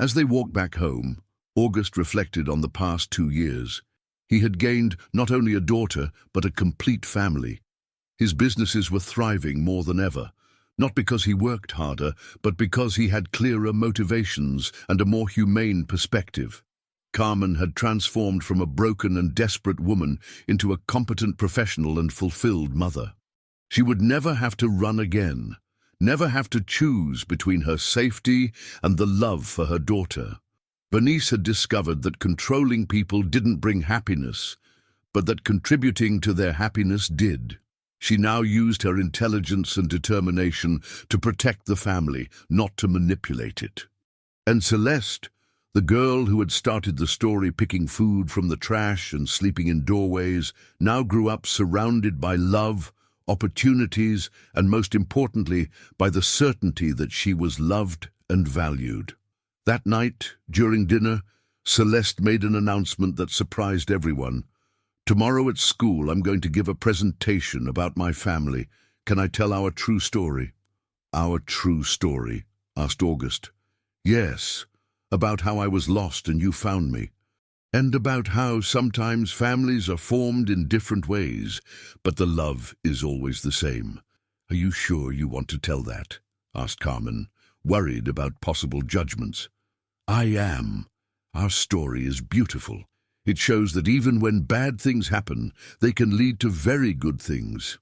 As they walked back home, August reflected on the past 2 years. He had gained not only a daughter, but a complete family. His businesses were thriving more than ever, not because he worked harder, but because he had clearer motivations and a more humane perspective. Carmen had transformed from a broken and desperate woman into a competent professional and fulfilled mother. She would never have to run again, never have to choose between her safety and the love for her daughter. Bernice had discovered that controlling people didn't bring happiness, but that contributing to their happiness did. She now used her intelligence and determination to protect the family, not to manipulate it. And Celeste, the girl who had started the story picking food from the trash and sleeping in doorways, now grew up surrounded by love, opportunities, and most importantly, by the certainty that she was loved and valued. That night, during dinner, Celeste made an announcement that surprised everyone. "Tomorrow at school, I'm going to give a presentation about my family. Can I tell our true story?" "Our true story?" asked August. "Yes, about how I was lost and you found me. And about how sometimes families are formed in different ways, but the love is always the same." "Are you sure you want to tell that?" asked Carmen, worried about possible judgments. "I am. Our story is beautiful. It shows that even when bad things happen, they can lead to very good things."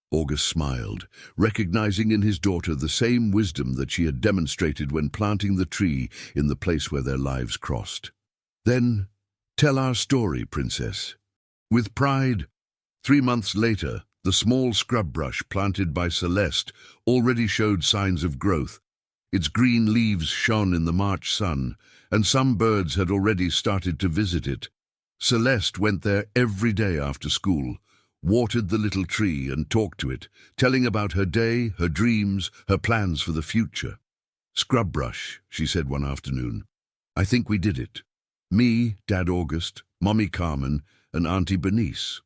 August smiled, recognizing in his daughter the same wisdom that she had demonstrated when planting the tree in the place where their lives crossed. "Then, tell our story, princess." With pride. 3 months later, the small scrub brush planted by Celeste already showed signs of growth. Its green leaves shone in the March sun, and some birds had already started to visit it. Celeste went there every day after school, watered the little tree and talked to it, telling about her day, her dreams, her plans for the future. "Scrub brush," she said one afternoon. "I think we did it. Me, Dad August, Mommy Carmen, and Auntie Bernice.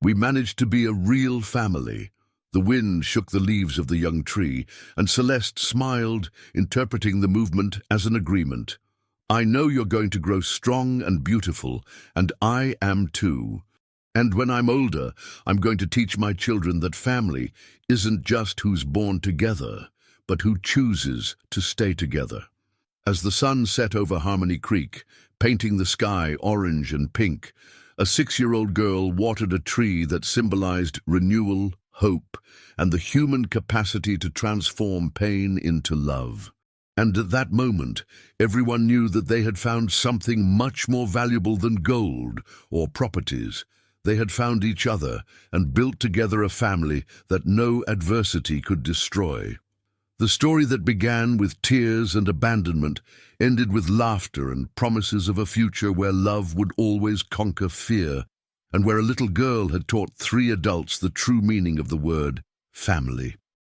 We managed to be a real family." The wind shook the leaves of the young tree, and Celeste smiled, interpreting the movement as an agreement. "I know you're going to grow strong and beautiful, and I am too. And when I'm older, I'm going to teach my children that family isn't just who's born together, but who chooses to stay together." As the sun set over Harmony Creek, painting the sky orange and pink, a 6-year-old girl watered a tree that symbolized renewal, hope, and the human capacity to transform pain into love. And at that moment, everyone knew that they had found something much more valuable than gold or properties. They had found each other and built together a family that no adversity could destroy. The story that began with tears and abandonment ended with laughter and promises of a future where love would always conquer fear, and where a little girl had taught 3 adults the true meaning of the word family.